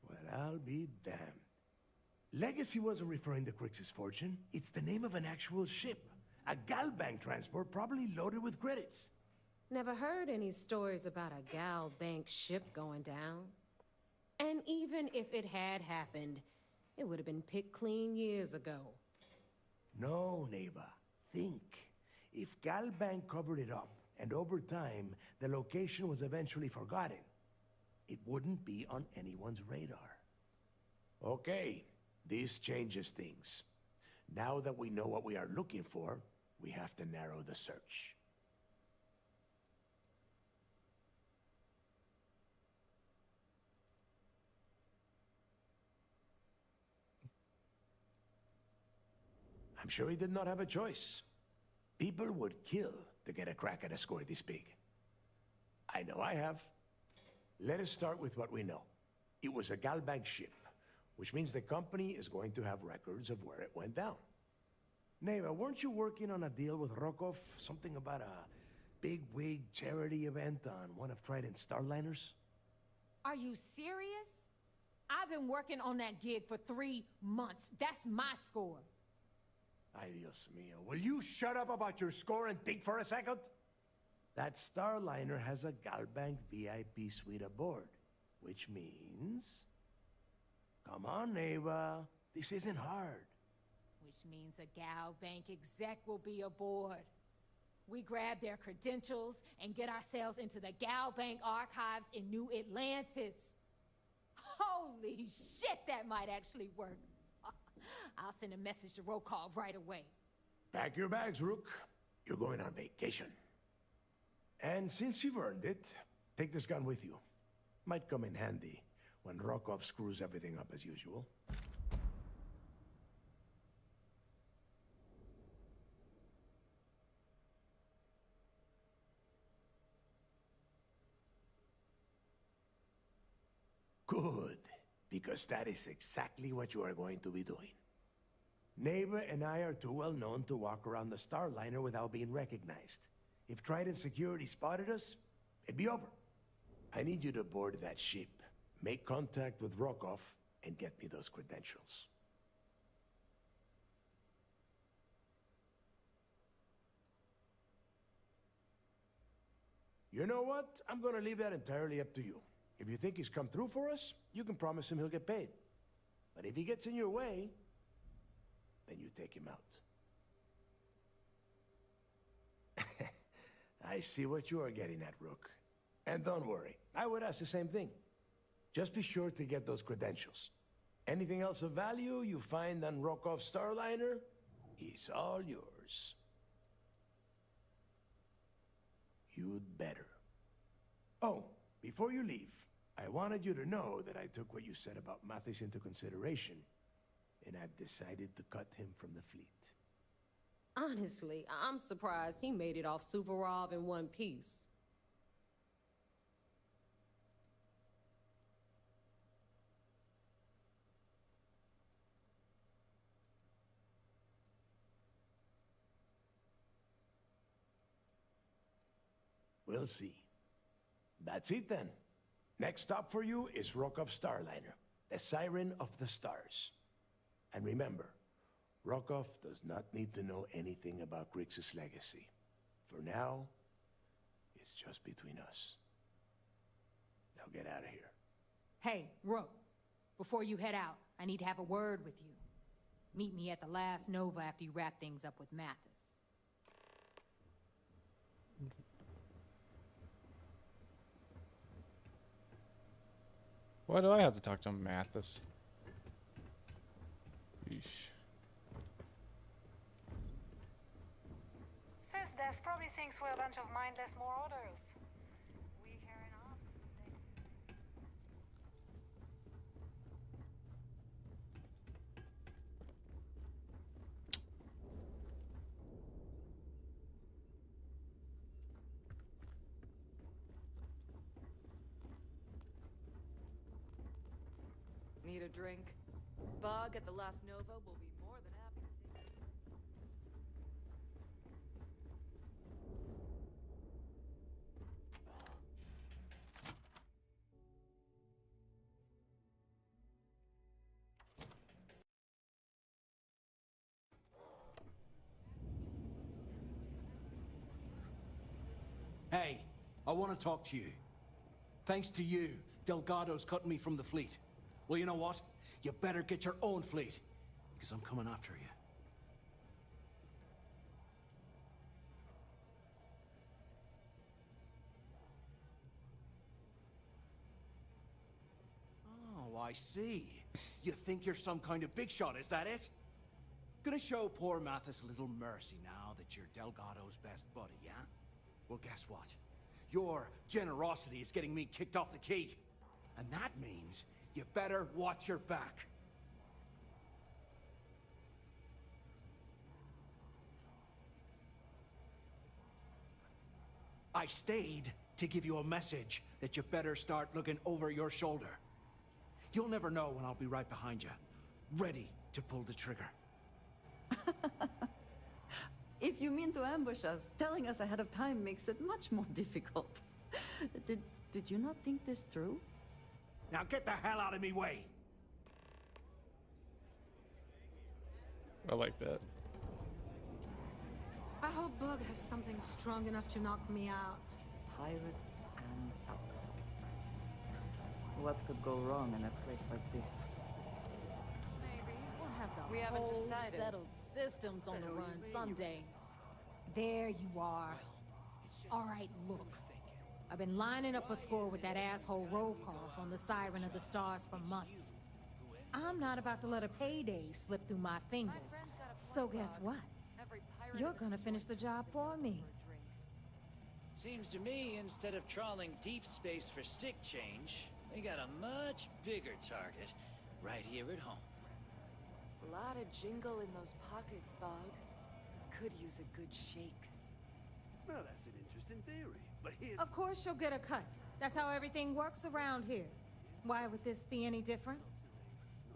Well, I'll be damned. Legacy wasn't referring to Crix's fortune. It's the name of an actual ship. A Galbank transport probably loaded with credits. Never heard any stories about a Gal Bank ship going down. And even if it had happened, it would have been picked clean years ago. No, Neva. Think. If Galbank covered it up, and over time, the location was eventually forgotten, it wouldn't be on anyone's radar. Okay, this changes things. Now that we know what we are looking for, we have to narrow the search. I'm sure he did not have a choice. People would kill to get a crack at a score this big. I know I have. Let us start with what we know. It was a Galbank ship, which means the company is going to have records of where it went down. Neva, weren't you working on a deal with Rokov? Something about a big wig charity event on one of Trident's Starliners? Are you serious? I've been working on that gig for 3 months. That's my score. Ay, Dios mío. Will you shut up about your score and think for a second? That Starliner has a Galbank VIP suite aboard, which means... Come on, Neva. This isn't hard. Which means a Gal Bank exec will be aboard. We grab their credentials and get ourselves into the Gal Bank archives in New Atlantis. Holy shit, that might actually work. I'll send a message to Rokov right away. Pack your bags, Rook. You're going on vacation. And since you've earned it, take this gun with you. Might come in handy when Rokov screws everything up as usual. Good, because that is exactly what you are going to be doing. Neva and I are too well known to walk around the Starliner without being recognized. If Trident Security spotted us, it'd be over. I need you to board that ship, make contact with Rokov, and get me those credentials. You know what? I'm gonna leave that entirely up to you. If you think he's come through for us, you can promise him he'll get paid. But if he gets in your way, then you take him out. I see what you are getting at, Rook. And don't worry, I would ask the same thing. Just be sure to get those credentials. Anything else of value you find on Rokov's Starliner is all yours. You'd better. Oh, before you leave, I wanted you to know that I took what you said about Mathis into consideration, and I've decided to cut him from the fleet. Honestly, I'm surprised he made it off Suvorov in one piece. We'll see. That's it then. Next stop for you is Rokov's Starliner, the Siren of the Stars. And remember, Rokov does not need to know anything about Grix's legacy. For now, it's just between us. Now get out of here. Hey, Rook, before you head out, I need to have a word with you. Meet me at the last Nova after you wrap things up with Mathis. Why do I have to talk to Mathis? Yeesh. Death probably thinks we're a bunch of mindless marauders. We here in arms. Need a drink? Bug at the last Nova will be more than happy to take it. Hey, I want to talk to you. Thanks to you, Delgado's cutting me from the fleet. Well, you know what? You better get your own fleet, because I'm coming after you. Oh, I see. You think you're some kind of big shot, is that it? Gonna show poor Mathis a little mercy now that you're Delgado's best buddy, yeah? Well, guess what? Your generosity is getting me kicked off the key. And that means you better watch your back. I stayed to give you a message that you better start looking over your shoulder. You'll never know when I'll be right behind you, ready to pull the trigger. If you mean to ambush us, telling us ahead of time makes it much more difficult. Did you not think this through? Now get the hell out of me way! I like that. I hope Bug has something strong enough to knock me out. Pirates and alcohol. What could go wrong in a place like this? Maybe we'll have the We haven't whole decided. settled systems on the run someday. There you are. All right, look. I've been lining up a score with that asshole Rokoff on the Siren of the Stars for months. I'm not about to let a payday slip through my fingers. So guess what? You're gonna finish the job for me. Seems to me, instead of trawling deep space for stick change, we got a much bigger target right here at home. A lot of jingle in those pockets, Bog. Could use a good shake. Well, that's an interesting theory, but here's... Of course you'll get a cut. That's how everything works around here. Why would this be any different?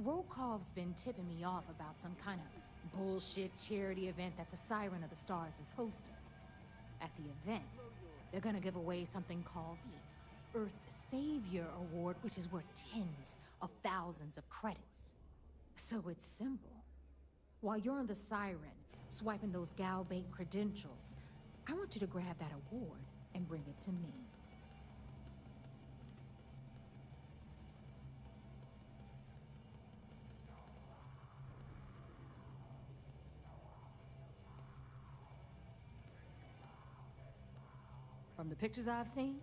Rokov's been tipping me off about some kind of bullshit charity event that the Siren of the Stars is hosting. At the event, they're gonna give away something called the Earth Savior Award, which is worth tens of thousands of credits. So it's simple. While you're on the Siren, swiping those Galbait credentials, I want you to grab that award and bring it to me. From the pictures I've seen,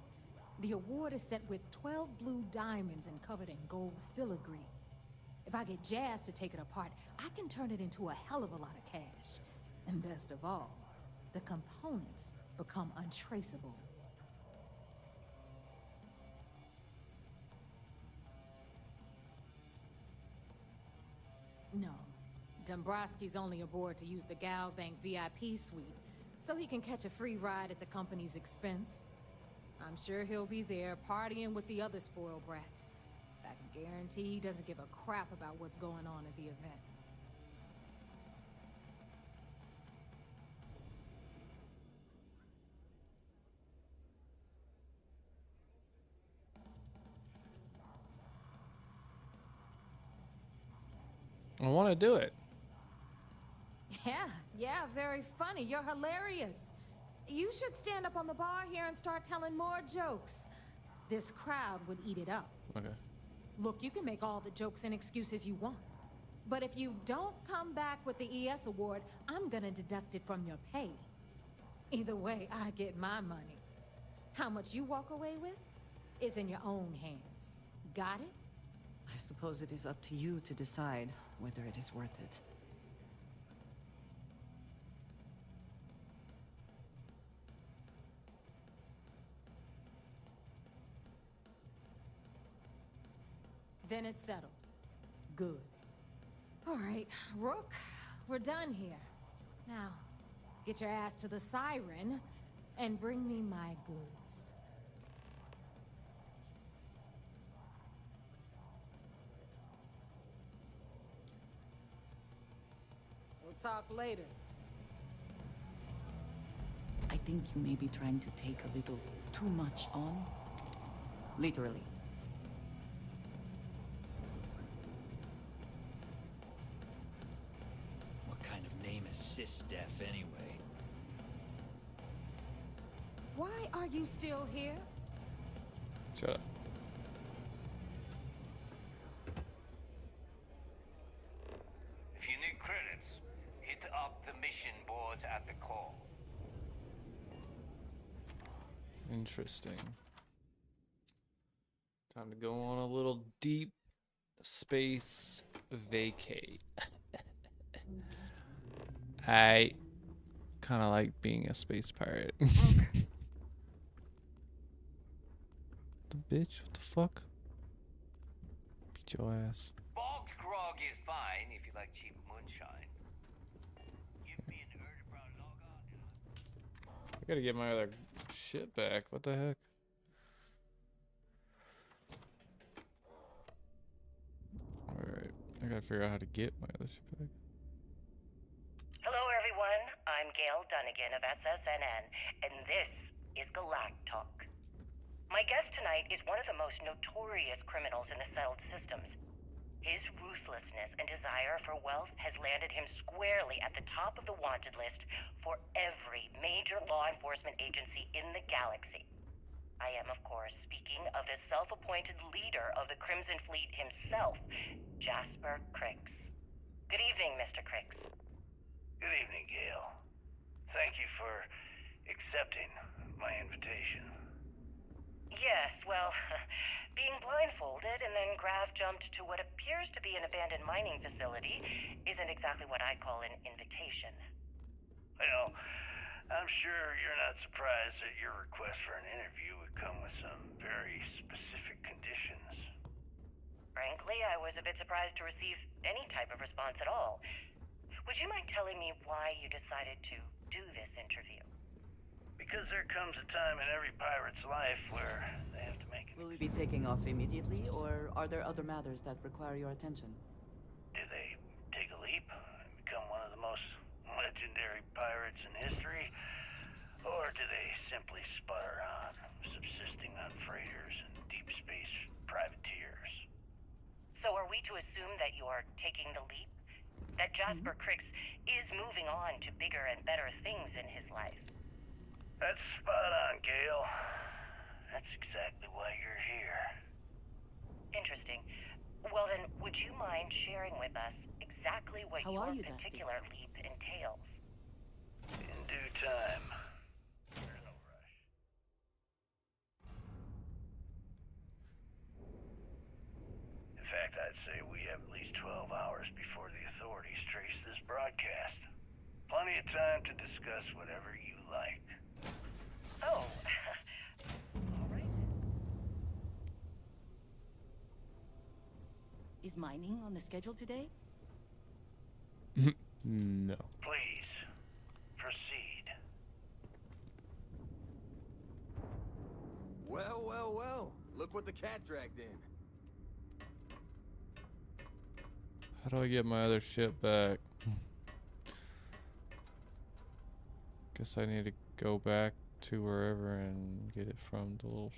the award is set with 12 blue diamonds and covered in gold filigree. If I get Jazz to take it apart, I can turn it into a hell of a lot of cash. And best of all, the components become untraceable. No, Dombrowski's only aboard to use the Gal Bank VIP suite, so he can catch a free ride at the company's expense. I'm sure he'll be there partying with the other spoiled brats. I can guarantee he doesn't give a crap about what's going on at the event. I want to do it. Yeah, very funny. You're hilarious. You should stand up on the bar here and start telling more jokes. This crowd would eat it up. Okay. Look, you can make all the jokes and excuses you want. But if you don't come back with the ES award, I'm gonna deduct it from your pay. Either way, I get my money. How much you walk away with is in your own hands. Got it? I suppose it is up to you to decide whether it is worth it. Then it's settled. Good. All right, Rook, we're done here. Now, get your ass to the Siren and bring me my goods. We'll talk later. I think you may be trying to take a little too much on. Literally. What kind of name is Sysdef anyway? Why are you still here? Shut up. If you need credits, hit up the mission boards at the call. Interesting. Time to go on a little deep space vacay. I kind of like being a space pirate. The bitch, what the fuck? Beat your ass. Bog's grog is fine if you like cheap moonshine. Give me an early brown log. I gotta get my other shit back. What the heck? Alright, I gotta figure out how to get my other shit back. Hello, everyone. I'm Gail Dunnigan of SSNN, and this is Galactalk. My guest tonight is one of the most notorious criminals in the settled systems. His ruthlessness and desire for wealth has landed him squarely at the top of the wanted list for every major law enforcement agency in the galaxy. I am, of course, speaking of the self-appointed leader of the Crimson Fleet himself, Jasper Crix. Good evening, Mr. Crix. Good evening, Gail. Thank you for accepting my invitation. Yes, well, being blindfolded and then Graf jumped to what appears to be an abandoned mining facility isn't exactly what I call an invitation. Well, I'm sure you're not surprised that your request for an interview would come with some very specific conditions. Frankly, I was a bit surprised to receive any type of response at all. Would you mind telling me why you decided to do this interview? Because there comes a time in every pirate's life where they have to make an... Will we be taking off immediately, or are there other matters that require your attention? Do they take a leap and become one of the most legendary pirates in history? Or do they simply sputter on, subsisting on freighters and deep space privateers? So are we to assume that you're taking the leap? That Jasper Crix is moving on to bigger and better things in his life? That's spot on, Gail. That's exactly why you're here. Interesting. Well then, would you mind sharing with us exactly what How your are you, Dusty? particular leap entails? In due time. There's no rush. In fact, I'd say we have at least 12 hours before the authorities trace this broadcast. Plenty of time to discuss whatever you like. Oh, all right. Is mining on the schedule today? No. Please, proceed. Well, well, well. Look what the cat dragged in. How do I get my other shit back? Guess I need to go back to wherever and get it from the little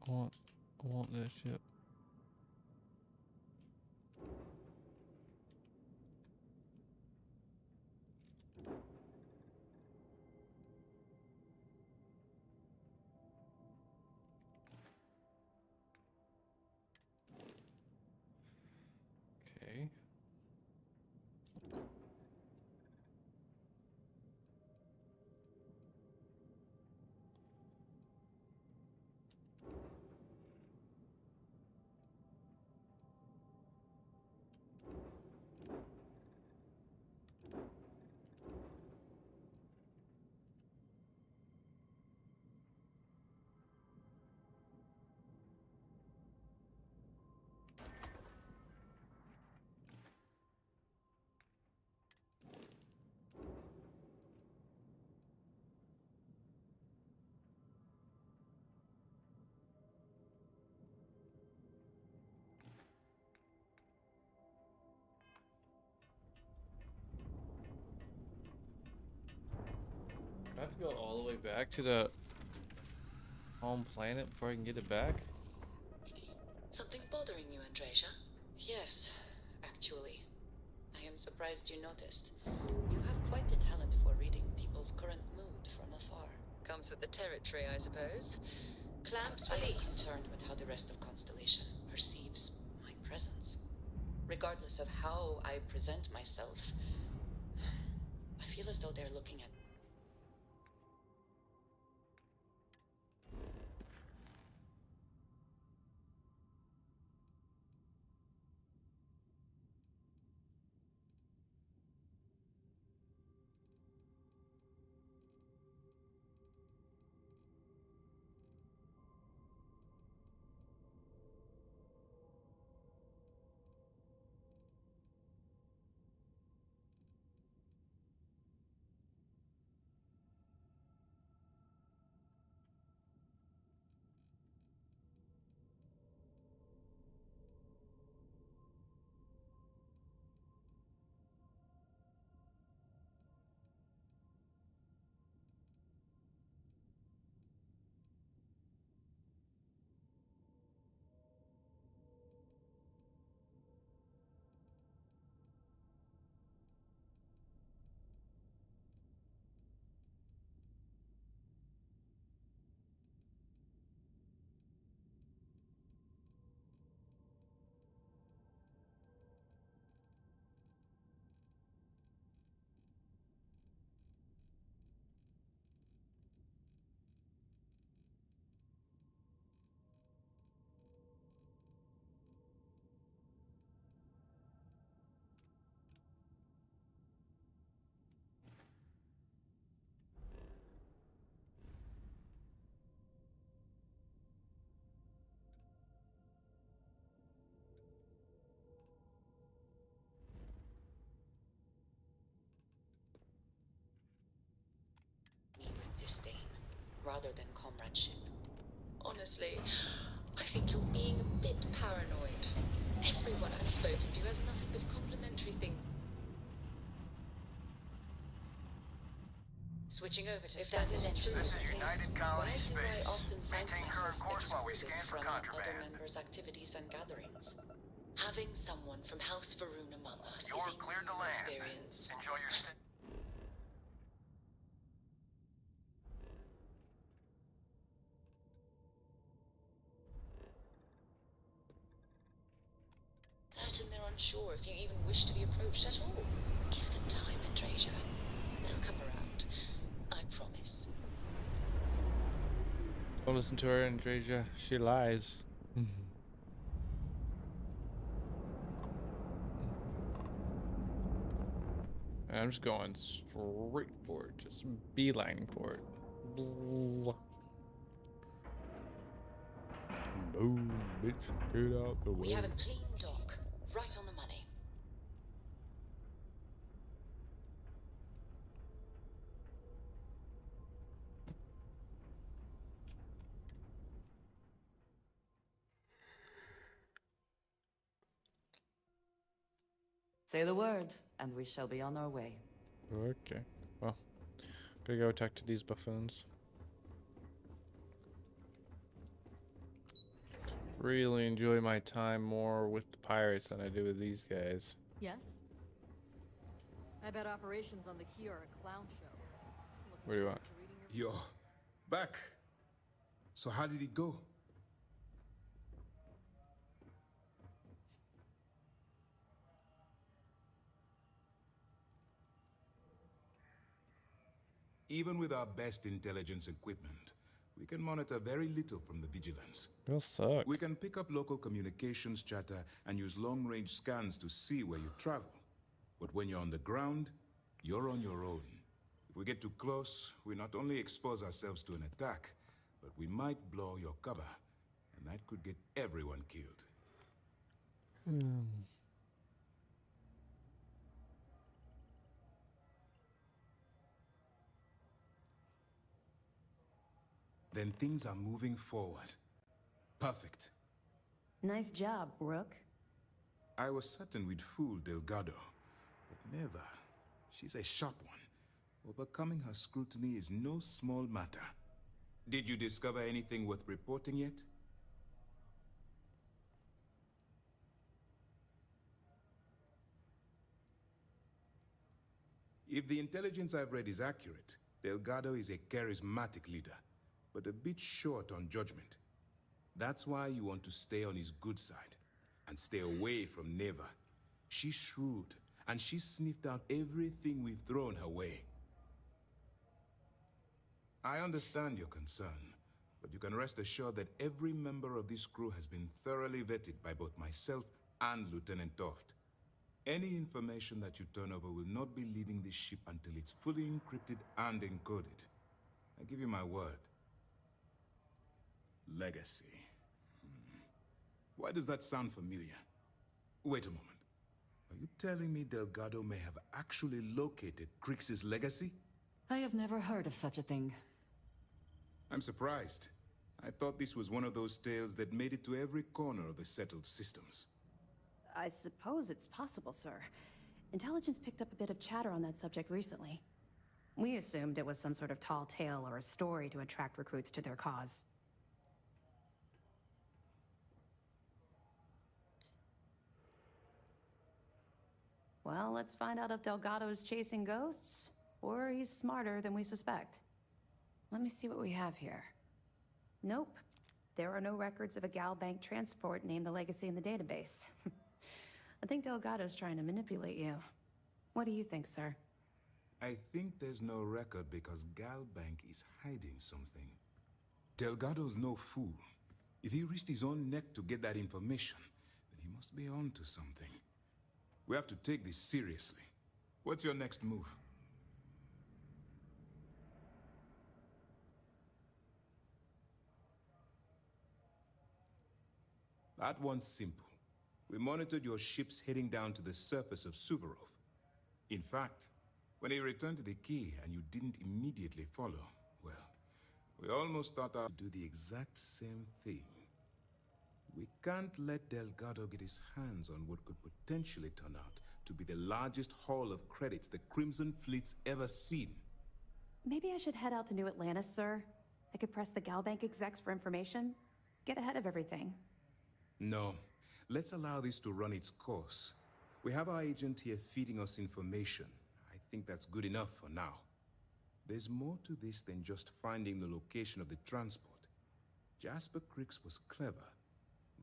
I want that shit. Okay. Go all the way back to the home planet before I can get it back? Something bothering you, Andreja? Yes, actually. I am surprised you noticed. You have quite the talent for reading people's current mood from afar. Comes with the territory, I suppose. Clamps, I am concerned with how the rest of Constellation perceives my presence. Regardless of how I present myself, I feel as though they're looking at me with disdain, rather than comradeship. Honestly, I think you're being a bit paranoid. Everyone I've spoken to has nothing but complimentary things. Switching over to standard entry is a place. Why do I often find myself excluded from other members' activities and gatherings? Having someone from House Varun among us is a new experience. Enjoy your stay. Certain they're unsure if you even wish to be approached at all. Give them time, Andreja. They'll come around. I promise. Don't listen to her, Andreja. She lies. I'm just going straight for it. Just beelining for it. Boom, bitch. Get out the way. We have a clean dock. Right on the money. Say the word, and we shall be on our way. Okay. Well, gotta go talk to these buffoons. Really enjoy my time more with the pirates than I do with these guys. Yes? I bet operations on the key are a clown show. What do you want? You're back. So how did it go? Even with our best intelligence equipment, we can monitor very little from the vigilance. They'll suck. We can pick up local communications chatter and use long-range scans to see where you travel. But when you're on the ground, you're on your own. If we get too close, we not only expose ourselves to an attack, but we might blow your cover, and that could get everyone killed. Then things are moving forward. Perfect. Nice job, Rook. I was certain we'd fool Delgado, but never. She's a sharp one. Overcoming her scrutiny is no small matter. Did you discover anything worth reporting yet? If the intelligence I've read is accurate, Delgado is a charismatic leader, but a bit short on judgment. That's why you want to stay on his good side, and stay away from Neva. She's shrewd, and she's sniffed out everything we've thrown her way. I understand your concern, but you can rest assured that every member of this crew has been thoroughly vetted by both myself and Lieutenant Toft. Any information that you turn over will not be leaving this ship until it's fully encrypted and encoded. I give you my word. Legacy. Why does that sound familiar? Wait a moment. Are you telling me Delgado may have actually located Crix's legacy? I have never heard of such a thing. I'm surprised. I thought this was one of those tales that made it to every corner of the settled systems. I suppose it's possible, sir. Intelligence picked up a bit of chatter on that subject recently. We assumed it was some sort of tall tale or a story to attract recruits to their cause. Well, let's find out if Delgado's chasing ghosts, or he's smarter than we suspect. Let me see what we have here. Nope. There are no records of a Gal Bank transport named the Legacy in the database. I think Delgado's trying to manipulate you. What do you think, sir? I think there's no record because Gal Bank is hiding something. Delgado's no fool. If he risked his own neck to get that information, then he must be on to something. We have to take this seriously. What's your next move? That one's simple. We monitored your ships heading down to the surface of Suvorov. In fact, when he returned to the key and you didn't immediately follow, well, we almost thought I'd do the exact same thing. We can't let Delgado get his hands on what could potentially turn out to be the largest haul of credits the Crimson Fleet's ever seen. Maybe I should head out to New Atlantis, sir. I could press the Gal Bank execs for information. Get ahead of everything. No. Let's allow this to run its course. We have our agent here feeding us information. I think that's good enough for now. There's more to this than just finding the location of the transport. Jasper Crix was clever.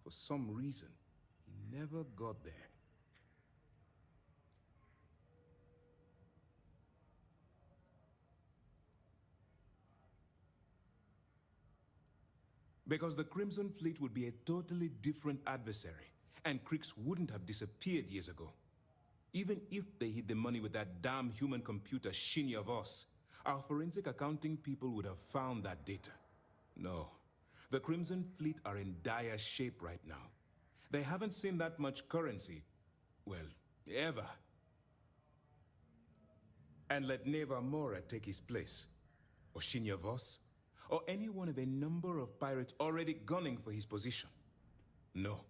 For some reason, he never got there. Because the Crimson Fleet would be a totally different adversary, and Crix wouldn't have disappeared years ago. Even if they hid the money with that damn human computer Shinya Voss, our forensic accounting people would have found that data. No, the Crimson Fleet are in dire shape right now. They haven't seen that much currency, well, ever. And let Neva Mora take his place, or Shinya Voss, or any one of a number of pirates already gunning for his position. No.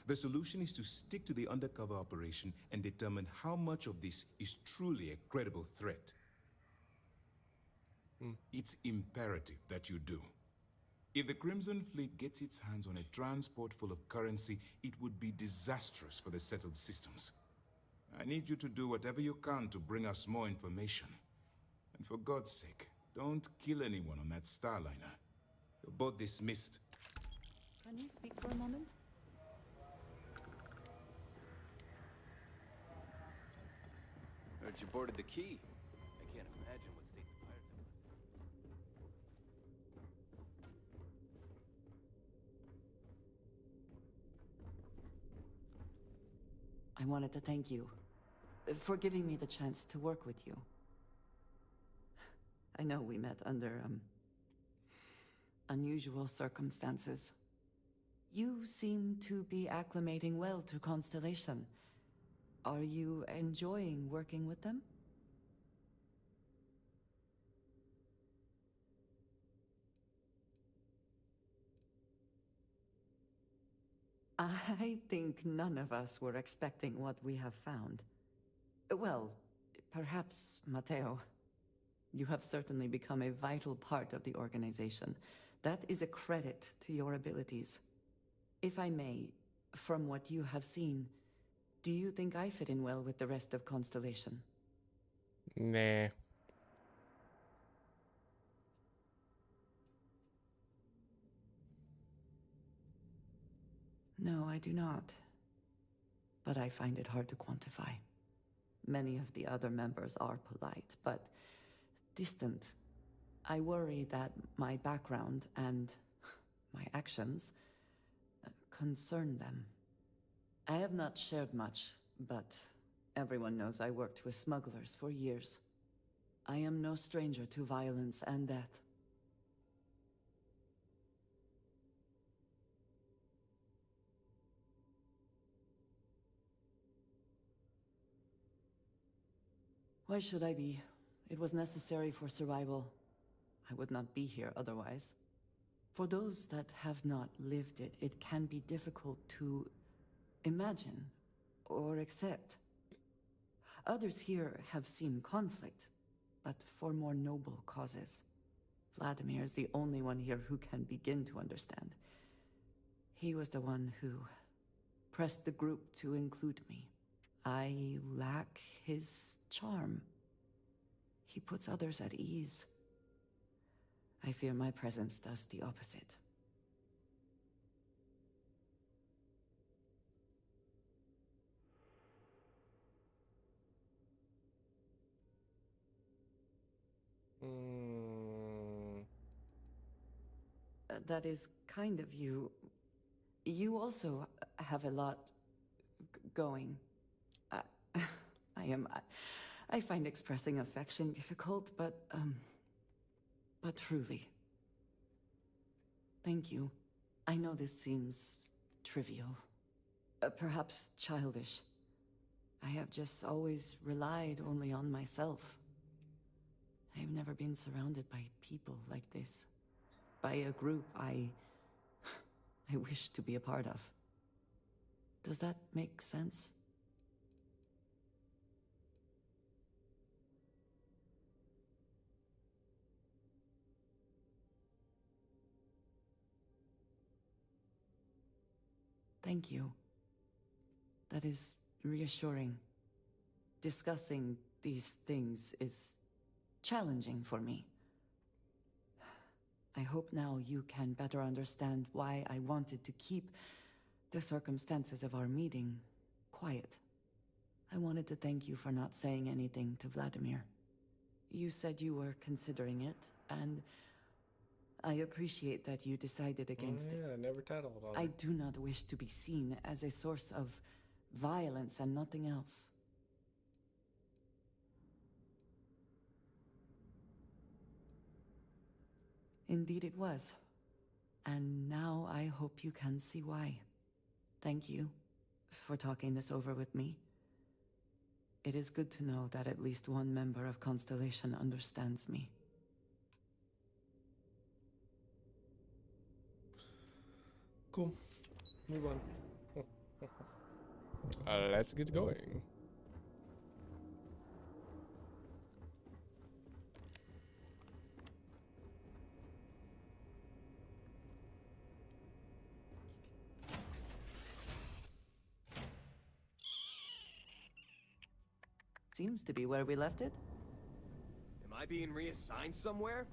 The solution is to stick to the undercover operation and determine how much of this is truly a credible threat. It's imperative that you do. If the Crimson Fleet gets its hands on a transport full of currency, it would be disastrous for the settled systems. I need you to do whatever you can to bring us more information. And for God's sake, don't kill anyone on that Starliner. You're both dismissed. Can you speak for a moment? Heard you boarded the key. I can't imagine what state the pirates have left. I wanted to thank you for giving me the chance to work with you. I know we met under, unusual circumstances. You seem to be acclimating well to Constellation. Are you enjoying working with them? I think none of us were expecting what we have found. Well, perhaps Mateo. You have certainly become a vital part of the organization. That is a credit to your abilities. If I may, from what you have seen, do you think I fit in well with the rest of Constellation? Nah. No, I do not. But I find it hard to quantify. Many of the other members are polite, but distant. I worry that my background and my actions concern them. I have not shared much, but everyone knows I worked with smugglers for years. I am no stranger to violence and death. Why should I be? It was necessary for survival. I would not be here otherwise. For those that have not lived it, it can be difficult to imagine or accept. Others here have seen conflict, but for more noble causes. Vladimir is the only one here who can begin to understand. He was the one who pressed the group to include me. I lack his charm. He puts others at ease. I fear my presence does the opposite. That is kind of you. You also have a lot going. I find expressing affection difficult, but truly. Thank you. I know this seems trivial, perhaps childish. I have just always relied only on myself. I have never been surrounded by people like this. By a group I wish to be a part of. Does that make sense? Thank you. That is reassuring. Discussing these things is challenging for me. I hope now you can better understand why I wanted to keep the circumstances of our meeting quiet. I wanted to thank you for not saying anything to Vladimir. You said you were considering it, and I appreciate that you decided against it. Yeah, I never tattled on I it. do not wish to be seen as a source of violence and nothing else. Indeed it was. And now I hope you can see why. Thank you for talking this over with me. It is good to know that at least one member of Constellation understands me. Cool. Move on. Let's get going. Seems to be where we left it. Am I being reassigned somewhere?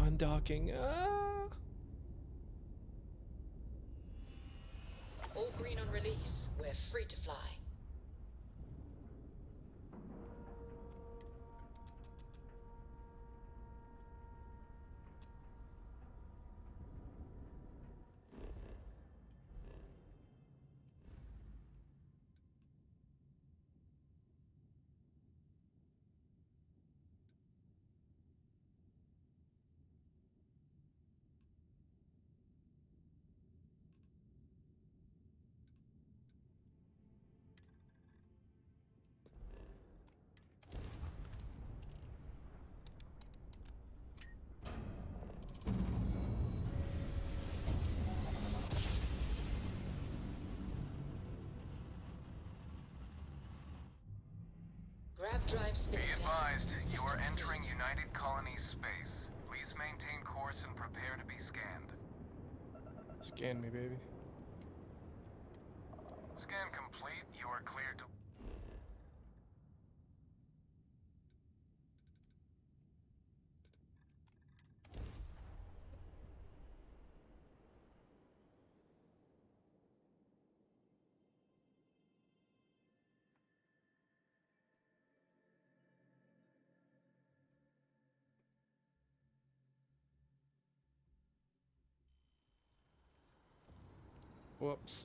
Undocking. All green on release. We're free to fly. Grav drive Be spinning down. advised, you are Systems entering green. United Colonies space. Please maintain course and prepare to be scanned. Scan me, baby. Scan complete. You are cleared to... Whoops.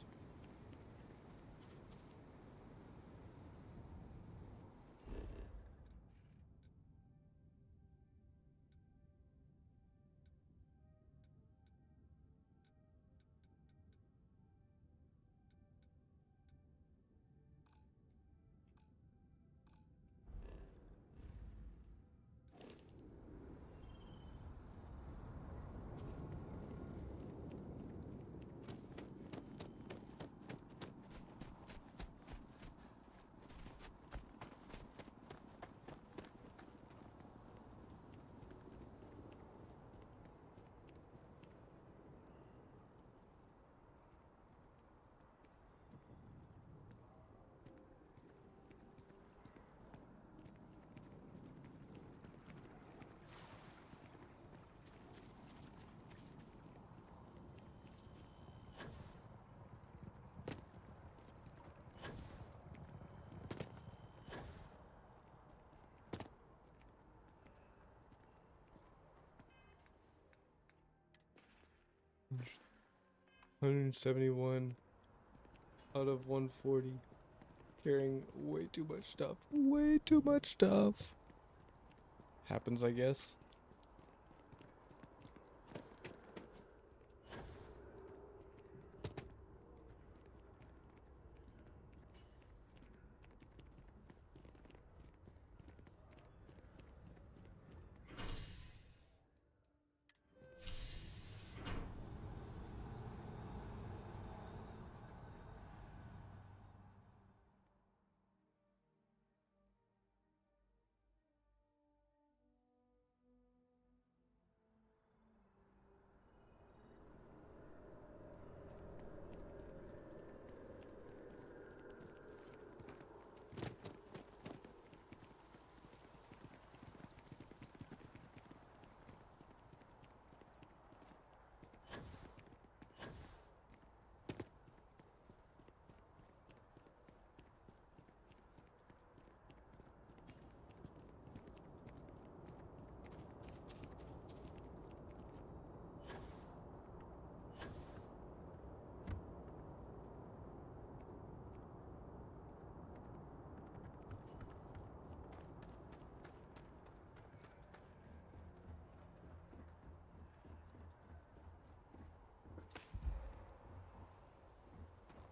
$171 out of 140. Carrying way too much stuff. Way too much stuff. Happens, I guess.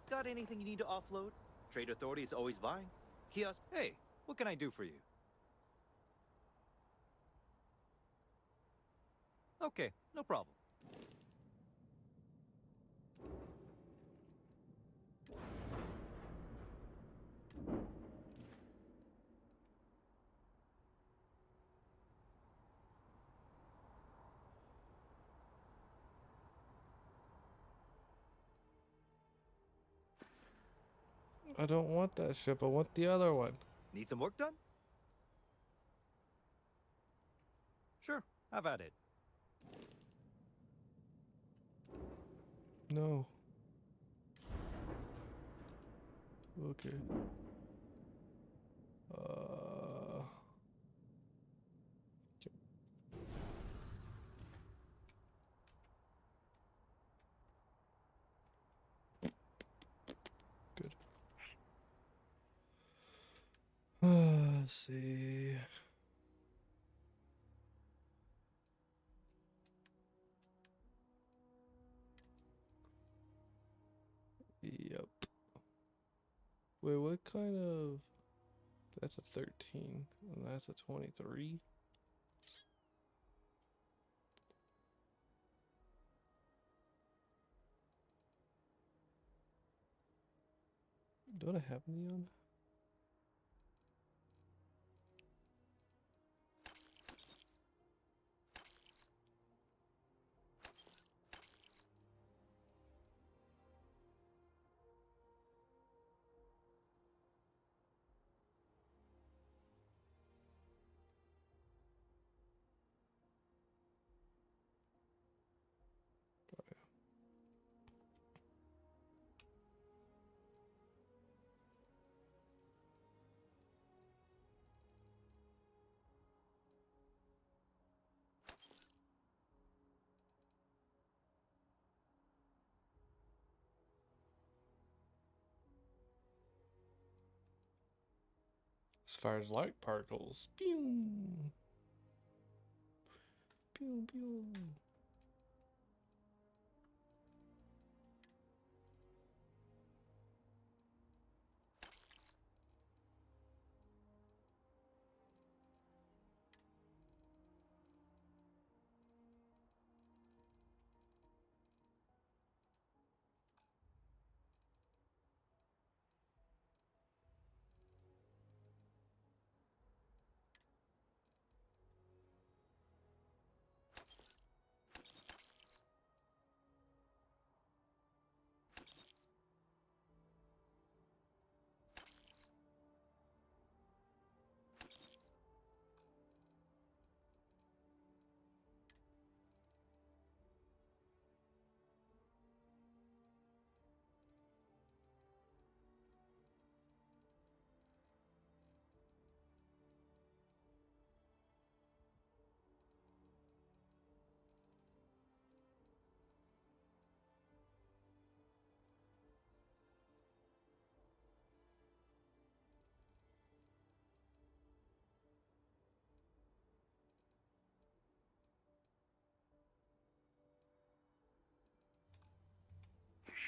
Got anything you need to offload? Trade Authority is always buying. Kiosk, hey, what can I do for you? Okay, no problem. I don't want that ship. I want the other one. Need some work done? Sure, have at it. No. Okay. Good. Let's see. Yep. Wait, what kind of... That's a 13, and that's a 23. Don't I have neon? As far as light particles. Pew! Pew, pew.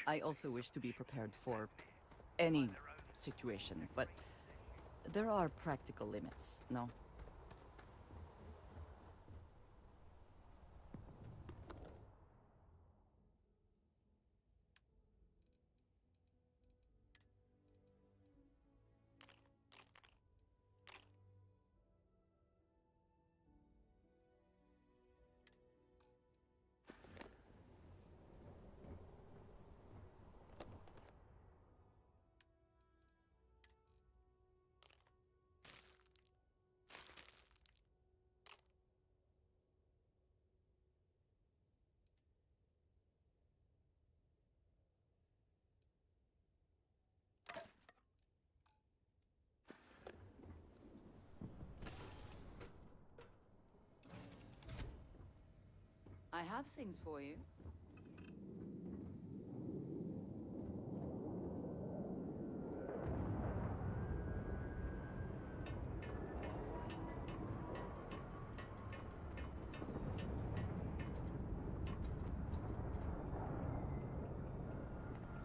I also wish to be prepared for any situation, but there are practical limits, no? I have things for you.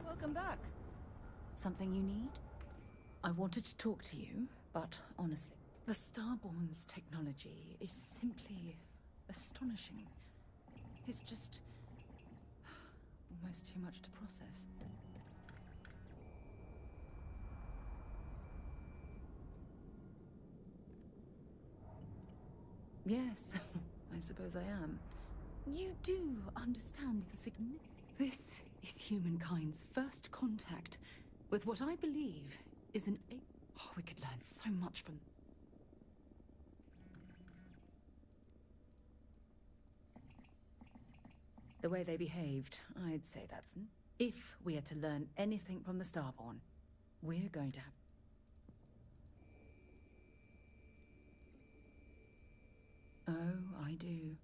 Welcome back. Something you need? I wanted to talk to you, but honestly, the Starborn's technology is simply astonishing. It's just almost too much to process. Yes, I suppose I am. You do understand the significance. This is humankind's first contact with what I believe is an Oh, we could learn so much from. The way they behaved, I'd say that's. If we are to learn anything from the Starborn, we're going to have. Oh, I do.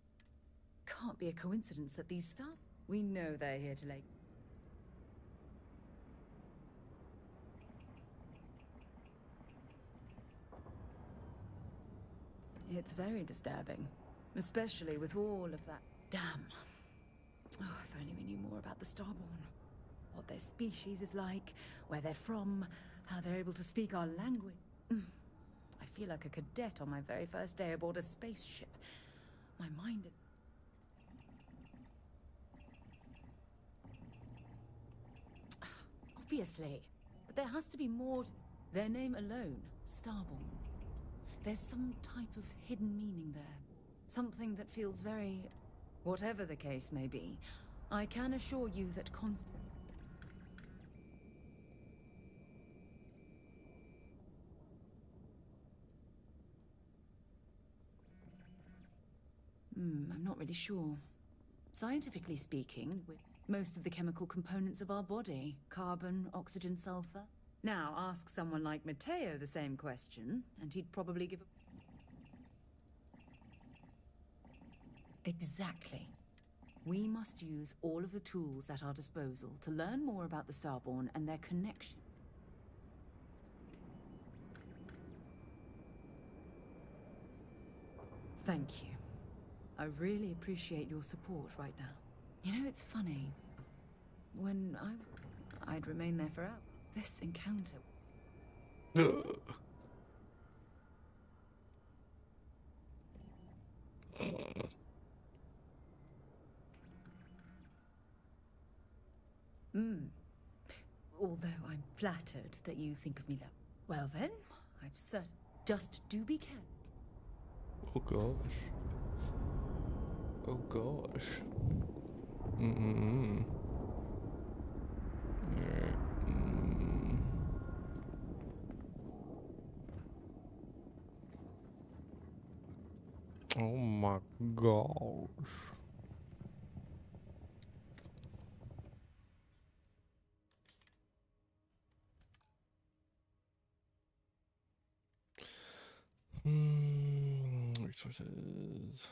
Can't be a coincidence that these We know they're here to lay. It's very disturbing, especially with all of that. Damn. Oh, if only we knew more about the Starborn. What their species is like, where they're from, how they're able to speak our language. I feel like a cadet on my very first day aboard a spaceship. My mind is... Obviously. But there has to be more to... Their name alone, Starborn. There's some type of hidden meaning there. Something that feels very... Whatever the case may be, I can assure you that I'm not really sure. Scientifically speaking, most of the chemical components of our body, carbon, oxygen, sulfur. Now, ask someone like Matteo the same question, and he'd probably give a... Exactly. We must use all of the tools at our disposal to learn more about the Starborn and their connection. Thank you. I really appreciate your support right now. You know, it's funny. When I'd remain there forever. This encounter. Although I'm flattered that you think of me that. Well then, I've just do be careful. Oh gosh. Oh gosh. Alright. Oh my gosh. Resources.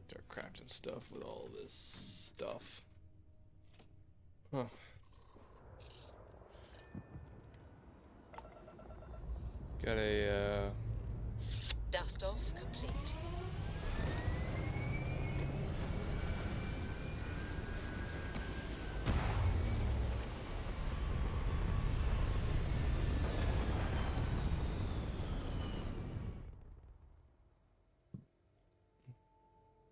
Start crafting stuff with all this stuff. Huh. Got a Dust off complete.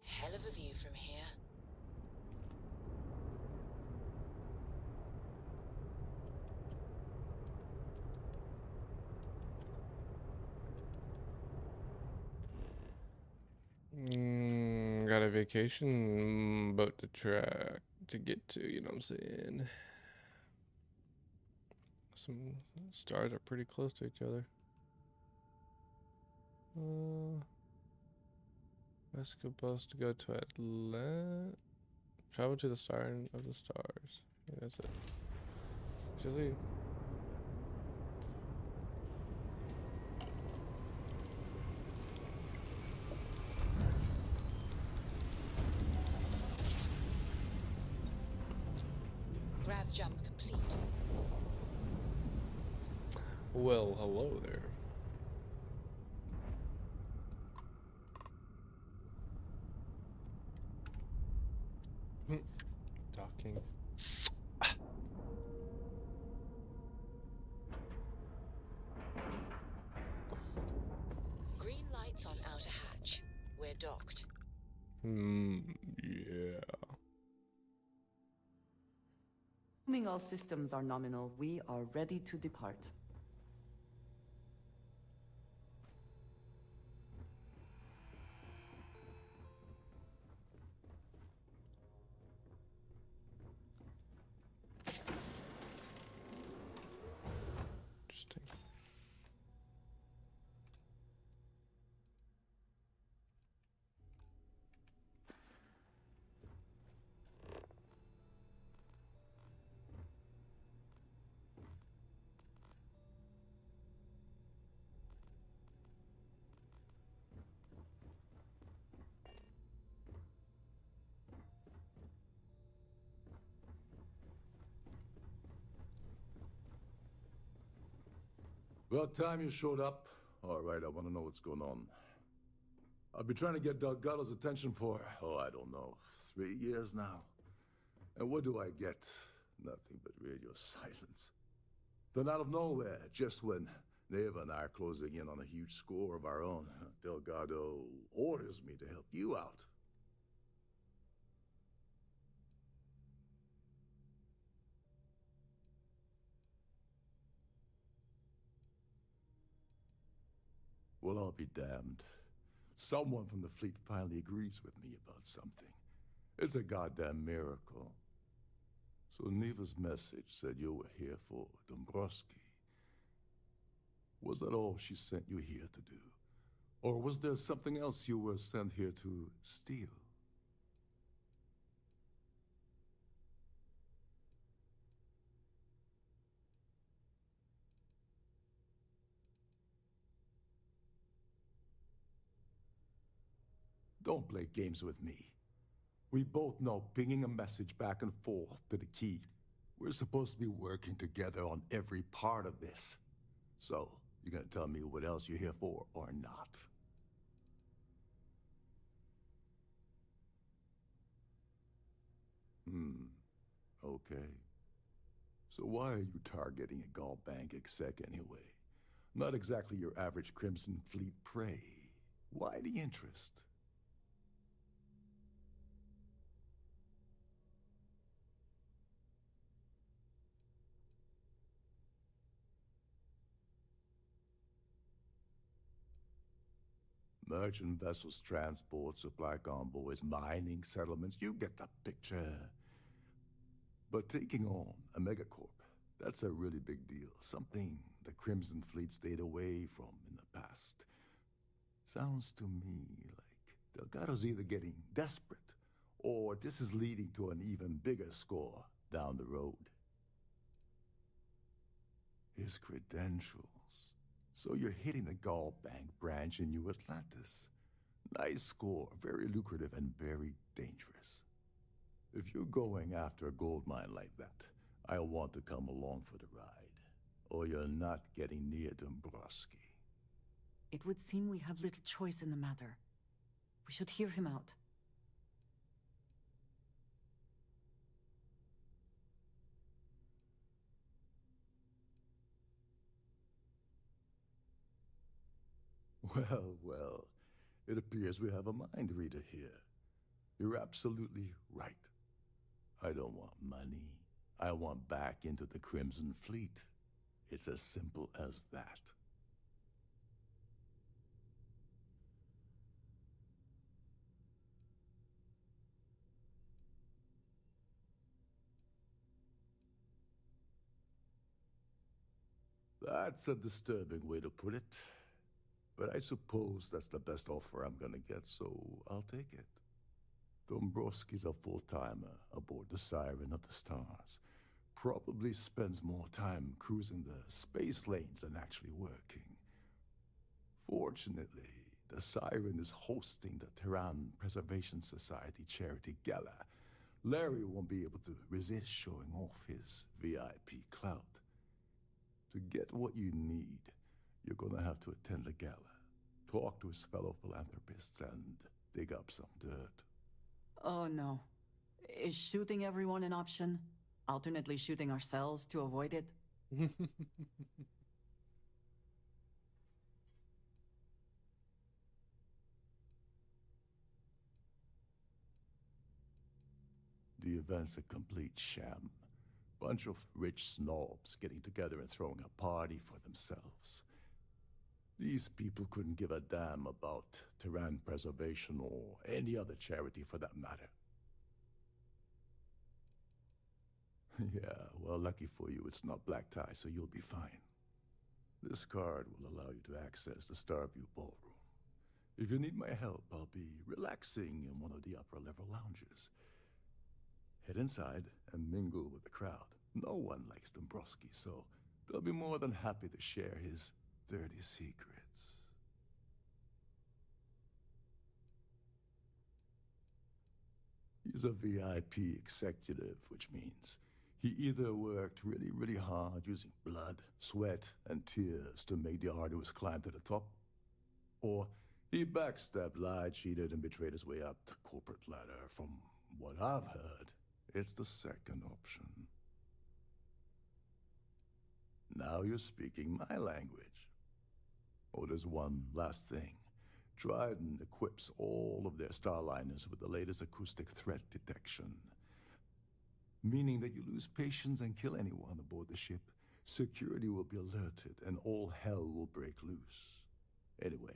Hell of a view from here. got a vacation boat to get to, you know what I'm saying? Some stars are pretty close to each other. I'm supposed to go to Atlanta. Travel to the star of the stars. I think that's it. Chile. Grav jump complete. Well, hello there. Docking. Green lights on outer hatch. We're docked. Yeah. Assuming all systems are nominal, we are ready to depart. Interesting. About time you showed up. All right, I want to know what's going on. I've been trying to get Delgado's attention for, I don't know, 3 years now. And what do I get? Nothing but radio silence. Then out of nowhere, just when Neva and I are closing in on a huge score of our own, Delgado orders me to help you out. Well, I'll be damned. Someone from the fleet finally agrees with me about something. It's a goddamn miracle. So Neva's message said you were here for Dombrowski. Was that all she sent you here to do? Or was there something else you were sent here to steal? Don't play games with me. We both know pinging a message back and forth to the key. We're supposed to be working together on every part of this. So, you gonna tell me what else you're here for or not? Okay. So why are you targeting a Gall Bank exec anyway? Not exactly your average Crimson Fleet prey. Why the interest? Merchant vessels, transport, supply convoys, mining settlements, you get the picture. But taking on a megacorp, that's a really big deal. Something the Crimson Fleet stayed away from in the past. Sounds to me like Delgado's either getting desperate, or this is leading to an even bigger score down the road. His credentials. So you're hitting the Gall Bank branch in New Atlantis. Nice score, very lucrative and very dangerous. If you're going after a gold mine like that, I'll want to come along for the ride. Or you're not getting near Dombrowski. It would seem we have little choice in the matter. We should hear him out. Well, well, it appears we have a mind reader here. You're absolutely right. I don't want money. I want back into the Crimson Fleet. It's as simple as that. That's a disturbing way to put it. But I suppose that's the best offer I'm gonna get, so I'll take it. Dombrowski's a full-timer aboard the Siren of the Stars. Probably spends more time cruising the space lanes than actually working. Fortunately, the Siren is hosting the Terran Preservation Society charity gala. Larry won't be able to resist showing off his VIP clout. To get what you need, you're gonna have to attend the gala, talk to his fellow philanthropists, and dig up some dirt. Oh no. Is shooting everyone an option? Alternately shooting ourselves to avoid it? The event's a complete sham. Bunch of rich snobs getting together and throwing a party for themselves. These people couldn't give a damn about Terran preservation or any other charity for that matter. Yeah, well, lucky for you, it's not black tie, so you'll be fine. This card will allow you to access the Starview Ballroom. If you need my help, I'll be relaxing in one of the upper-level lounges. Head inside and mingle with the crowd. No one likes Dombrowski, so they'll be more than happy to share his dirty secrets. He's a VIP executive, which means he either worked really, really hard using blood, sweat, and tears to make the arduous climb to the top, or he backstabbed, lied, cheated, and betrayed his way up the corporate ladder. From what I've heard, it's the second option. Now you're speaking my language. Oh, there's one last thing. Dryden equips all of their starliners with the latest acoustic threat detection. Meaning that you lose patience and kill anyone aboard the ship, security will be alerted and all hell will break loose. Anyway,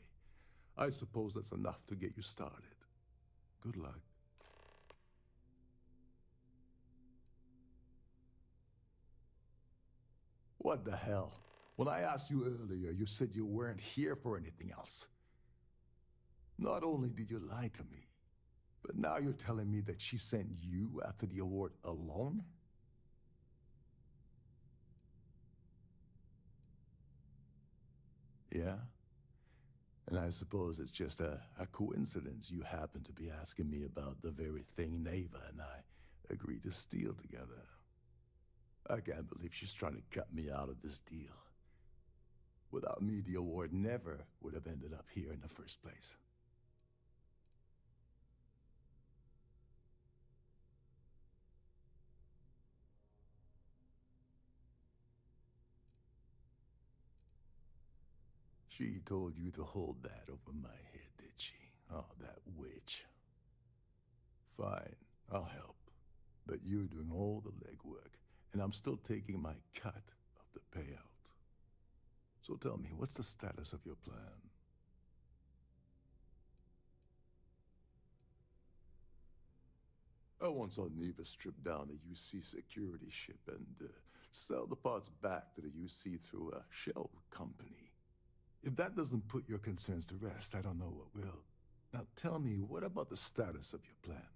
I suppose that's enough to get you started. Good luck. What the hell? When I asked you earlier, you said you weren't here for anything else. Not only did you lie to me, but now you're telling me that she sent you after the award alone? Yeah? And I suppose it's just a coincidence you happen to be asking me about the very thing Neva and I agreed to steal together. I can't believe she's trying to cut me out of this deal. Without me, the award never would have ended up here in the first place. She told you to hold that over my head, did she? Oh, that witch. Fine, I'll help. But you're doing all the legwork, and I'm still taking my cut of the payout. So tell me, what's the status of your plan? I once saw Neva strip down a UC security ship and sell the parts back to the UC through a shell company. If that doesn't put your concerns to rest, I don't know what will. Now tell me, what about the status of your plan?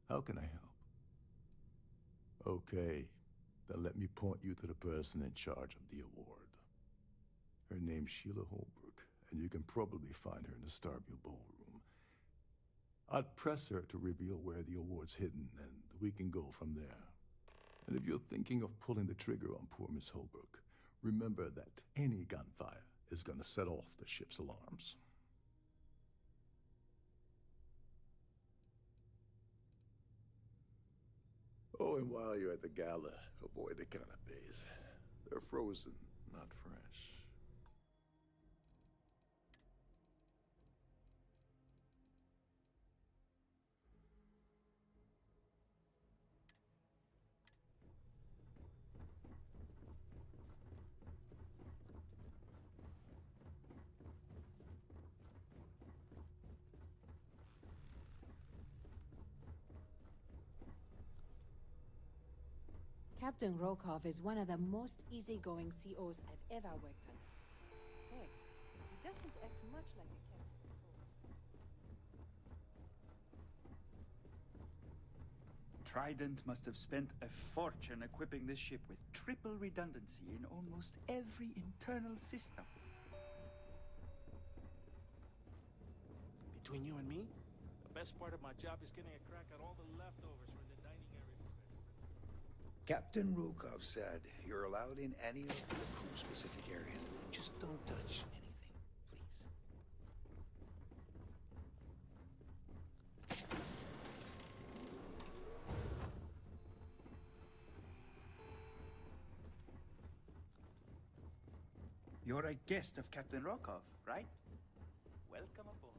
How can I help? Okay, then let me point you to the person in charge of the award. Her name's Sheila Holbrook, and you can probably find her in the Starfield ballroom. I'd press her to reveal where the award's hidden, and we can go from there. And if you're thinking of pulling the trigger on poor Miss Holbrook, remember that any gunfire is gonna set off the ship's alarms. Oh, and while you're at the gala, avoid the canapes. They're frozen, not fresh. Captain Rokov is one of the most easygoing COs I've ever worked under. In fact, he doesn't act much like a captain at all. Trident must have spent a fortune equipping this ship with triple redundancy in almost every internal system. Between you and me, the best part of my job is getting a crack at all the leftovers from the dining area. Captain Rukov said you're allowed in any of the crew-specific areas. Just don't touch anything, please. You're a guest of Captain Rokov, right? Welcome aboard.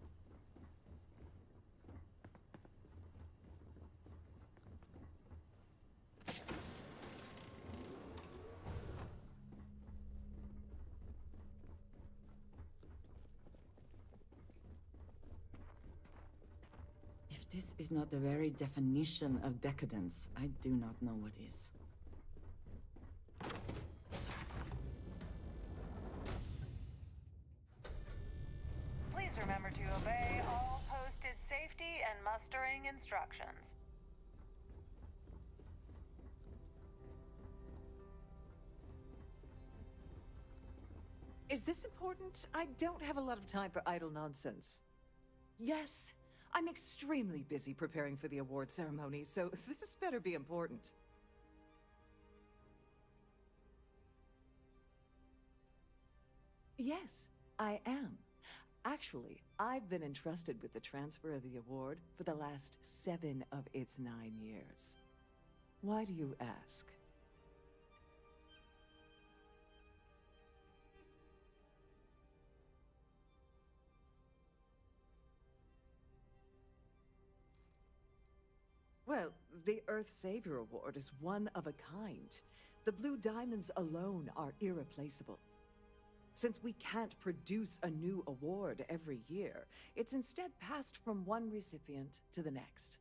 If this is not the very definition of decadence, I do not know what is. Please remember to obey all posted safety and mustering instructions. Is this important? I don't have a lot of time for idle nonsense. Yes, I'm extremely busy preparing for the award ceremony, so this better be important. Yes, I am. Actually, I've been entrusted with the transfer of the award for the last 7 of its 9 years. Why do you ask? Well, the Earth Savior Award is one of a kind. The Blue Diamonds alone are irreplaceable. Since we can't produce a new award every year, it's instead passed from one recipient to the next.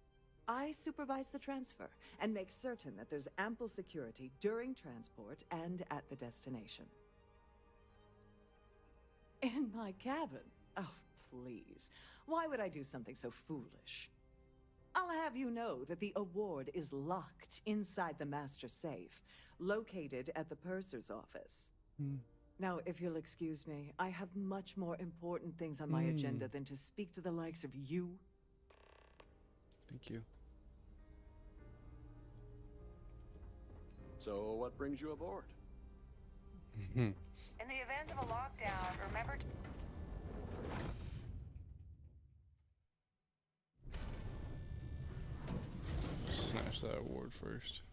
I supervise the transfer and make certain that there's ample security during transport and at the destination. In my cabin? Oh, please. Why would I do something so foolish? I'll have you know that the award is locked inside the master safe, located at the purser's office. Now, if you'll excuse me, I have much more important things on my agenda than to speak to the likes of you. Thank you. So, what brings you aboard? In the event of a lockdown, remember to... Smash that award first.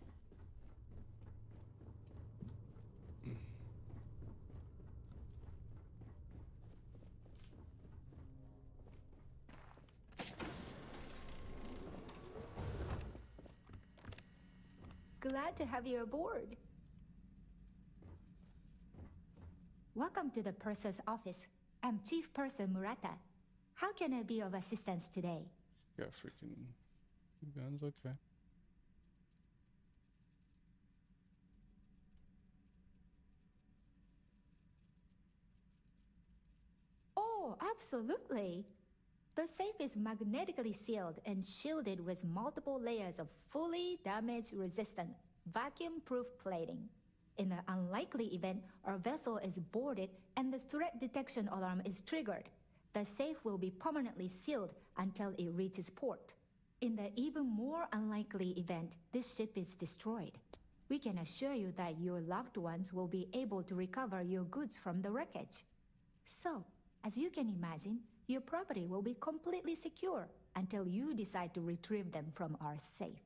Glad to have you aboard. Welcome to the Purser's office. I'm Chief Purser Murata. How can I be of assistance today? Got freaking guns, okay. Oh, absolutely. The safe is magnetically sealed and shielded with multiple layers of fully damage-resistant, vacuum-proof plating. In the unlikely event our vessel is boarded and the threat detection alarm is triggered, the safe will be permanently sealed until it reaches port. In the even more unlikely event this ship is destroyed, we can assure you that your loved ones will be able to recover your goods from the wreckage. So, as you can imagine, your property will be completely secure until you decide to retrieve them from our safe.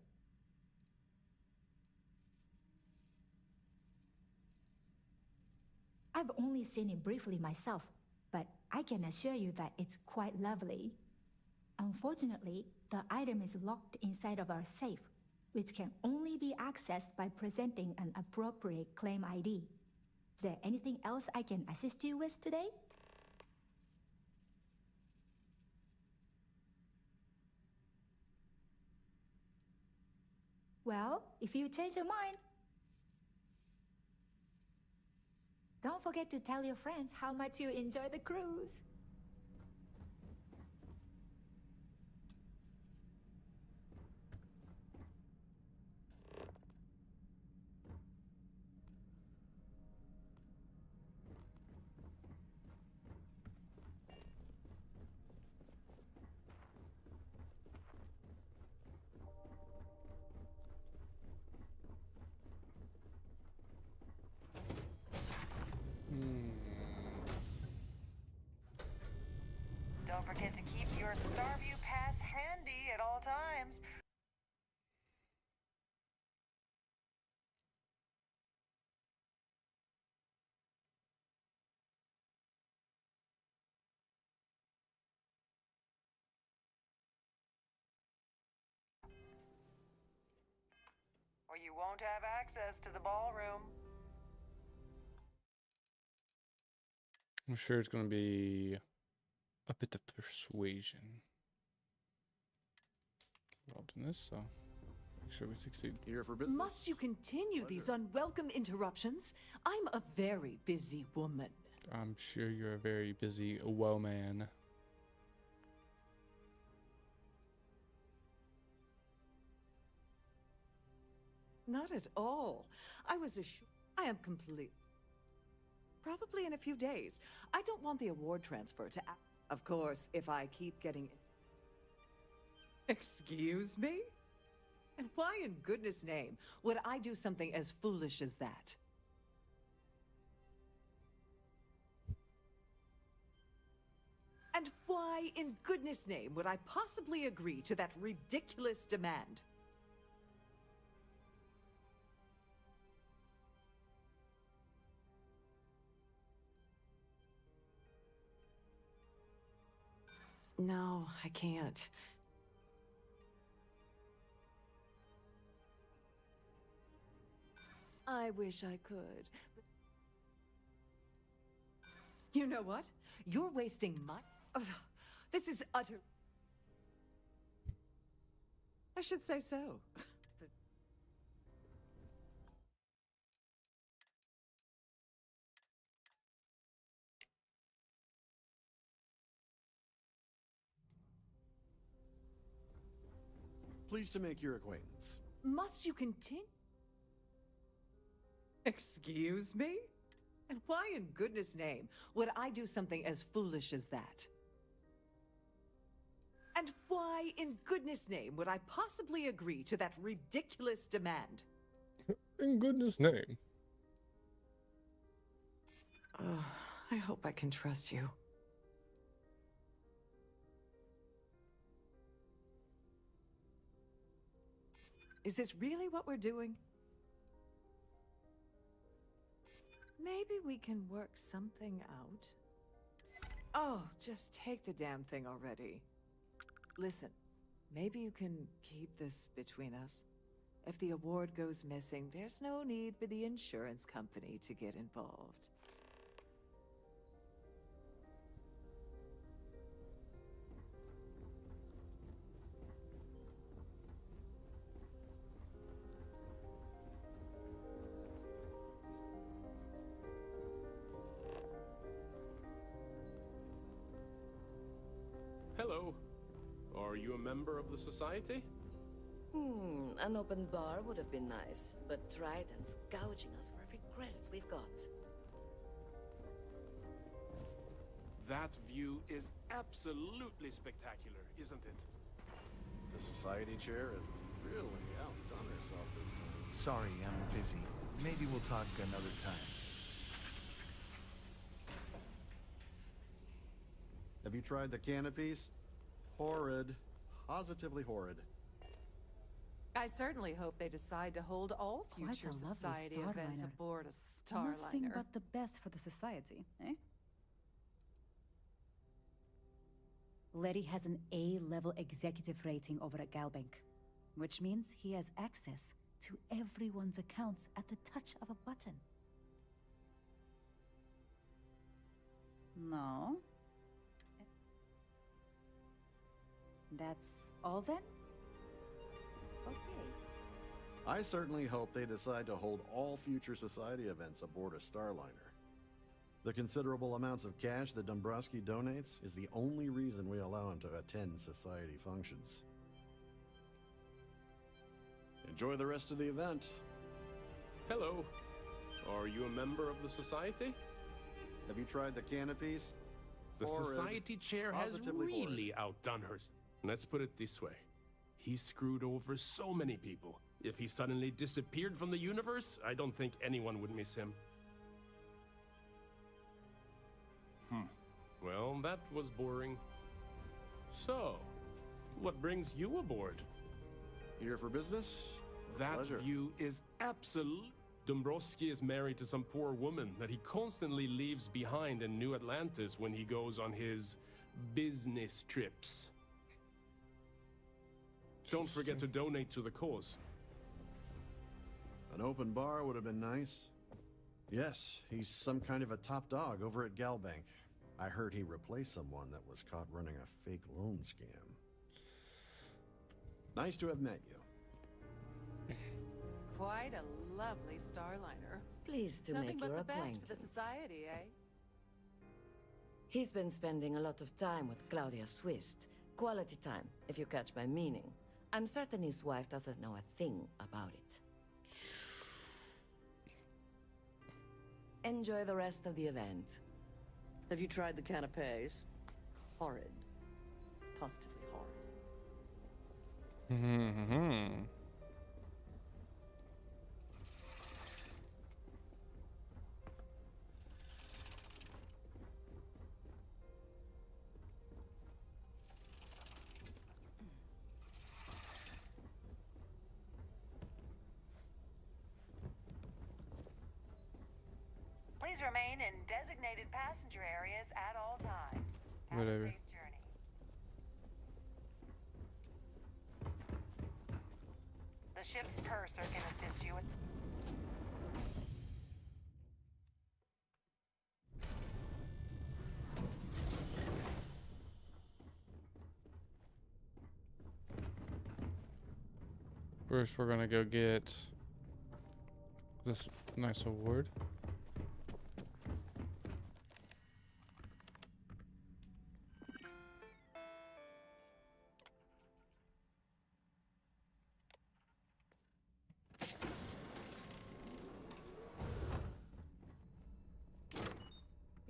I've only seen it briefly myself, but I can assure you that it's quite lovely. Unfortunately, the item is locked inside of our safe, which can only be accessed by presenting an appropriate claim ID. Is there anything else I can assist you with today? Well, if you change your mind, don't forget to tell your friends how much you enjoy the cruise. Don't forget to keep your Starview pass handy at all times. Or you won't have access to the ballroom. I'm sure it's going to be a bit of persuasion involved in this, so make sure we succeed. Here for business? Must you continue these unwelcome interruptions? I'm a very busy woman. I'm sure you're a very busy woman. Not at all. I was assured. I am complete. Probably in a few days. I don't want the award transfer to. Of course, if I keep getting. Excuse me? And why in goodness name would I do something as foolish as that? And why in goodness name would I possibly agree to that ridiculous demand? No, I can't. I wish I could. But you know what? You're wasting my... Ugh, this is utter... I should say so. Pleased to make your acquaintance. Must you continue? Excuse me? And why in goodness name would I do something as foolish as that? And why in goodness name would I possibly agree to that ridiculous demand? In goodness name. I hope I can trust you. Is this really what we're doing? Maybe we can work something out. Oh, just take the damn thing already. Listen, maybe you can keep this between us. If the award goes missing, there's no need for the insurance company to get involved. Hello. Are you a member of the society? An open bar would have been nice, but Trident's gouging us for every credit we've got. That view is absolutely spectacular, isn't it? The society chair has really outdone herself this time. Sorry, I'm busy. Maybe we'll talk another time. Have you tried the canopies? Horrid. Positively horrid. I certainly hope they decide to hold all Quite future a lovely society events Starliner. aboard a Starliner. Nothing but the best for the society, eh? Letty has an A-level executive rating over at Galbank, which means he has access to everyone's accounts at the touch of a button. No? That's all then? Okay. I certainly hope they decide to hold all future society events aboard a Starliner. The considerable amounts of cash that Dombrowski donates is the only reason we allow him to attend society functions. Enjoy the rest of the event. Hello. Are you a member of the society? Have you tried the canopies? The Horrid. society chair has Positively really outdone her. Let's put it this way. He screwed over so many people. If he suddenly disappeared from the universe, I don't think anyone would miss him. Well, that was boring. So, what brings you aboard? Here for business? That Pleasure. view is absolute. Dombrowski is married to some poor woman that he constantly leaves behind in New Atlantis when he goes on his business trips. Don't forget to donate to the cause. An open bar would have been nice. Yes, he's some kind of a top dog over at Galbank. I heard he replaced someone that was caught running a fake loan scam. Nice to have met you. Quite a lovely Starliner. Pleased to Nothing make but your the best for the acquaintance. society, eh? He's been spending a lot of time with Claudia Swist. Quality time, if you catch my meaning. I'm certain his wife doesn't know a thing about it. Enjoy the rest of the event. Have you tried the canapes? Horrid. Positively horrid. Please remain in designated passenger areas at all times. Have Whatever. a safe journey. The ship's purser can assist you with... First, we're gonna go get this nice award.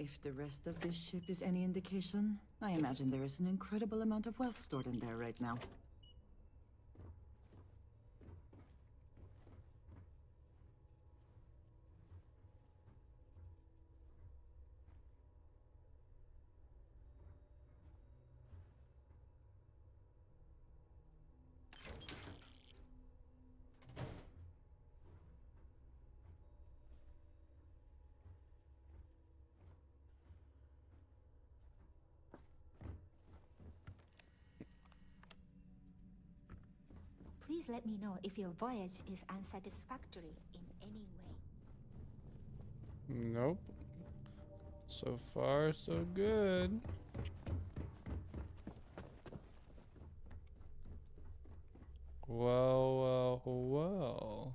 If the rest of this ship is any indication, I imagine there is an incredible amount of wealth stored in there right now. Please let me know if your voyage is unsatisfactory in any way. Nope. So far, so good. Well, well, well.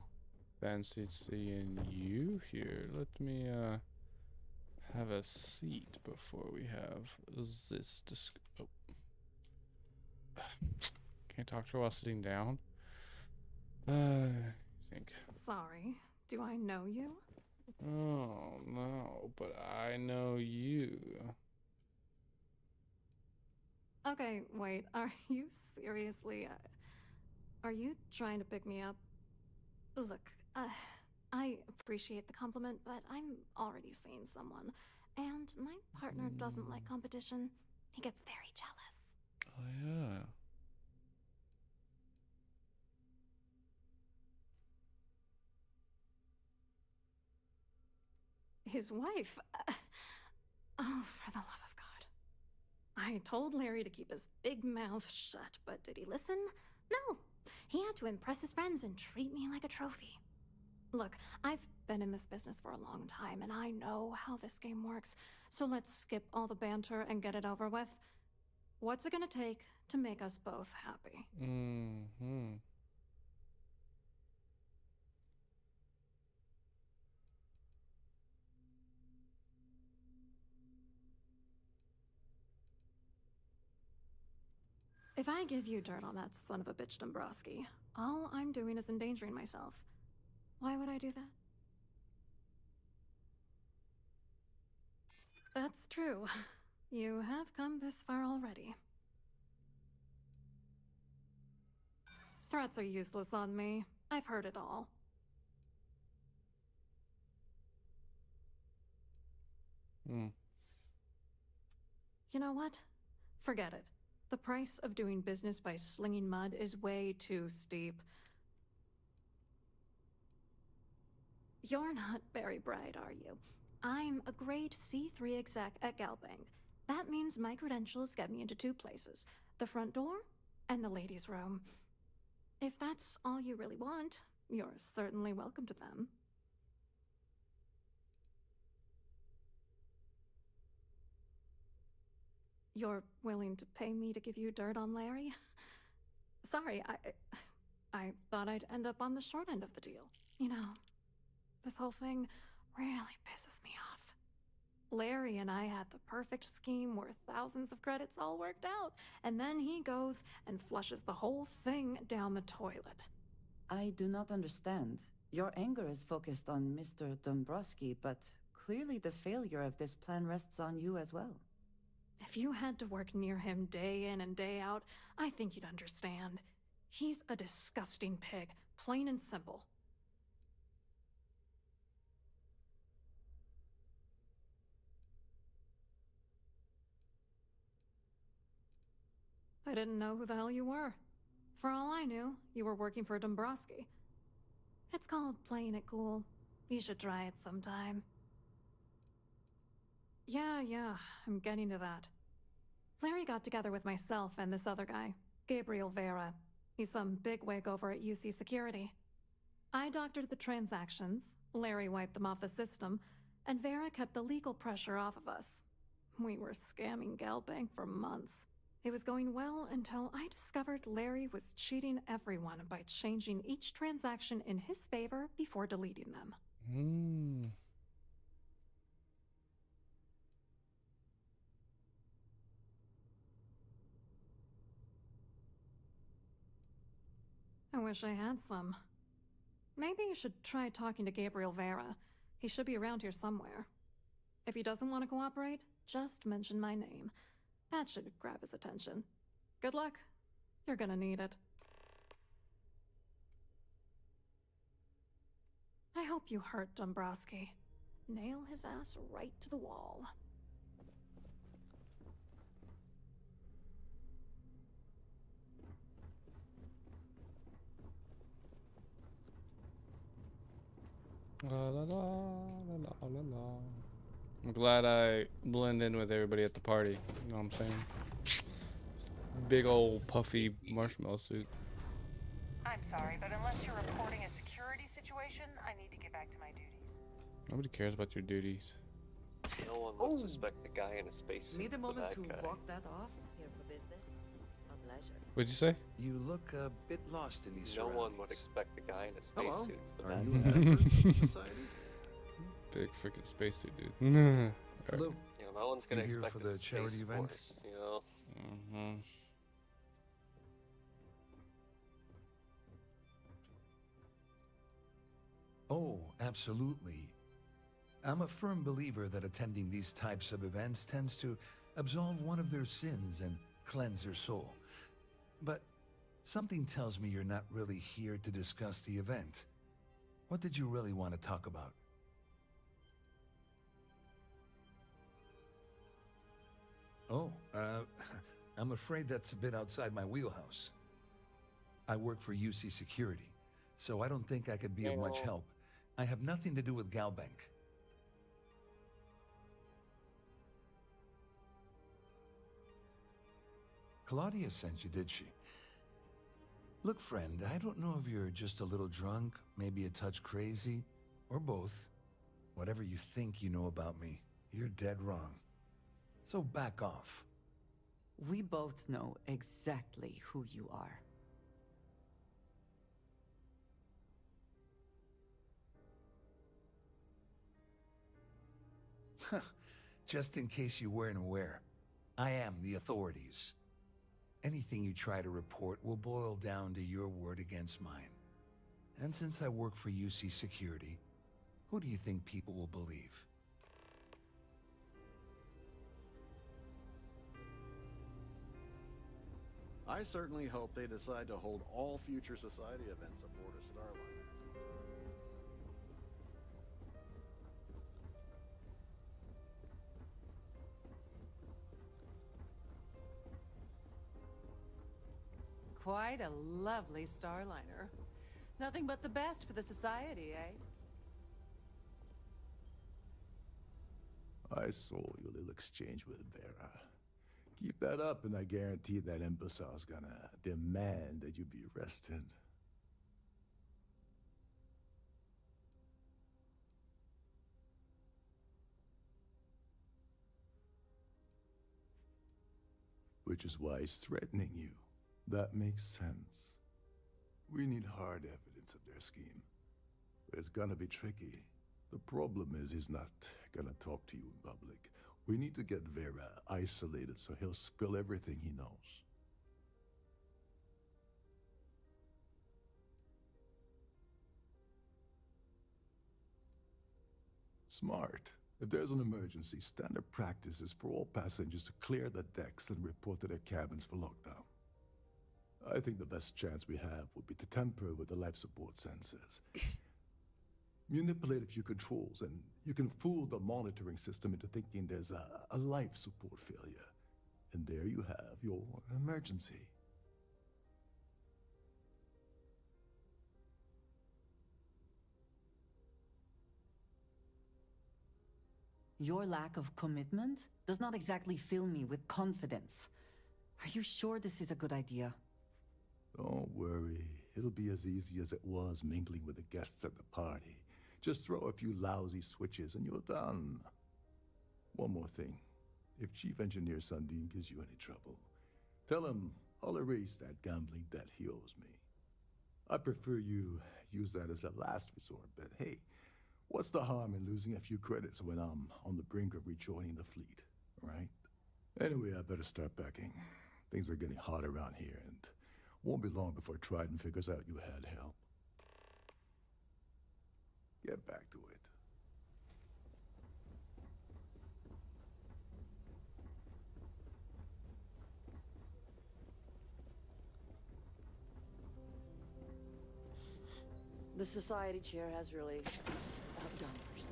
Fancy seeing you here. Let me, have a seat before we have this oh. Can't talk to her while sitting down? I think. Sorry. Do I know you? Oh, no, but I know you. Okay, wait. Are you seriously... are you trying to pick me up? Look, I appreciate the compliment, but I'm already seeing someone. And my partner doesn't like competition. He gets very jealous. Oh, yeah. His wife? Oh, for the love of God. I told Larry to keep his big mouth shut, but did he listen? No. He had to impress his friends and treat me like a trophy. Look, I've been in this business for a long time, and I know how this game works, so let's skip all the banter and get it over with. What's it gonna take to make us both happy? Mm-hmm. If I give you dirt on that son of a bitch Dombrowski, all I'm doing is endangering myself. Why would I do that? That's true. You have come this far already. Threats are useless on me. I've heard it all. Hmm. You know what? Forget it. The price of doing business by slinging mud is way too steep. You're not very bright, are you? I'm a grade C3 exec at Galbank. That means my credentials get me into two places, the front door and the ladies' room. If that's all you really want, you're certainly welcome to them. You're willing to pay me to give you dirt on Larry? Sorry, I thought I'd end up on the short end of the deal. You know, this whole thing really pisses me off. Larry and I had the perfect scheme where thousands of credits all worked out, and then he goes and flushes the whole thing down the toilet. I do not understand. Your anger is focused on Mr. Dombrowski, but clearly the failure of this plan rests on you as well. If you had to work near him day in and day out, I think you'd understand. He's a disgusting pig, plain and simple. I didn't know who the hell you were. For all I knew, you were working for Dombrowski. It's called playing it cool. You should try it sometime. Yeah, I'm getting to that. Larry got together with myself and this other guy, Gabriel Vera. He's some bigwig over at UC Security. I doctored the transactions, Larry wiped them off the system, and Vera kept the legal pressure off of us. We were scamming Galbank for months. It was going well until I discovered Larry was cheating everyone by changing each transaction in his favor before deleting them. Hmm. I wish I had some. Maybe you should try talking to Gabriel Vera. He should be around here somewhere. If he doesn't want to cooperate, just mention my name. That should grab his attention. Good luck. You're gonna need it. I hope you hurt Dombrowski. Nail his ass right to the wall. La la la la la la la. I'm glad I blend in with everybody at the party. You know what I'm saying? Big old puffy marshmallow suit. I'm sorry, but unless you're reporting a security situation, I need to get back to my duties. Nobody cares about your duties. No one would suspect the guy in a spacesuit. Need a moment to guy. walk that off. Here for business. A pleasure. What'd you say? You look a bit lost in these No one surroundings. would expect the guy in a Hello. spacesuit's the Are bad you guy. members of society? Big freaking spacesuit, dude. Hello. You know, no one's gonna You here expect for the the charity Space event? Force, you know. Mm-hmm. Oh, absolutely. I'm a firm believer that attending these types of events tends to absolve one of their sins and cleanse their soul. But something tells me you're not really here to discuss the event. What did you really want to talk about? Oh, I'm afraid that's a bit outside my wheelhouse. I work for UC Security, so I don't think I could be of much help. I have nothing to do with Galbank. Claudia sent you, did she? Look, friend, I don't know if you're just a little drunk, maybe a touch crazy, or both. Whatever you think you know about me, you're dead wrong. So back off. We both know exactly who you are. Just in case you weren't aware, I am the authorities. Anything you try to report will boil down to your word against mine. And since I work for UC Security, who do you think people will believe? I certainly hope they decide to hold all future society events aboard a Starliner. Quite a lovely Starliner. Nothing but the best for the society, eh? I saw your little exchange with Vera. Keep that up, and I guarantee that imbecile's gonna demand that you be arrested. Which is why he's threatening you. That makes sense. We need hard evidence of their scheme. But it's gonna be tricky. The problem is he's not gonna talk to you in public. We need to get Vera isolated so he'll spill everything he knows. Smart. If there's an emergency, standard practice is for all passengers to clear the decks and report to their cabins for lockdown. I think the best chance we have would be to tamper with the life support sensors. Manipulate a few controls, and you can fool the monitoring system into thinking there's a life support failure. And there you have your emergency. Your lack of commitment does not exactly fill me with confidence. Are you sure this is a good idea? Don't worry. It'll be as easy as it was mingling with the guests at the party. Just throw a few lousy switches and you're done. One more thing. If Chief Engineer Sundin gives you any trouble, tell him I'll erase that gambling debt he owes me. I prefer you use that as a last resort, but hey, what's the harm in losing a few credits when I'm on the brink of rejoining the fleet, right? Anyway, I better start packing. Things are getting hot around here, and won't be long before Trident figures out you had help. Get back to it. The society chair has really outdone herself.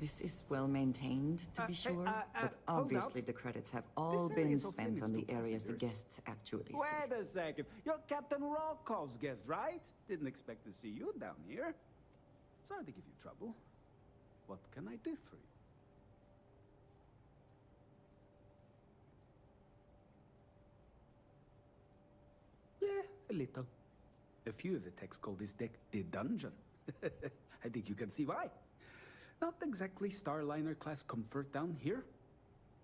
This is well maintained, to be sure, but obviously the credits have all been spent on the areas the guests actually see. Wait a second. You're Captain Rokov's guest, right? Didn't expect to see you down here. Sorry to give you trouble. What can I do for you? Yeah, a little. A few of the techs call this deck the dungeon. I think you can see why. Not exactly Starliner-class comfort down here.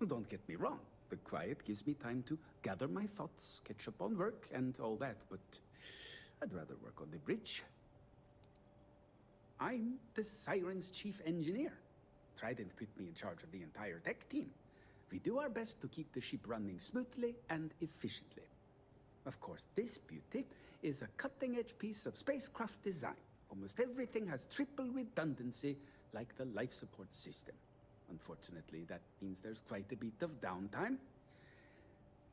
Don't get me wrong. The quiet gives me time to gather my thoughts, catch up on work, and all that, but I'd rather work on the bridge. I'm the Siren's chief engineer. Trident put me in charge of the entire tech team. We do our best to keep the ship running smoothly and efficiently. Of course, this beauty is a cutting-edge piece of spacecraft design. Almost everything has triple redundancy, like the life support system. Unfortunately, that means there's quite a bit of downtime.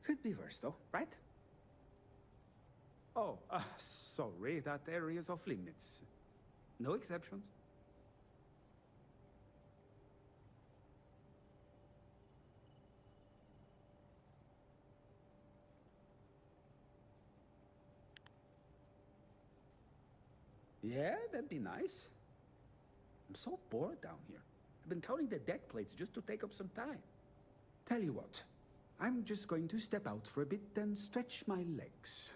Could be worse, though, right? Oh, sorry, that area's off limits. No exceptions. Yeah, that'd be nice. I'm so bored down here. I've been counting the deck plates just to take up some time. Tell you what, I'm just going to step out for a bit and stretch my legs.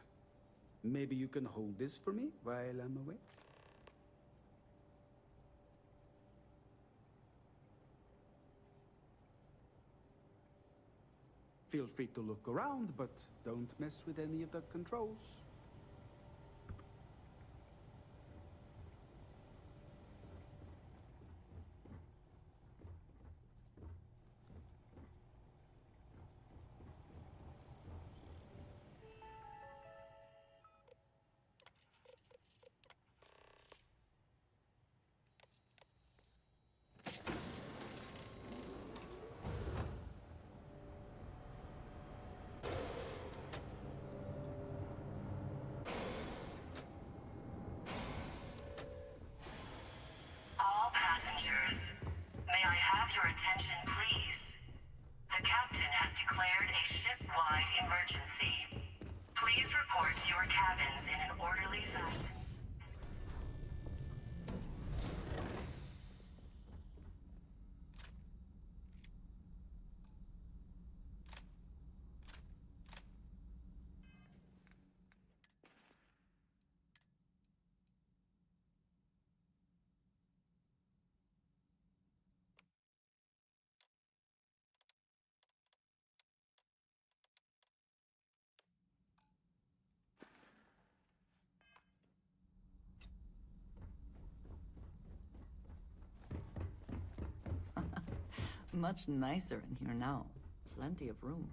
Maybe you can hold this for me while I'm away? Feel free to look around, but don't mess with any of the controls. All passengers, may I have your attention, please? The captain has declared a ship-wide emergency. Please report to your cabins in an orderly fashion. Much nicer in here now. Plenty of room.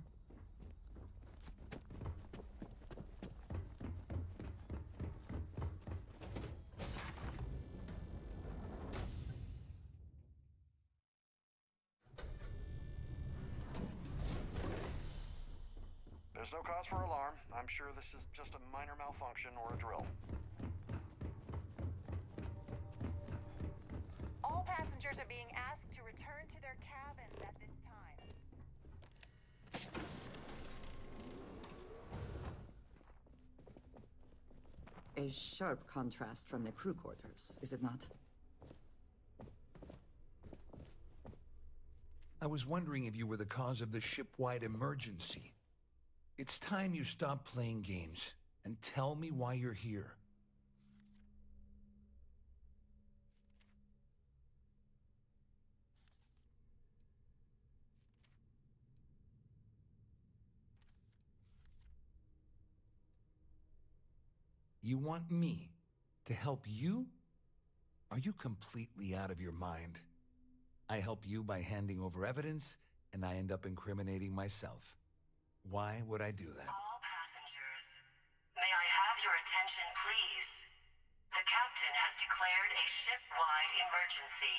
There's no cause for alarm. I'm sure this is just a minor malfunction or a drill. All passengers are being asked to return to their cabins at this time. A sharp contrast from the crew quarters, is it not? I was wondering if you were the cause of the ship-wide emergency. It's time you stop playing games and tell me why you're here. You want me to help you? Are you completely out of your mind? I help you by handing over evidence, and I end up incriminating myself. Why would I do that? All passengers, may I have your attention, please? The captain has declared a ship-wide emergency.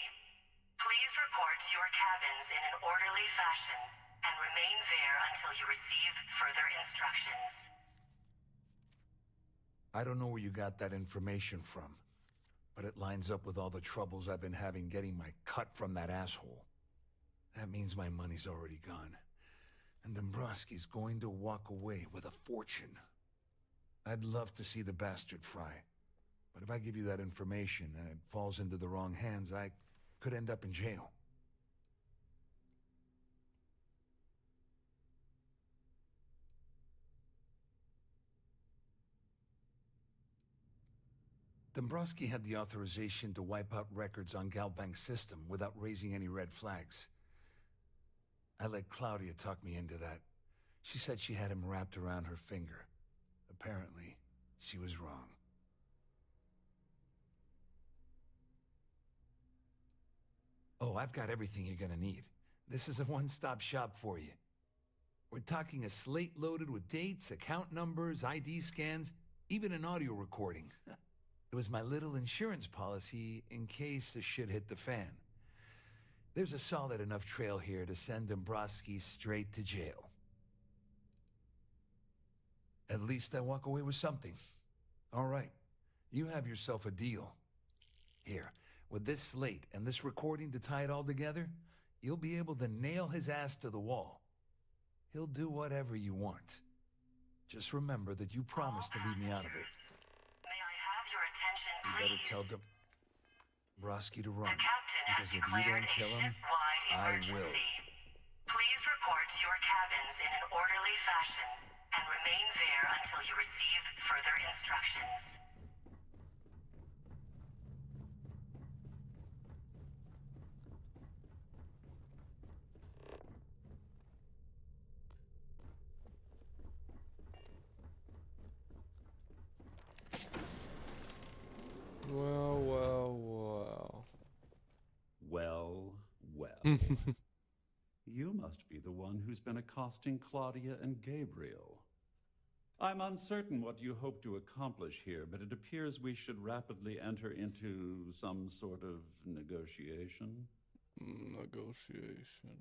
Please report to your cabins in an orderly fashion and remain there until you receive further instructions. I don't know where you got that information from, but it lines up with all the troubles I've been having getting my cut from that asshole. That means my money's already gone, and Dombrowski's going to walk away with a fortune. I'd love to see the bastard fry, but if I give you that information and it falls into the wrong hands, I could end up in jail. Dombrowski had the authorization to wipe out records on Galbank's system without raising any red flags. I let Claudia talk me into that. She said she had him wrapped around her finger. Apparently, she was wrong. Oh, I've got everything you're gonna need. This is a one-stop shop for you. We're talking a slate loaded with dates, account numbers, ID scans, even an audio recording. It was my little insurance policy in case the shit hit the fan. There's a solid enough trail here to send Dombrowski straight to jail. At least I walk away with something. All right, you have yourself a deal. Here, with this slate and this recording to tie it all together, you'll be able to nail his ass to the wall. He'll do whatever you want. Just remember that you promised to leave me out of it. May I have your attention, You please? better tell Dombrowski to run, The captain has because if you declared don't a kill him, ship-wide I emergency. will. Please report to your cabins in an orderly fashion and remain there until you receive further instructions. Well, well, well. Well, well. You must be the one who's been accosting Claudia and Gabriel. I'm uncertain what you hope to accomplish here, but it appears we should rapidly enter into some sort of negotiation. Negotiation.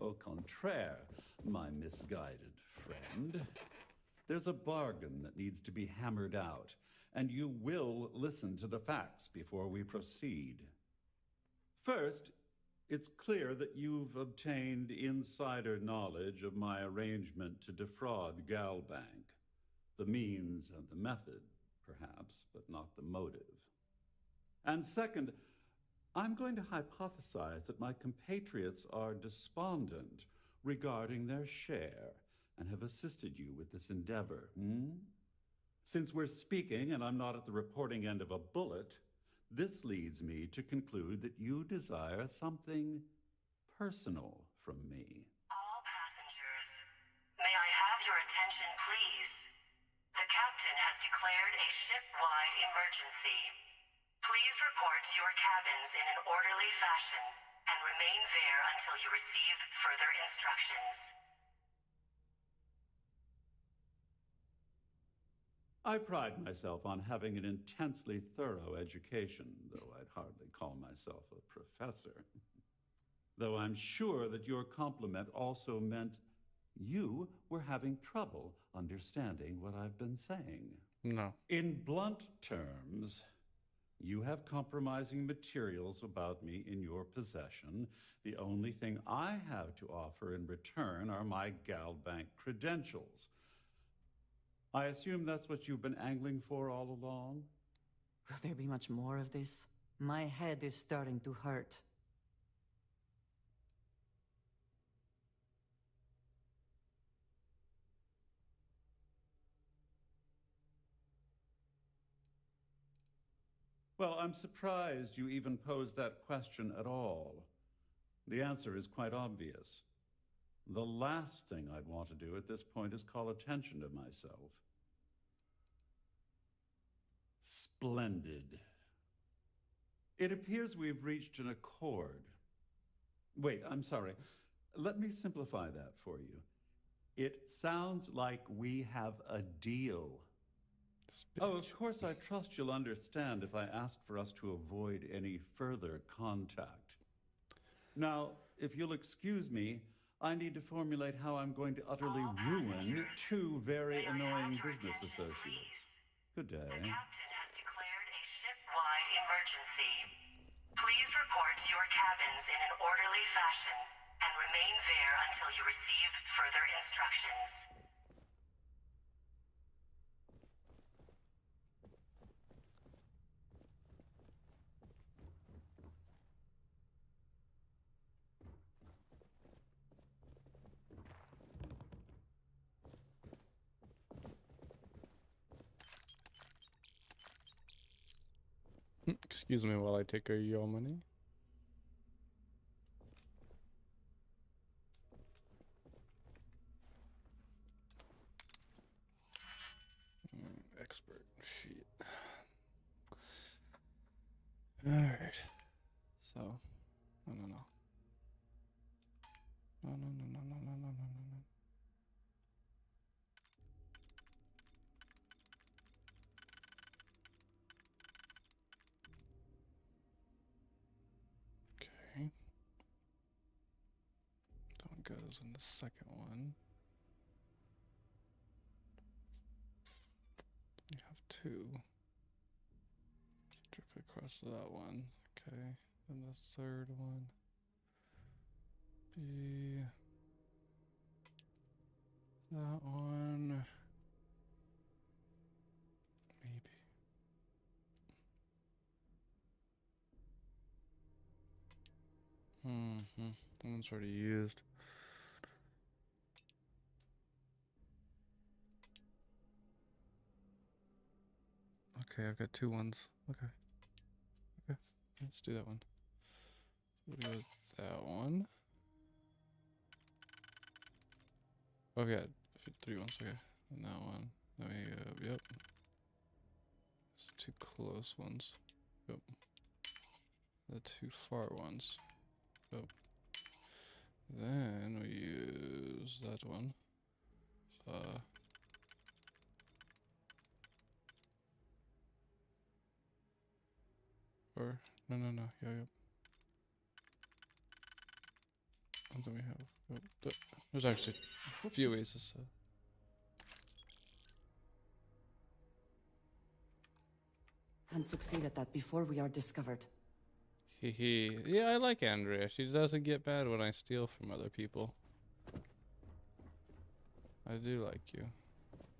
Au contraire, my misguided friend. There's a bargain that needs to be hammered out, and you will listen to the facts before we proceed. First, it's clear that you've obtained insider knowledge of my arrangement to defraud Galbank. The means and the method, perhaps, but not the motive. And second, I'm going to hypothesize that my compatriots are despondent regarding their share and have assisted you with this endeavor. Since we're speaking and I'm not at the reporting end of a bullet, this leads me to conclude that you desire something personal from me. All passengers, may I have your attention, please? The captain has declared a ship-wide emergency. Please report to your cabins in an orderly fashion and remain there until you receive further instructions. I pride myself on having an intensely thorough education, though I'd hardly call myself a professor. Though I'm sure that your compliment also meant you were having trouble understanding what I've been saying. No. In blunt terms, you have compromising materials about me in your possession. The only thing I have to offer in return are my Galbank credentials. I assume that's what you've been angling for all along? Will there be much more of this? My head is starting to hurt. Well, I'm surprised you even posed that question at all. The answer is quite obvious. The last thing I'd want to do at this point is call attention to myself. Splendid. It appears we've reached an accord. Wait, I'm sorry. Let me simplify that for you. It sounds like we have a deal. Oh, of course, I trust you'll understand if I ask for us to avoid any further contact. Now, if you'll excuse me, I need to formulate how I'm going to utterly ruin two very annoying business associates. Good day. The captain has declared a ship-wide emergency. Please report to your cabins in an orderly fashion and remain there until you receive further instructions. Excuse me while I take your money. Expert shit. Alright. So, no. No. Okay. That one goes in the second one. You have two. Strictly across that one. Okay. And the third one be that one. Maybe. That one's already used. Okay, I've got two ones. Okay. Let's do that one. We'll go with that one. Okay, three ones. Okay, and that one. Then we yep. It's two close ones. Yep. The two far ones. Yep. Then we use that one. Or no. Yep. And then we have. There's actually a few ways to say. And succeed at that before we are discovered. Hee. Yeah, I like Andrea. She doesn't get mad when I steal from other people. I do like you.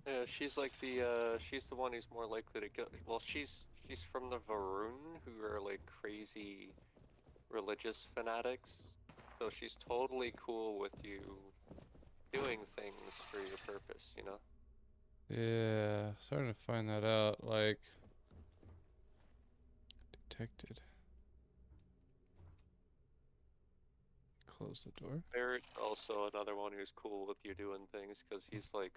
Yeah, she's like she's the one who's more likely to go. Well, she's from the Varun, who are like crazy religious fanatics. So she's totally cool with you doing things for your purpose, you know? Yeah, starting to find that out. Like, detected. Close the door. Barrett's also another one who's cool with you doing things, because he's like,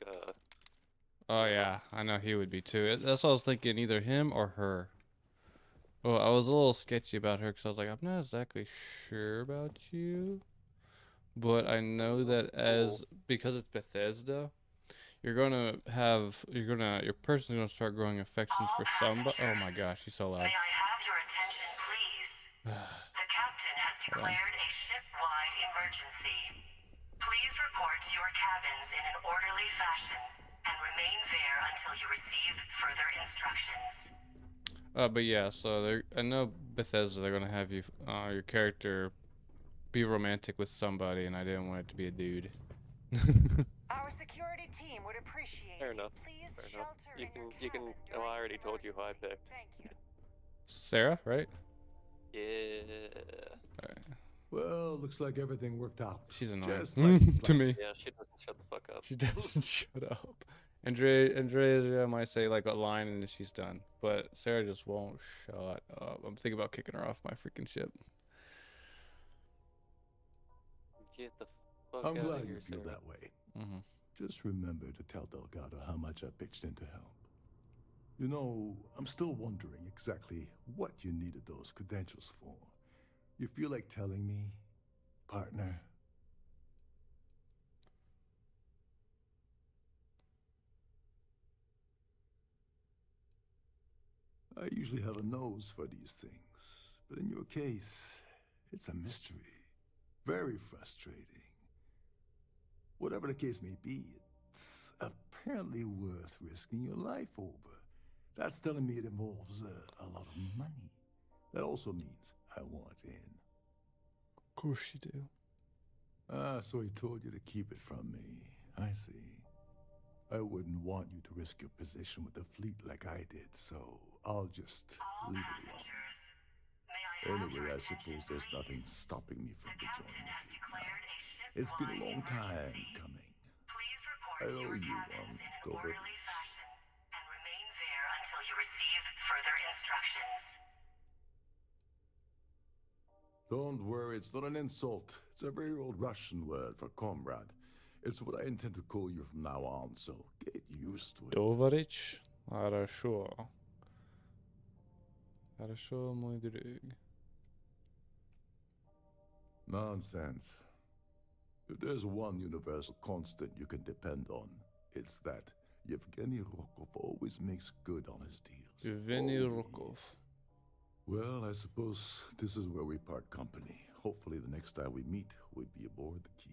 Oh yeah, I know he would be too. That's what I was thinking, either him or her. Well, I was a little sketchy about her because I was like, I'm not exactly sure about you. But I know that because it's Bethesda, your person's gonna start growing affections for somebody. Oh my gosh, she's so loud. May I have your attention, please? The captain has declared a ship-wide emergency. Please report to your cabins in an orderly fashion and remain there until you receive further instructions. But yeah, so I know Bethesda, they're gonna have your character be romantic with somebody, and I didn't want it to be a dude. Our security team would appreciate fair enough. Please Fair enough. shelter You can. Oh, I already told you who I picked. Thank you. Sarah, right? Yeah. Alright. Well, looks like everything worked out. She's annoying Just like to me. Yeah, she doesn't shut the fuck up. She doesn't shut up. Andrea might say like a line and then she's done, but Sarah just won't shut up. I'm thinking about kicking her off my freaking ship. Get the fuck I'm out glad of here, you feel Sarah. that way. Mm-hmm. Just remember to tell Delgado how much I pitched in to help. You know, I'm still wondering exactly what you needed those credentials for. You feel like telling me, partner? I usually have a nose for these things, but in your case, it's a mystery. Very frustrating. Whatever the case may be, it's apparently worth risking your life over. That's telling me it involves a lot of money. That also means I want in. Of course you do. Ah, so he told you to keep it from me. I see. I wouldn't want you to risk your position with the fleet like I did, so I'll just leave it alone. Anyway, I suppose there's nothing stopping me from rejoining the fleet now. It's been a long time coming. Please report I to your owe you cabins one, in an Dover. orderly fashion and remain there until you receive further instructions. Don't worry, it's not an insult. It's a very old Russian word for comrade. It's what I intend to call you from now on, so get used to it. Dovarich? Хорошо. Хорошо, мой друг. Nonsense. If there's one universal constant you can depend on, it's that Yevgeny Rokov always makes good on his deals. Yevgeny Always. Rokov. Well, I suppose this is where we part company. Hopefully the next time we meet, we'll be aboard the Key.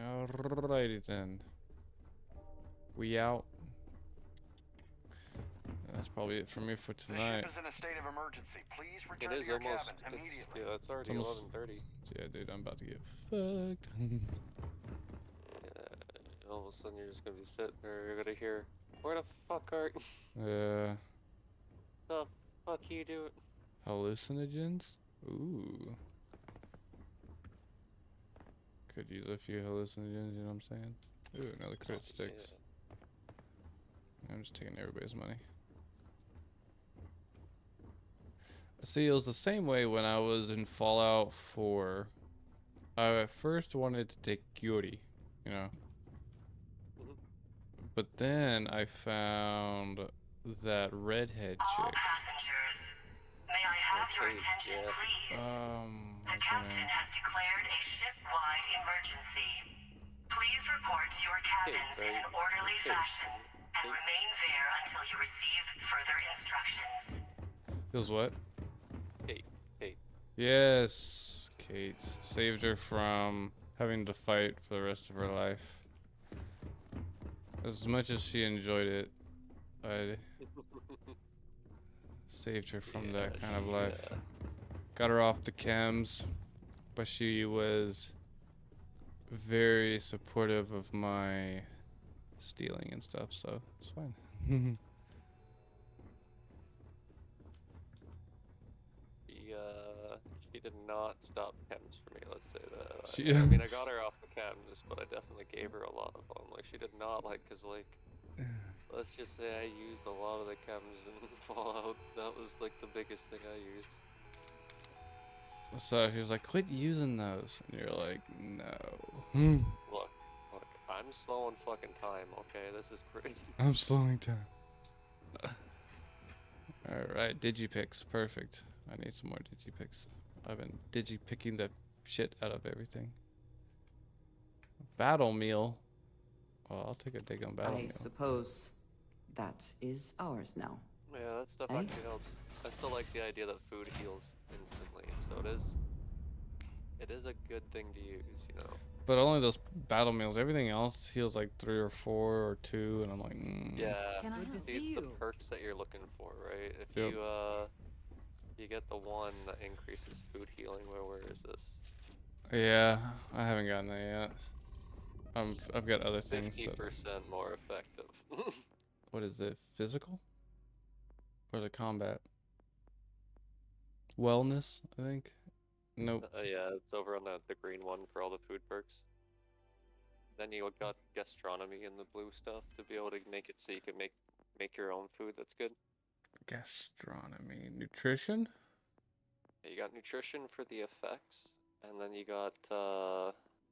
Alrighty then. We out. That's probably it for me for The tonight. ship is in a state of emergency. Please It return to is your almost. cabin immediately. Yeah, it's already It's almost- 11:30. Yeah, dude, I'm about to get fucked. Yeah, all of a sudden you're just gonna be sitting there. You're gonna hear, "Where the fuck are you? Yeah. The fuck you doing?" Hallucinogens? Ooh. Could use a few hallucinogens, you know what I'm saying? Ooh, another crit sticks. I'm just taking everybody's money. See, it was the same way when I was in Fallout 4. I at first wanted to take Gyuri, you know. But then I found that redhead All chick. passengers, may I have your attention, please? The What's her captain name? has declared a ship-wide emergency. Please report to your cabins in an orderly fashion and remain there until you receive further instructions. Feels what? Kate. Yes, Kate saved her from having to fight for the rest of her life. As much as she enjoyed it, I saved her from that kind of life. Got her off the chems, but she was very supportive of my stealing and stuff, so it's fine. She did not stop chems for me, let's say that. She- I mean, I got her off the chems, but I definitely gave her a lot of them. Like, she did not, like, cause, like, let's just say I used a lot of the chems in Fallout. That was, like, the biggest thing I used. So she was like, quit using those. And you're like, no. Look, I'm slowing fucking time, okay? This is crazy. I'm slowing down. Alright, digipicks. Perfect. I need some more digipicks. I've been digipicking the shit out of everything. Battle meal. Well, I'll take a dig on battle I meal. suppose that is ours now. Yeah, that stuff Eh? actually helps. I still like the idea that food heals instantly, so it is a good thing to use, you know. But only those battle meals. Everything else feels like 3 or 4 or 2, and I'm like, Yeah, Can I help it's the you? perks that you're looking for, right? If Yep. you get the one that increases food healing, where is this? Yeah, I haven't gotten that yet. I've got other things. 50% more effective. What is it? Physical? Or the combat? Wellness, I think. Nope. Yeah, it's over on the green one for all the food perks. Then you got gastronomy and the blue stuff to be able to make it so you can make your own food. That's good. Gastronomy, nutrition. You got nutrition for the effects, and then you got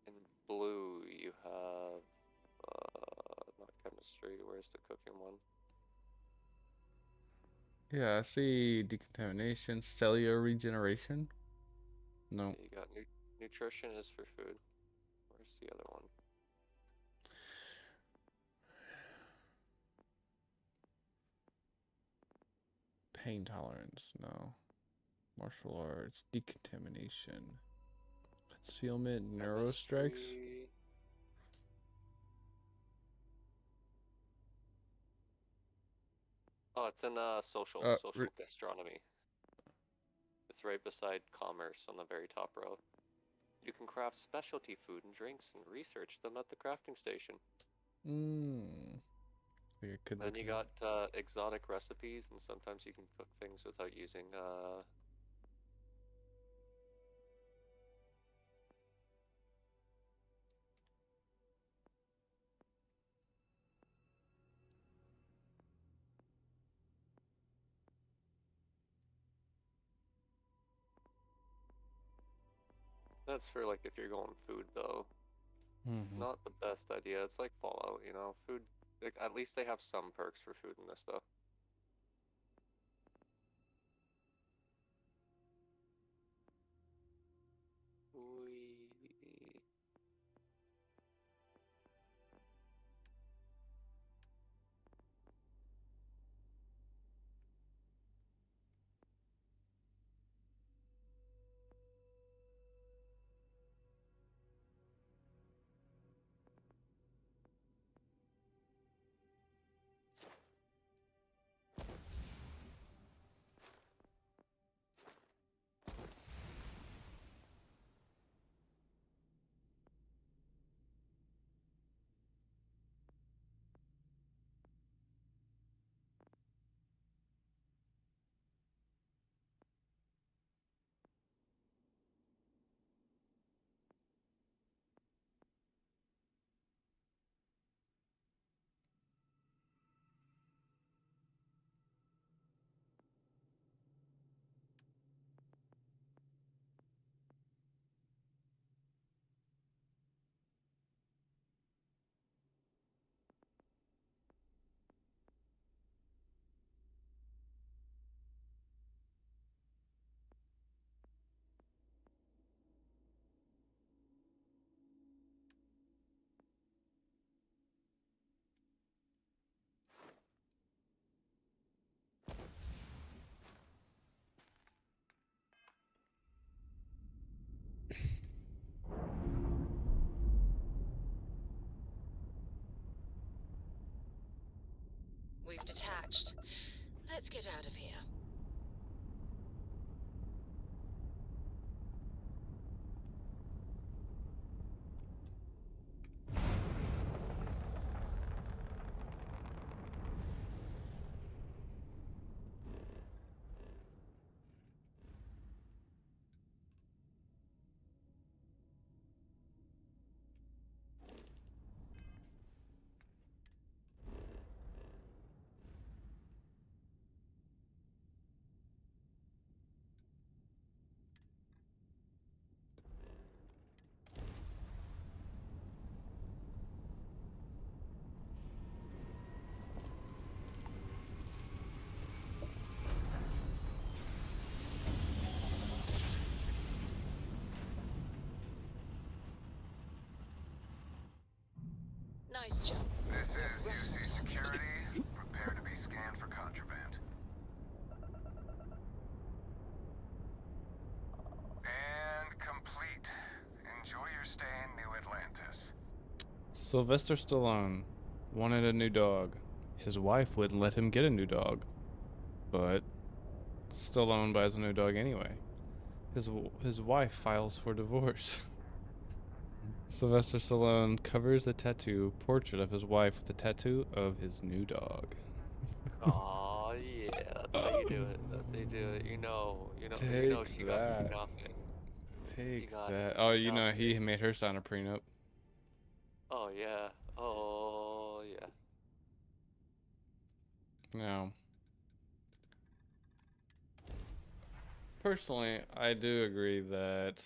in blue you have not chemistry. Where's the cooking one? Yeah, I see decontamination, cellular regeneration. No. You got nutrition is for food. Where's the other one? Pain tolerance. No. Martial arts, decontamination, concealment, neurostrikes. Chemistry. Oh, it's in social gastronomy. It's right beside commerce on the very top row. You can craft specialty food and drinks and research them at the crafting station. Then you got exotic recipes, and sometimes you can cook things without using That's for like if you're going food though. Not the best idea. It's like Fallout, you know. Food, like, at least they have some perks for food in this stuff. We've detached. Let's get out of here. Nice jump. This is UC Security. Prepare to be scanned for contraband. And complete. Enjoy your stay in New Atlantis. Sylvester Stallone wanted a new dog. His wife wouldn't let him get a new dog, but Stallone buys a new dog anyway. His wife files for divorce. Sylvester Stallone covers a tattoo portrait of his wife with a tattoo of his new dog. Oh yeah, that's how you do it. That's how you do it. You know she got nothing. Take that. Oh, you know he made her sign a prenup. Oh yeah. Oh yeah. No. Personally, I do agree that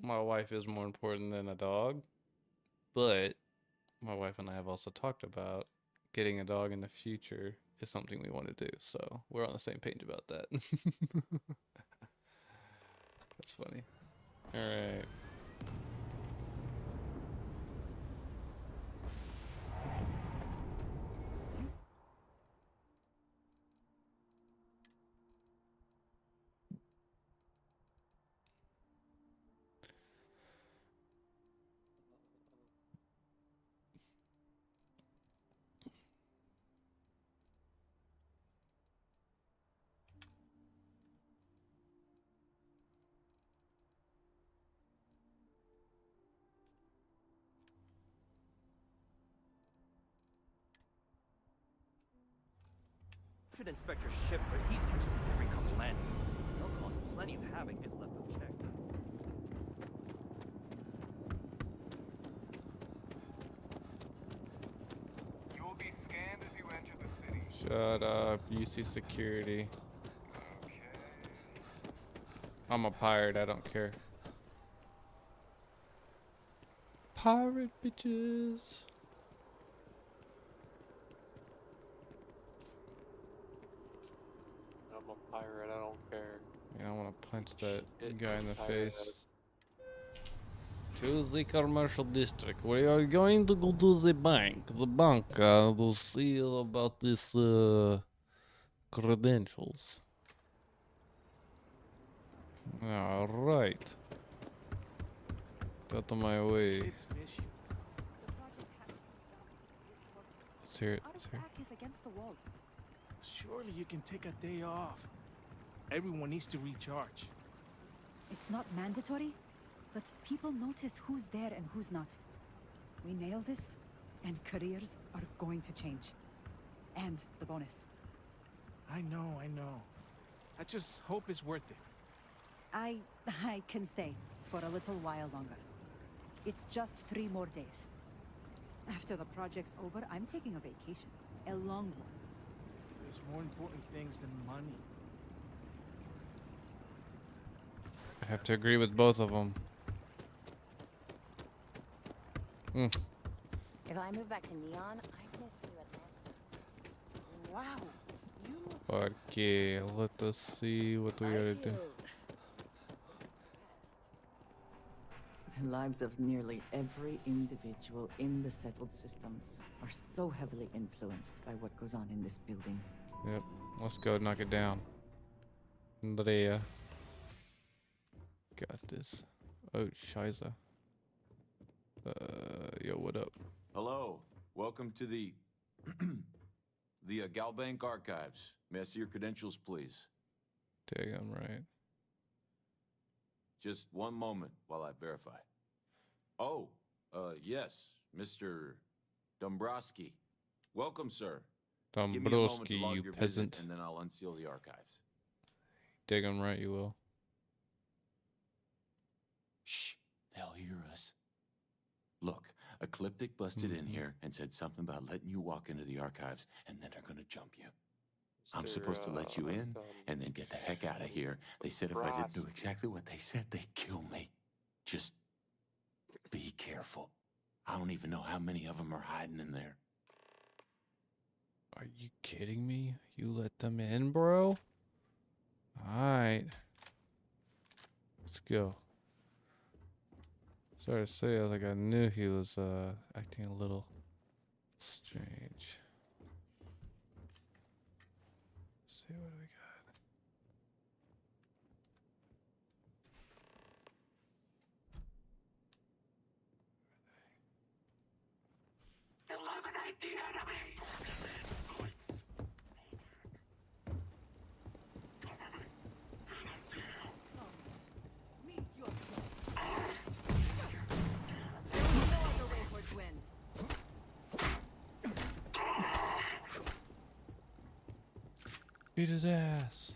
my wife is more important than a dog, but my wife and I have also talked about getting a dog in the future is something we want to do. So we're on the same page about that. That's funny. All right. Should inspect your ship for heat leeches every couple landings. They'll cause plenty of havoc if left unchecked. You will be scanned as you enter the city. Shut up. UC security. Okay. I'm a pirate. I don't care. Pirate bitches. I'm a pirate, I don't care. Yeah, I want to punch that Shit, guy in the pirate face. ass. To the commercial district. We are going to go to the bank. The bank will see about this credentials. Alright. Out of my way. It's mission. Let's hear it. Let's hear it. Back is against the wall. Surely you can take a day off. Everyone needs to recharge. It's not mandatory, but people notice who's there and who's not. We nail this, and careers are going to change. And the bonus. I know. I just hope it's worth it. I can stay for a little while longer. It's just 3 more days. After the project's over, I'm taking a vacation. A long one. There's more important things than money. I have to agree with both of them. If I move back to Neon, I'd miss you at Wow, you Okay, let us see what we gotta do. The lives of nearly every individual in the settled systems are so heavily influenced by what goes on in this building. Yep, let's go knock it down. Andrea. Got this. Oh, Shiza. Yo, what up? Hello. Welcome to the Galbank Archives. May I see your credentials, please? Dang, I'm right. Just one moment while I verify. Oh, yes, Mr. Dombrowski. Welcome, sir. Give me a moment to Dombrowski, log you your peasant. visit, and then I'll unseal the archives. Dig 'em right, you will. Shh, they'll hear us. Look, Ecliptic busted in here and said something about letting you walk into the archives, and then they're gonna jump you. I'm supposed to let you in and then get the heck out of here. They said if I didn't do exactly what they said, they'd kill me. Just be careful. I don't even know how many of them are hiding in there. Are you kidding me? You let them in, bro? Alright. Let's go. Sorry to say, like I knew he was acting a little strange. Let's see what we got. Eliminate the enemy! Beat his ass.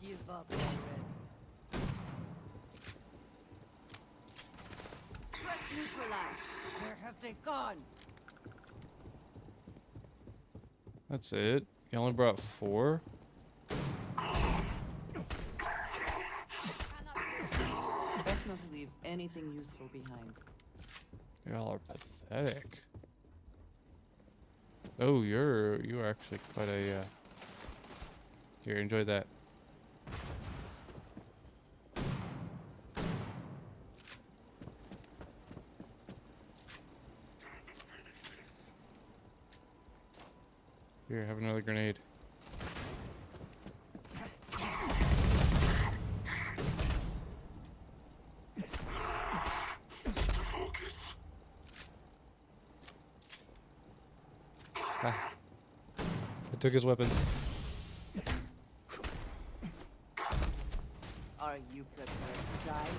Give up already. Threat neutralized. Where have they gone? That's it? You only brought 4? Best not to leave anything useful behind. Y'all are pathetic. Oh, you're actually quite a here, enjoy that. Here, have another grenade. Focus. Ah. I took his weapon. Are you prepared to die?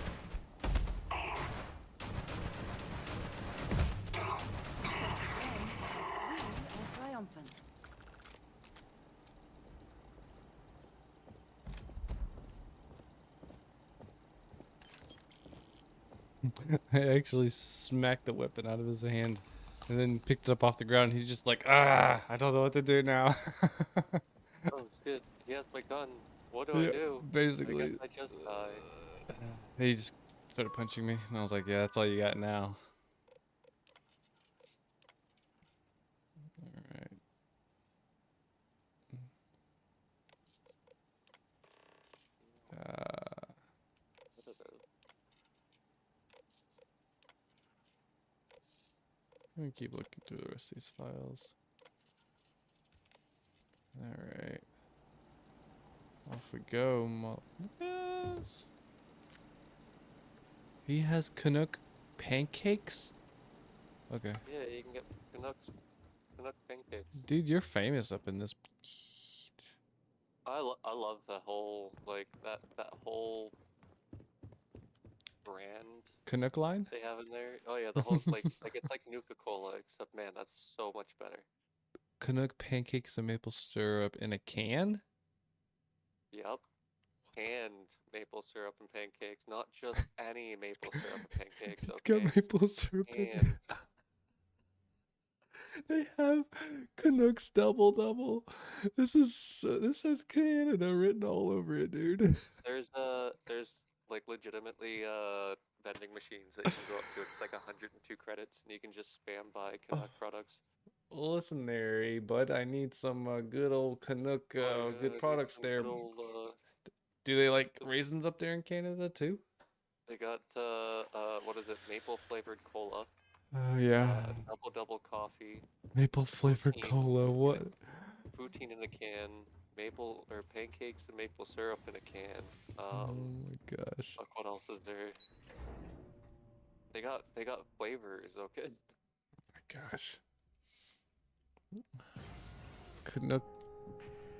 We are triumphant. I actually smacked the weapon out of his hand and then picked it up off the ground. He's just like, I don't know what to do now. Oh shit, he has my gun. What do I Yeah, do? basically. I guess I just die. He just started punching me, and I was like, yeah, that's all you got now. Alright. I'm gonna keep looking through the rest of these files. Alright. Off we go, motherfuckers. He has Canuck pancakes? Okay. Yeah, you can get Canuck pancakes. Dude, you're famous up in this. I love the whole like that whole brand Canuck line? they have in there. Oh yeah, the whole like it's like Nuka-Cola, except man, that's so much better. Canuck pancakes and maple syrup in a can? Yep. Canned maple syrup and pancakes, not just any maple syrup and pancakes. It's Okay. got maple syrup in Canned. it. They have Canucks double. This has Canada written all over it, dude. There's like legitimately vending machines that you can go up to. It's like 102 credits, and you can just spam buy Canuck products. Listen there, bud. I need some good old Canuck good Need products some there. good old, Do they like raisins up there in Canada too? they got what is it? Maple flavored cola. Oh yeah. Double coffee. Maple flavored cola. What? Poutine in a can. Maple or pancakes and maple syrup in a can. Oh my gosh. Fuck, what else is there? They got flavors. Okay. Oh my gosh.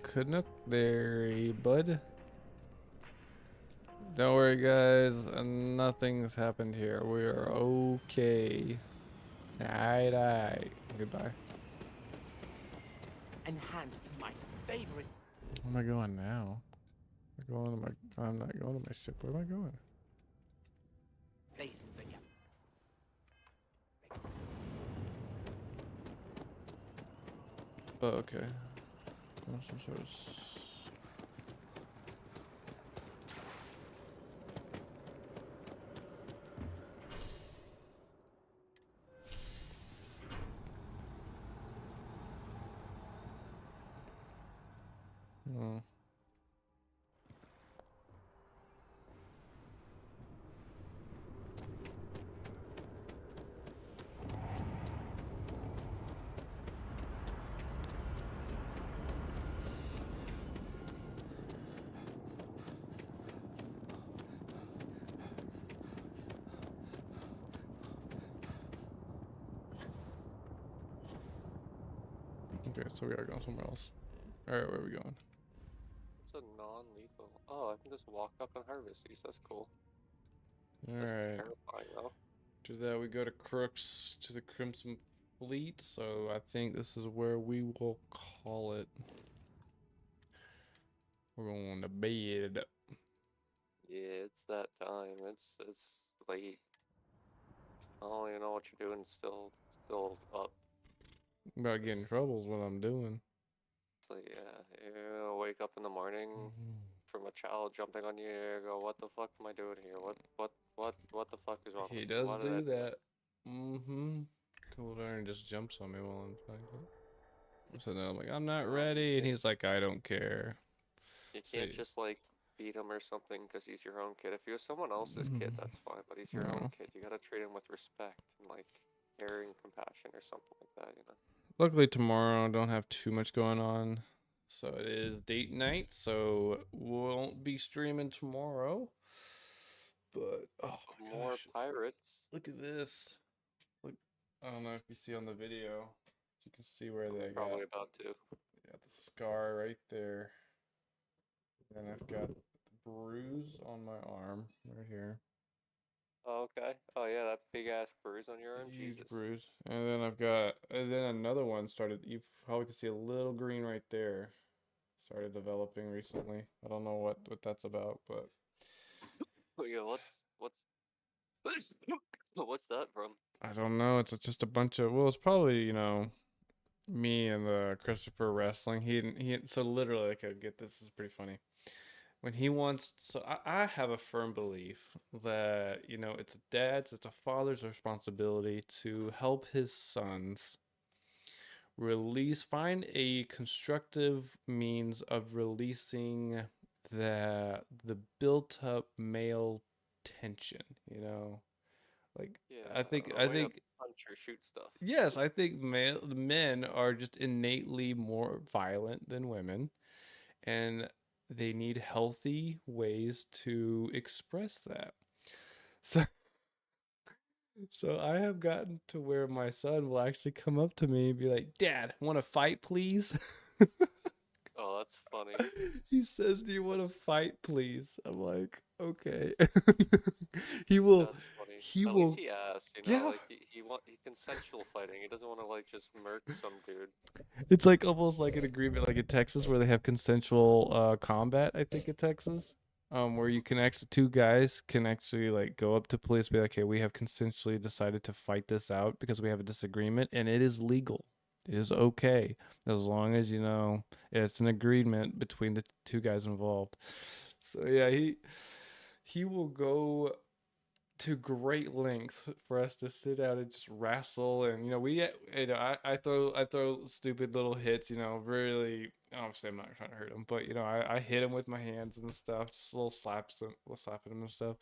Canuck there, bud. Don't worry, guys. Nothing's happened here. We are okay. Aye. Goodbye. Enhanced is my favorite. Where am I going now? I'm not going to my ship. Where am I going? Basins again. Oh, okay. Some sort of oh. Okay, so we gotta go somewhere else. Alright, where are we going? It's a non-lethal. Oh, I can just walk up and harvest these. That's cool. That's Alright. terrifying though. After that, we go to Crooks to the Crimson Fleet. So I think this is where we will call it. We're going to bed. Yeah, it's that time. It's late. I don't even know what you're doing. Still up. About getting in trouble is what I'm doing. It's like, yeah, you wake up in the morning from a child jumping on you, you go, what the fuck am I doing here? What the fuck is wrong He with me? does What did I do do? that. Mm-hmm. Cold Iron just jumps on me while I'm playing it. So then I'm like, I'm not ready, and he's like, I don't care. You So can't just like beat him or something because he's your own kid. If he was someone else's kid, Mm-hmm. that's fine, but he's your own No. kid. You gotta treat him with respect and like caring, compassion, or something like that, you know? Luckily tomorrow I don't have too much going on. So it is date night, so won't be streaming tomorrow. But oh my More gosh, pirates. look at this. Look, I don't know if you see on the video. You can see where I'm they got probably about to. the scar right there. And I've got the bruise on my arm right here. Oh, okay. Oh yeah, that big ass bruise on your arm. Huge Jesus. bruise. And then and then another one started. You probably can see a little green right there. Started developing recently. I don't know what that's about, but Oh yeah, what's that from? I don't know. It's just a bunch of, well, it's probably, me and Christopher wrestling. So literally, like, get this is pretty funny. When he wants, so I have a firm belief that, it's a father's responsibility to help his sons find a constructive means of releasing the built up male tension, like Yeah, I think a I way to think punch or shoot stuff. yes, I think men are just innately more violent than women, and they need healthy ways to express that. So so I have gotten to where my son will actually come up to me and be like, "Dad, want to fight, please?" Oh, that's funny. He says, "Do you want to That's fight, please?" I'm like, "Okay." He will that's funny. he At least will he asked, you know, yeah. like he consensual fighting. He doesn't want to like just murk some dude. It's like almost like an agreement like in Texas where they have consensual combat, I think in Texas. Where you can actually two guys can actually like go up to police and be like, "Hey, we have consensually decided to fight this out because we have a disagreement and it is legal. It is okay as long as it's an agreement between the two guys involved." So yeah, he will go to great lengths for us to sit down and just wrestle, and I throw stupid little hits, really. Obviously I'm not trying to hurt him, but I hit him with my hands and stuff, just little slapping him and stuff.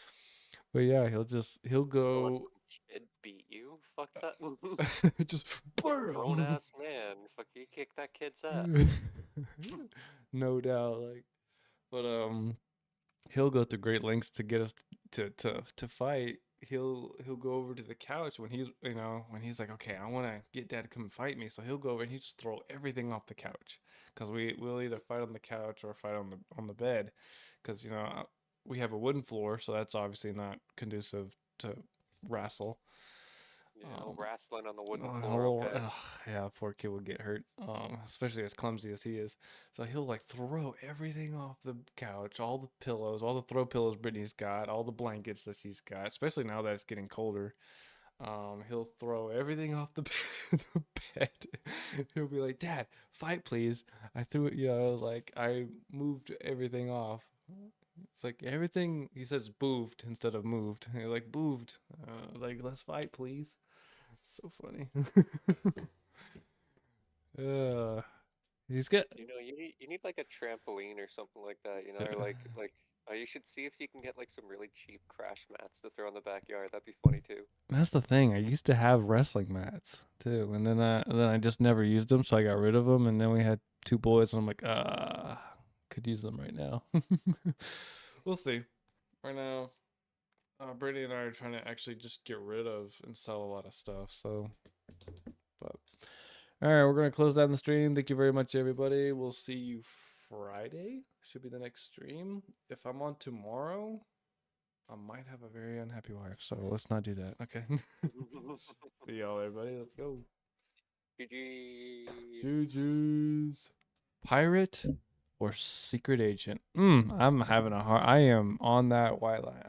But yeah, he'll Don't let go some kid beat you. Fuck that. just Grown bam. ass man. Fuck you, kick that kid's ass. No doubt, like, but he'll go through great lengths to get us to fight. He'll go over to the couch when he's like, okay, I want to get dad to come and fight me. So he'll go over and he just throw everything off the couch because we'll either fight on the couch or fight on the bed because we have a wooden floor, so that's obviously not conducive to wrestle. Yeah, no wrestling on the wooden Oh, floor, okay? yeah, poor kid would get hurt, especially as clumsy as he is. So he'll like throw everything off the couch, all the pillows, all the throw pillows Brittany's got, all the blankets that she's got, especially now that it's getting colder. He'll throw everything off the the bed. He'll be like, "Dad, fight, please." I threw it, like I moved everything off. It's like everything he says booved instead of moved. Like booved. Like let's fight, please. So funny. He's got. You need like a trampoline or something like that, or like you should see if you can get like some really cheap crash mats to throw in the backyard. That'd be funny too. That's the thing. I used to have wrestling mats too, and then I just never used them, so I got rid of them. And then we had two boys, and I'm like, could use them right now. We'll see. Right now, Brady and I are trying to actually just get rid of and sell a lot of stuff. So, but all right, we're gonna close down the stream. Thank you very much, everybody. We'll see you Friday. Should be the next stream. If I'm on tomorrow, I might have a very unhappy wife, so let's not do that. Okay. See y'all, everybody. Let's go. GG. GG's. Pirate or secret agent? I'm having a hard. I am on that white line.